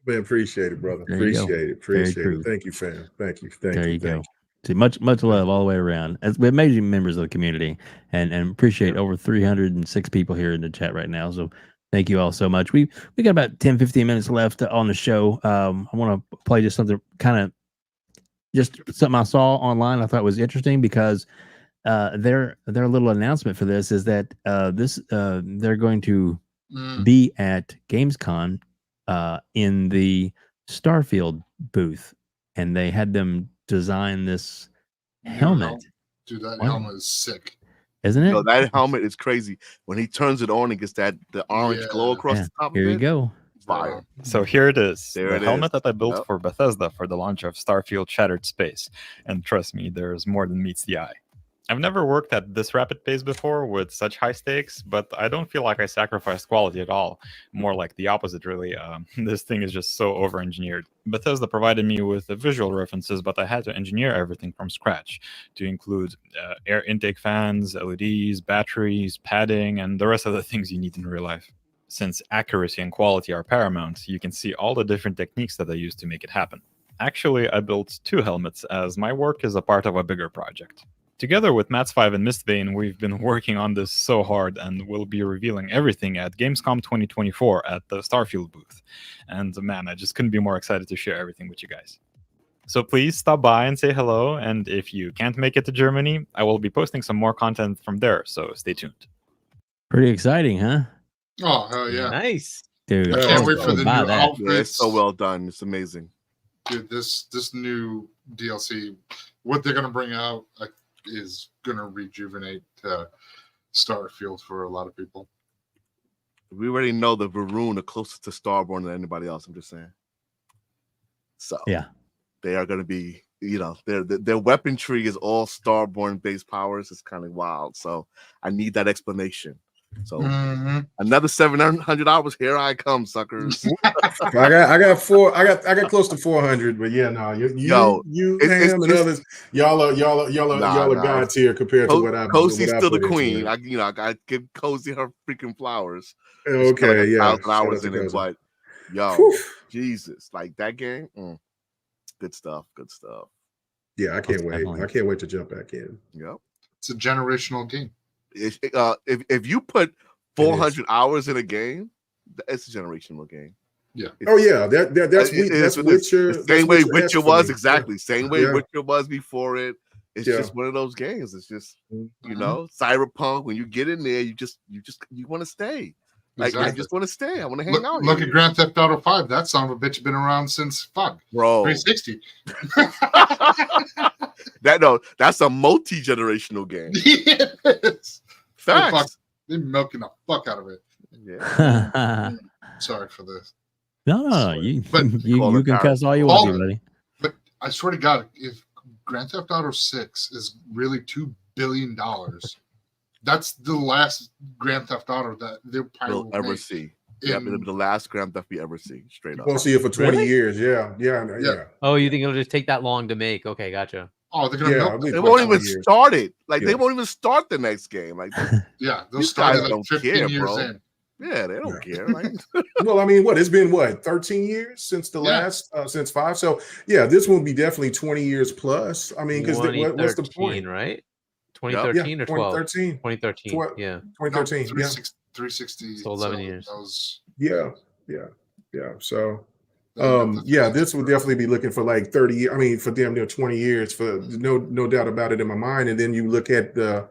Man, appreciate it, brother. There you go. Appreciate it. Very Appreciate true. it. Thank you, fam. Thank you. Thank There you. you go. Thank See, much love all the way around. As we're amazing members of the community, and appreciate over 306 people here in the chat right now. So thank you all so much. We got about 10-15 minutes left on the show. I want to play just something just something I saw online I thought was interesting, because their little announcement for this is that they're going to be at Gamescom in the Starfield booth, and they had them design this helmet. Dude, that Wow. helmet is sick. Isn't it? Yo, that helmet is crazy. When he turns it on, it gets the orange glow across Yeah. the top Here of you it. go. Fire. So here it is, There the it helmet is. that I built Yep. for Bethesda for the launch of Starfield Shattered Space. And trust me, there's more than meets the eye. I've never worked at this rapid pace before with such high stakes, but I don't feel like I sacrificed quality at all. More like the opposite, really. This thing is just so over-engineered. Bethesda provided me with the visual references, but I had to engineer everything from scratch to include air intake fans, LEDs, batteries, padding, and the rest of the things you need in real life. Since accuracy and quality are paramount, you can see all the different techniques that I used to make it happen. Actually, I built 2 helmets, as my work is a part of a bigger project. Together with Mats5 and Mistbane, we've been working on this so hard, and we'll be revealing everything at Gamescom 2024 at the Starfield booth. And man, I just couldn't be more excited to share everything with you guys. So please stop by and say hello, and if you can't make it to Germany, I will be posting some more content from there, so stay tuned. Pretty exciting, huh? Oh, hell yeah. Nice. Dude, I can't wait for the new outfits. Yeah, it's so well done. It's amazing. Dude, this new DLC, what they're gonna bring out is gonna rejuvenate Starfield for a lot of people. We already know the Varun are closest to Starborn than anybody else. I'm just saying. So yeah, they are going to be, their weapon tree is all Starborn based powers. It's kind of wild. So I need that explanation. So another 700 hours. Here I come, suckers. I got close to 400, but yeah, no, you Ham and others, y'all are gods here compared to what I've. Cozy's still the put into queen. it. I give Cozy her freaking flowers. Okay, yeah. 1,000 hours in it, but yo, Jesus, like that game, good stuff. Good stuff. Yeah, I can't wait. I can't wait to jump back in. Yep, it's a generational game. If you put 400 hours in a game, it's a generational game. Yeah. That's Witcher. The same way Witcher was, exactly. Yeah. Same way Witcher was before it. It's just one of those games. It's just Cyberpunk. When you get in there, you want to stay. Like I just want to stay. I want to hang out. Look at Grand Theft Auto 5. That son of a bitch been around since bro 360. That's a multi-generational game. Yes. Facts. They're milking the fuck out of it. Yeah. Sorry for this. No. You can cuss all you want to, buddy. But I swear to God, if Grand Theft Auto 6 is really $2 billion, that's the last Grand Theft Auto that they'll probably ever see. It'll be the last Grand Theft we ever see. Straight up. We'll see it for 20 years. Yeah. Oh, you think it'll just take that long to make? Okay, gotcha. Oh, they're gonna they won't even start it. Like they won't even start the next game. Like they'll start it like 15 care, years bro. in. Yeah, they don't care. Like, well, I mean, it's been 13 years since the last since 5. So yeah, this will be definitely 20 years plus. I mean, because what's the point, right? 2013 or 12? 2013. 2013. 360. So 11 years. Yeah. So this will definitely be looking for like 30. I mean, for damn near 20 years, for no doubt about it in my mind. And then you look at the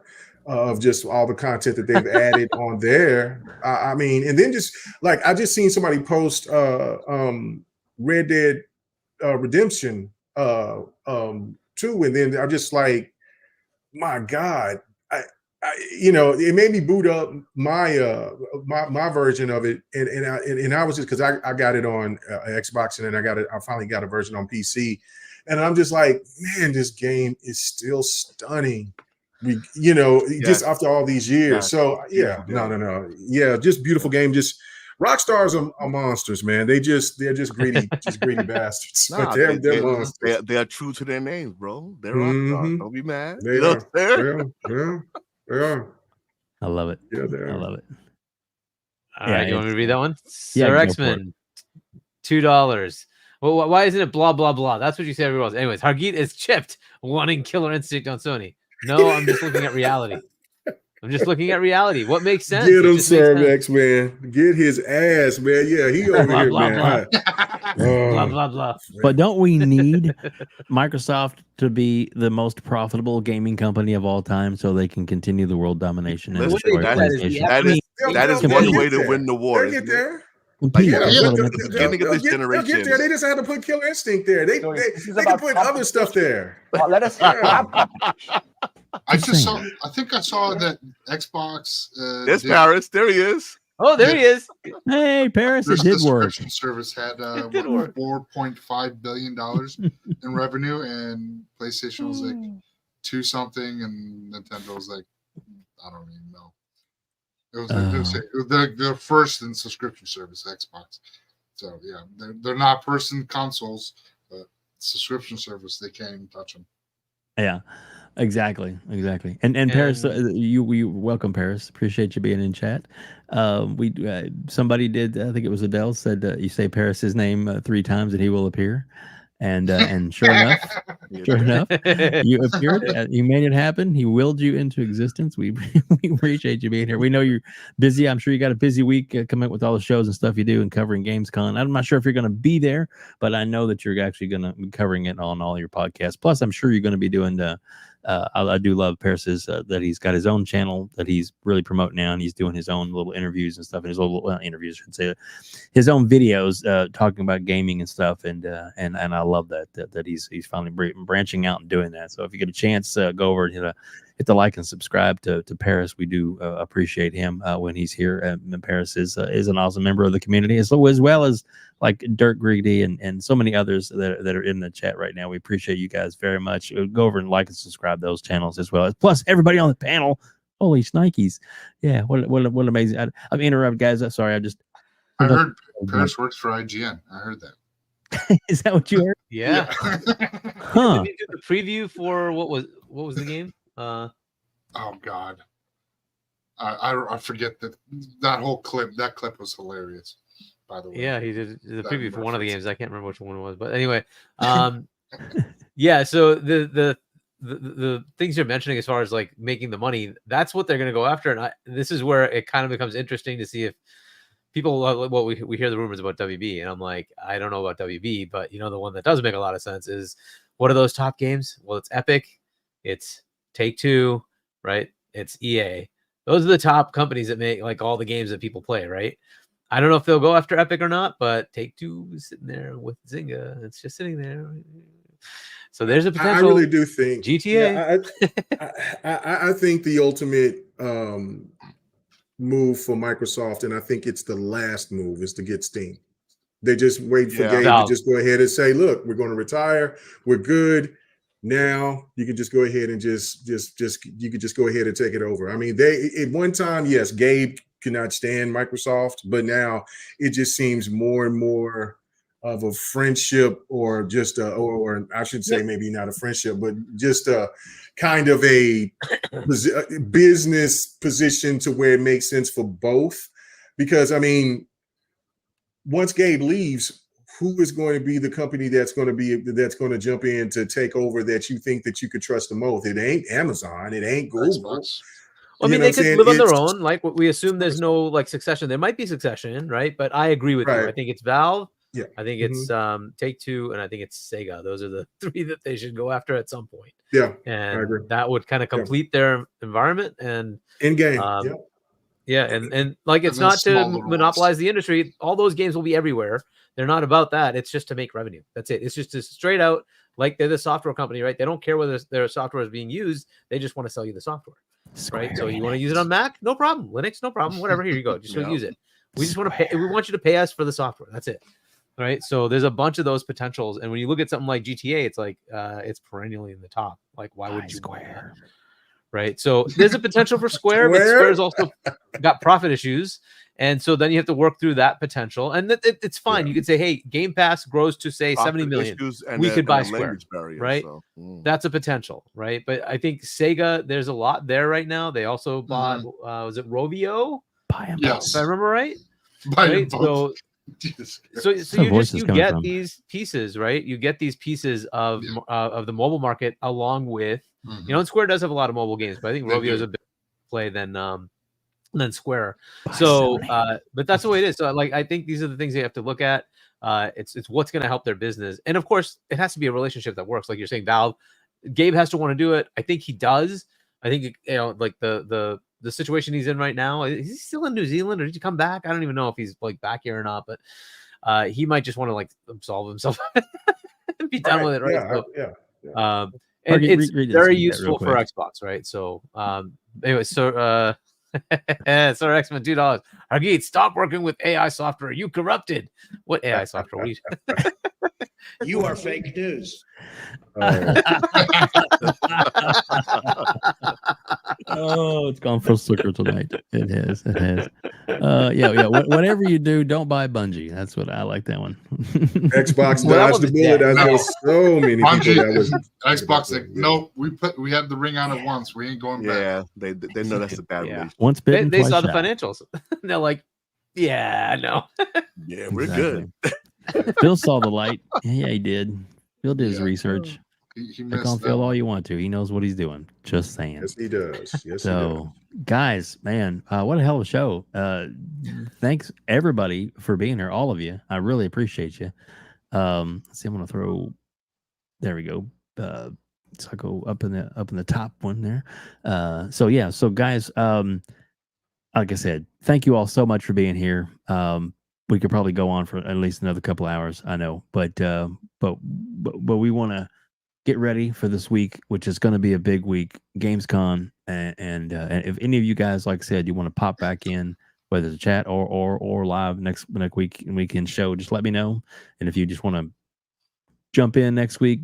of just all the content that they've added on there. I mean, and then just like I just seen somebody post Red Dead Redemption 2, and then I'm just like, my God, it made me boot up my my version of it, and I was just because I got it on Xbox, and then I finally got a version on PC, and I'm just like, man, this game is still stunning. Just after all these years. Yes. So no. Yeah, just beautiful game. Just Rockstars are monsters, man. They're just greedy bastards. Nah, they're monsters. They are true to their names, bro. They're Rockstars. Don't be mad. Yeah. Yeah. I love it. Yeah, they I are. love it. All right, you want me to read that one? Yeah, Sir go for X-Men, $2. Well, why isn't it blah blah blah? That's what you say everywhere else. Anyways, Hargeet is chipped, wanting Killer Instinct on Sony. No, I'm just looking at reality. I'm just looking at reality. What makes sense? Get It him, just makes Sir sense. X, man. Get his ass, man. Yeah, he over Blah, here, blah, man. blah, blah, blah. But don't we need Microsoft to be the most profitable gaming company of all time so they can continue the world domination and Listen, destroy PlayStation? that is one way to win the war. They'll get there. Like, Compete. yeah, That's what I at meant the to say. beginning of this They'll generation. get there. They just had to put Killer Instinct there. They can put other stuff there. Let us I think I saw that Xbox. There's Paris. There he is. Oh, there he is. Hey, Paris, it Their did work. subscription service had did work. $4.5 billion in revenue, and PlayStation was like 2 something, and Nintendo was like, I don't even know. It was the first in subscription service, Xbox. So yeah, they're not first in consoles, but subscription service they can't even touch them. Yeah, exactly. And Paris, you welcome, Paris. Appreciate you being in chat. We somebody did. I think it was Adele said you say Paris's name 3 times and he will appear. And sure enough, you appeared. You made it happen. He willed you into existence. We appreciate you being here. We know you're busy. I'm sure you got a busy week coming up with all the shows and stuff you do and covering Gamescom. I'm not sure if you're going to be there, but I know that you're actually going to be covering it on all your podcasts. Plus, I'm sure you're going to be doing the. I do love Paris's that he's got his own channel that he's really promoting now, and he's doing his own little interviews and stuff, and his little interviews, I should say, his own videos talking about gaming and stuff, and I love that he's finally branching out and doing that. So if you get a chance, go over and hit the like and subscribe to Paris. We do appreciate him when he's here. And Paris is an awesome member of the community, as well as like Dirk Greedy and so many others that are in the chat right now. We appreciate you guys very much. Go over and like and subscribe those channels as well. Plus everybody on the panel. Holy shnikes. Yeah, what amazing. I'm interrupted, guys. Sorry, I heard Paris works for IGN. I heard that. Is that what you heard? Yeah. Huh. Did you do the preview for what was the game? Oh God. I forget that whole clip. That clip was hilarious. By the way. Yeah, he did the preview for one of the games. I can't remember which one it was, but anyway, yeah. So the things you're mentioning as far as like making the money, that's what they're going to go after, and this is where it kind of becomes interesting to see if people. Well, we hear the rumors about WB, and I'm like, I don't know about WB, but the one that does make a lot of sense is what are those top games? Well, it's Epic, it's Take-Two, right? It's EA. Those are the top companies that make like all the games that people play, right? I don't know if they'll go after Epic or not, but Take-Two is sitting there with Zynga. It's just sitting there. So there's a potential. I really do think GTA. Yeah, I think the ultimate move for Microsoft, and I think it's the last move, is to get Steam. They just wait for Gabe to just go ahead and say, "Look, we're going to retire. We're good. Now you can just go ahead and just you could just go ahead and take it over." I mean, they at one time, yes, Gabe could not stand Microsoft, but now it just seems more and more of a friendship, or just or I should say maybe not a friendship, but just a kind of a business position to where it makes sense for both. Because I mean, once Gabe leaves, who is going to be the company that's going to jump in to take over that you think that you could trust the most? It ain't Amazon. It ain't Google. Well, I mean, they could live on their own. Like we assume there's no like succession. There might be succession, right? But I agree with you. I think it's Valve. Yeah. I think it's Take-Two, and I think it's Sega. Those are the 3 that they should go after at some point. Yeah, and I agree. That would kind of complete their environment and in game. Yeah, and like it's not to monopolize the industry. All those games will be everywhere. They're not about that. It's just to make revenue. That's it. It's just to straight out, like they're the software company, right? They don't care whether their software is being used. They just want to sell you the software, right? So you want to use it on Mac? No problem. Linux? No problem. Whatever. Here you go. Just use it. We just want to pay. We want you to pay us for the software. That's it. Right. So there's a bunch of those potentials. And when you look at something like GTA, it's like it's perennially in the top. Like, why would you buy that? right? So there's a potential for Square, but Square's also got profit issues. And so then you have to work through that potential. And it's fine. You could say, hey, Game Pass grows to say 70 million. We could buy Square, right? So, that's a potential, right? But I think Sega, there's a lot there right now. They also bought, was it Rovio? Buy them both. If I remember right. Buy them right? both. So you get these pieces, right? You get these pieces of the mobile market along with, you know, and Square does have a lot of mobile games, but I think Rovio is a bigger play than Square. So, but that's the way it is. So, like, I think these are the things you have to look at. It's what's going to help their business, and of course, it has to be a relationship that works. Like you're saying, Valve, Gabe has to want to do it. I think he does. I think, you know, like the situation he's in right now. Is he still in New Zealand, or did he come back? I don't even know if he's like back here or not. But he might just want to like absolve himself and be done with it, right? And it's very useful for Xbox, right? So, anyway, so. Sir X-Men $2. Hargeet, stop working with AI software. You corrupted. What AI software? You are fake news. Oh, it's gone full circle tonight. It has. It has. Yeah. Whatever you do, don't buy Bungie. That's what I like. That one. Xbox dodged the bullet. I know so many people that was Xbox. Like, nope. We had the ring on it once. We ain't going back. Yeah, they know that's a bad relationship. Once bitten, they saw twice the shy. financials. They're like, yeah, no. Yeah, we're good. Phil saw the light. Yeah, he did. Phil did his research. He Pick on Phil all you want to. He knows what he's doing. Just saying. Yes, he does. Yes, so, he does. guys, man, what a hell of a show. Thanks, everybody, for being here. All of you. I really appreciate you. Let's see, I'm going to throw... There we go. So I go up in the top one there. So guys, like I said, thank you all so much for being here. We could probably go on for at least another couple hours, I know, but we want to get ready for this week, which is going to be a big week, Gamescom, and if any of you guys, like I said, you want to pop back in, whether it's a chat or live next week and weekend show, just let me know. And if you just want to jump in next week,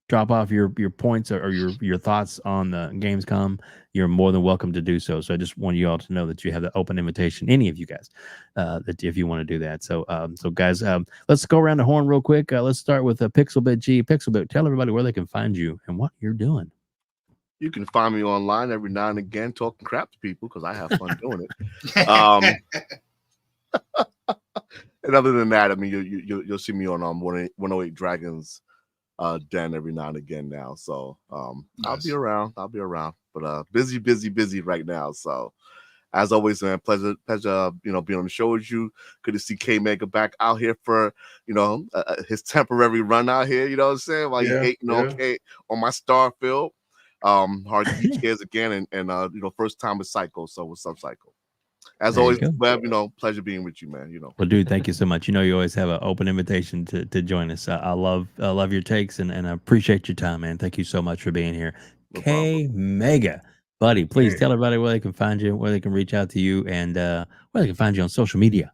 drop off your points or your thoughts on the Gamescom, you're more than welcome to do so. So I just want you all to know that you have the open invitation, any of you guys, that if you want to do that. So guys, let's go around the horn real quick. Let's start with Pixelbit G. Pixelbit, tell everybody where they can find you and what you're doing. You can find me online every now and again talking crap to people because I have fun doing it. And other than that, I mean, you'll see me on 108 Dragons Den every now and again now. So nice. I'll be around. But busy right now. So as always, man, pleasure, being on the show with you. Good to see KMEGA back out here for, his temporary run out here, you know what I'm saying? While you're hating on my Starfield. Hargeet cares again and first time with Psycho. So what's up, Psycho? As There always, you go. Web, pleasure being with you, man. Well, dude, thank you so much. You always have an open invitation to join us. I love your takes and I appreciate your time, man. Thank you so much for being here. No KMEGA, buddy, please tell everybody where they can find you, where they can reach out to you, and where they can find you on social media.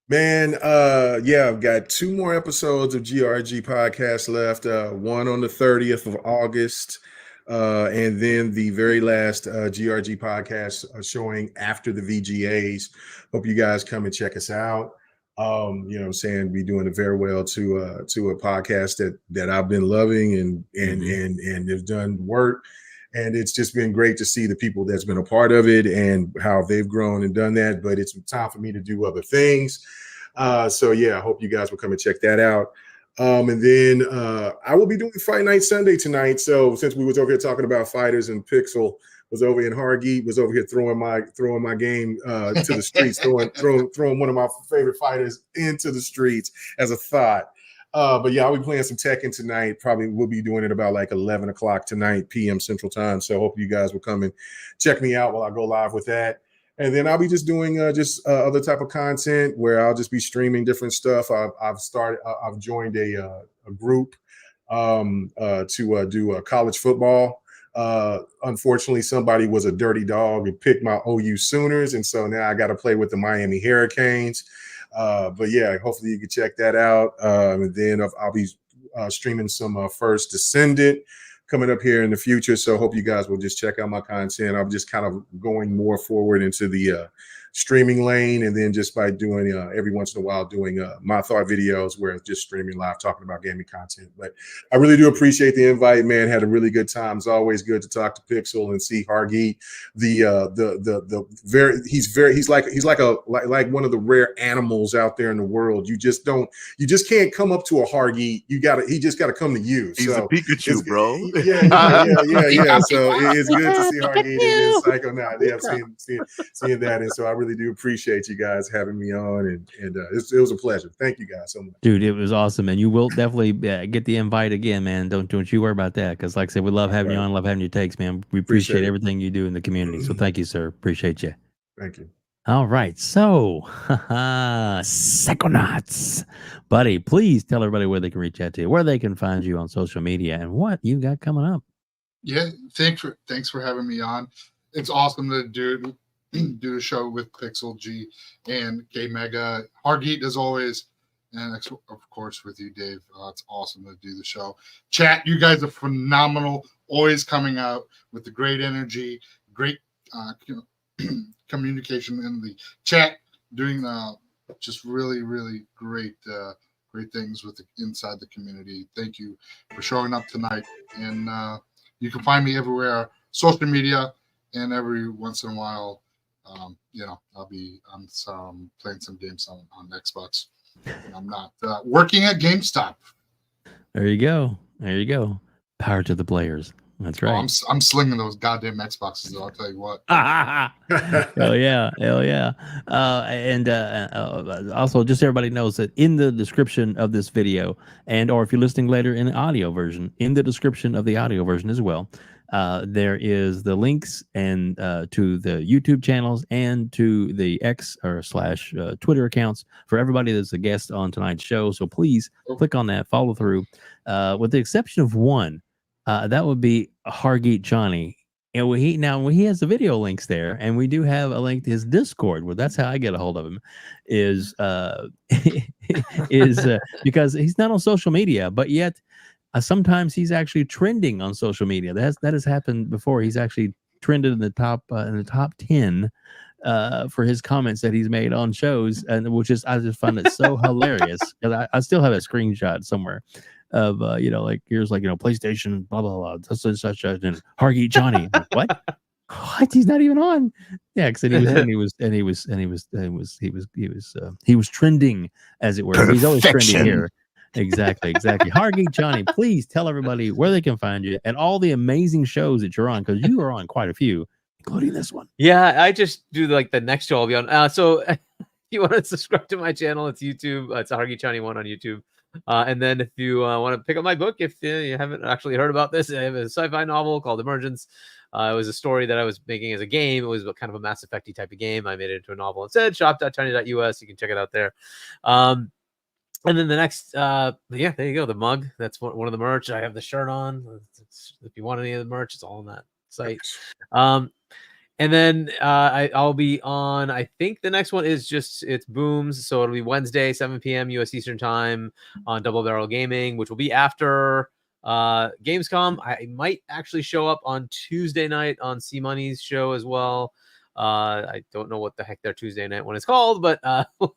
Man, I've got 2 more episodes of GRG podcast left. One on the 30th of August. And then the very last GRG podcast showing after the VGAs. Hope you guys come and check us out. I'm saying we're doing it very well to a podcast that I've been loving and have done work. And it's just been great to see the people that's been a part of it and how they've grown and done that. But it's time for me to do other things. I hope you guys will come and check that out. And then I will be doing Fight Night Sunday tonight. So since we was over here talking about fighters and Pixel was over in Hargeet, was over here throwing my game to the streets, throwing one of my favorite fighters into the streets as a thought. I'll be playing some Tekken tonight. Probably we'll be doing it about like 11 o'clock tonight, PM Central Time. So hope you guys will come and check me out while I go live with that. And then I'll be just doing other type of content where I'll just be streaming different stuff. I've joined a group to do college football. Unfortunately, somebody was a dirty dog and picked my OU Sooners, and so now I got to play with the Miami Hurricanes. Hopefully you can check that out. And then I'll be streaming some First Descendant coming up here in the future. So hope you guys will just check out my content. I'm just kind of going more forward into the streaming lane, and then just by doing every once in a while doing my thought videos where it's just streaming live talking about gaming content. But I really do appreciate the invite, man. Had a really good time. It's always good to talk to Pixel and see Hargeet. He's like one of the rare animals out there in the world. You just can't come up to a Hargeet. He just gotta come to you. He's a Pikachu, bro. Yeah. So it's good to see Hargeet and Psychonauts. Yeah, seeing that, and so I really do appreciate you guys having me on, and it was a pleasure. Thank you guys so much, dude. It was awesome, and you will definitely get the invite again, man. Don't you worry about that, because like I said, we love having you on, love having your takes, man. We appreciate everything you do in the community. So thank you, sir. Appreciate you. Thank you. All right, so Psychonauts, buddy, please tell everybody where they can reach out to you, where they can find you on social media, and what you got coming up. Yeah, thanks for having me on. It's awesome to do a show with Pixel G and KMEGA. Hargeet as always, and of course with you, Dave. It's awesome to do the show. Chat, you guys are phenomenal. Always coming out with the great energy, great communication in the chat, doing just really, really great things inside the community. Thank you for showing up tonight. And you can find me everywhere, social media, and every once in a while, I'll be playing some games on Xbox. And I'm not working at GameStop. There you go. Power to the players. That's right. I'm slinging those goddamn Xboxes, though, I'll tell you what. Hell yeah. And also, just so everybody knows that in the description of this video, or if you're listening later in the audio version, in the description of the audio version as well, there is the links and to the YouTube channels and to the X or / Twitter accounts for everybody that's a guest on tonight's show. So please click on that, follow through. With the exception of one, that would be Hargeet Chani. And he has the video links there, and we do have a link to his Discord. Well, that's how I get a hold of him, is because he's not on social media, but yet sometimes he's actually trending on social media. That has happened before. He's actually trended in the top 10 for his comments that he's made on shows, and I just find it so hilarious. And I still have a screenshot somewhere of here's PlayStation blah blah blah such and Hargeet Chani. What? He's not even on. Yeah, because he was trending, as it were. He's always trending here. Exactly. Hargeet Chani, please tell everybody where they can find you and all the amazing shows that you're on, because you are on quite a few, including this one. Yeah, I just do the next show I'll be on. So if you want to subscribe to my channel, it's YouTube. It's Hargeet Chani 1 on YouTube. And then if you want to pick up my book, if you haven't actually heard about this, I have a sci-fi novel called Emergence. It was a story that I was making as a game. It was kind of a Mass Effect-y type of game. I made it into a novel instead. Shop.china.us. You can check it out there. And then the next, there you go. The mug. That's one of the merch. I have the shirt on. If you want any of the merch, it's all on that site. And then I'll be on, I think the next one is it's Booms. So it'll be Wednesday, 7 p.m. US Eastern Time on Double Barrel Gaming, which will be after Gamescom. I might actually show up on Tuesday night on C Money's show as well. I don't know what the heck their Tuesday night one is called, but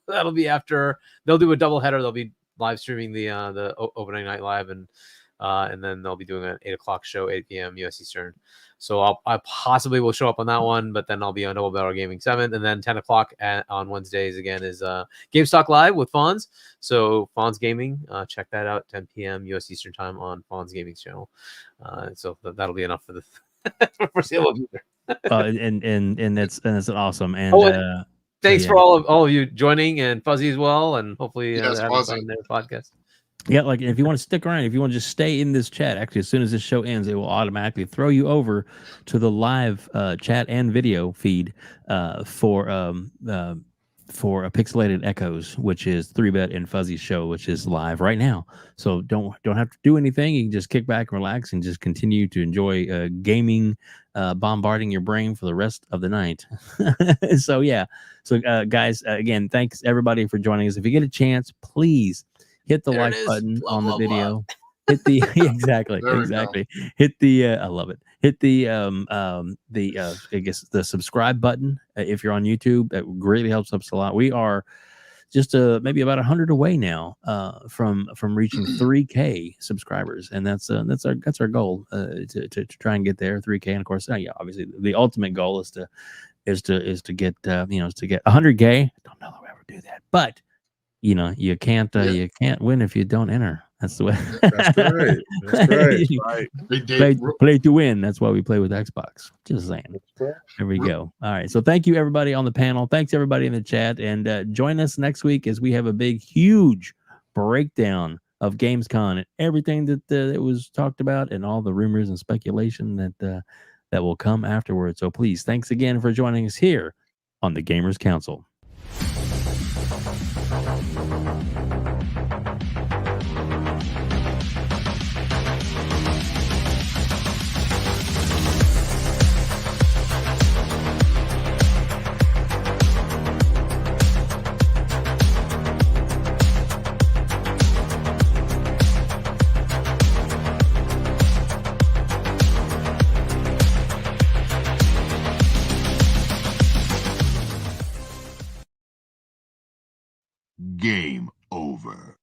that'll be after. They'll do a double header. They'll be live streaming the opening night live, and then they'll be doing an 8 o'clock show, 8 p.m. US Eastern. So I possibly will show up on that one, but then I'll be on Double Barrel Gaming 7, and then 10 o'clock on Wednesdays again is GameStalk Live with Fonz. So Fonz Gaming, check that out, 10 p.m. US Eastern Time on Fonz Gaming's channel. So that'll be enough for the foreseeable future. And that's awesome. And thanks for all of you joining, and Fuzzy as well, and hopefully yes, having fun in their podcast. Yeah, like if you want to stick around, if you want to just stay in this chat, actually, as soon as this show ends, it will automatically throw you over to the live chat and video feed for a Pixelated Echoes, which is 3-Bit and Fuzzy's show, which is live right now. So don't have to do anything. You can just kick back and relax and just continue to enjoy gaming, bombarding your brain for the rest of the night. So yeah, so guys, again, thanks everybody for joining us. If you get a chance, please hit the like button on the video. hit the exactly. There we go. Hit the I love it. Hit the I guess the subscribe button if you're on YouTube. That greatly helps us a lot. We are just maybe about 100 away now from reaching 3K subscribers, and that's our goal to try and get there, 3K. And of course, yeah, obviously the ultimate goal is to get 100K. I don't know that we ever do that, but you can't win if you don't enter. That's the way. That's right. That's right. Play to win. That's why we play with Xbox. Just saying. There we go. All right. So thank you everybody on the panel. Thanks everybody in the chat, and join us next week as we have a big, huge breakdown of Gamescom and everything that was talked about, and all the rumors and speculation that will come afterwards. So please, thanks again for joining us here on the Gamers Council. Game over.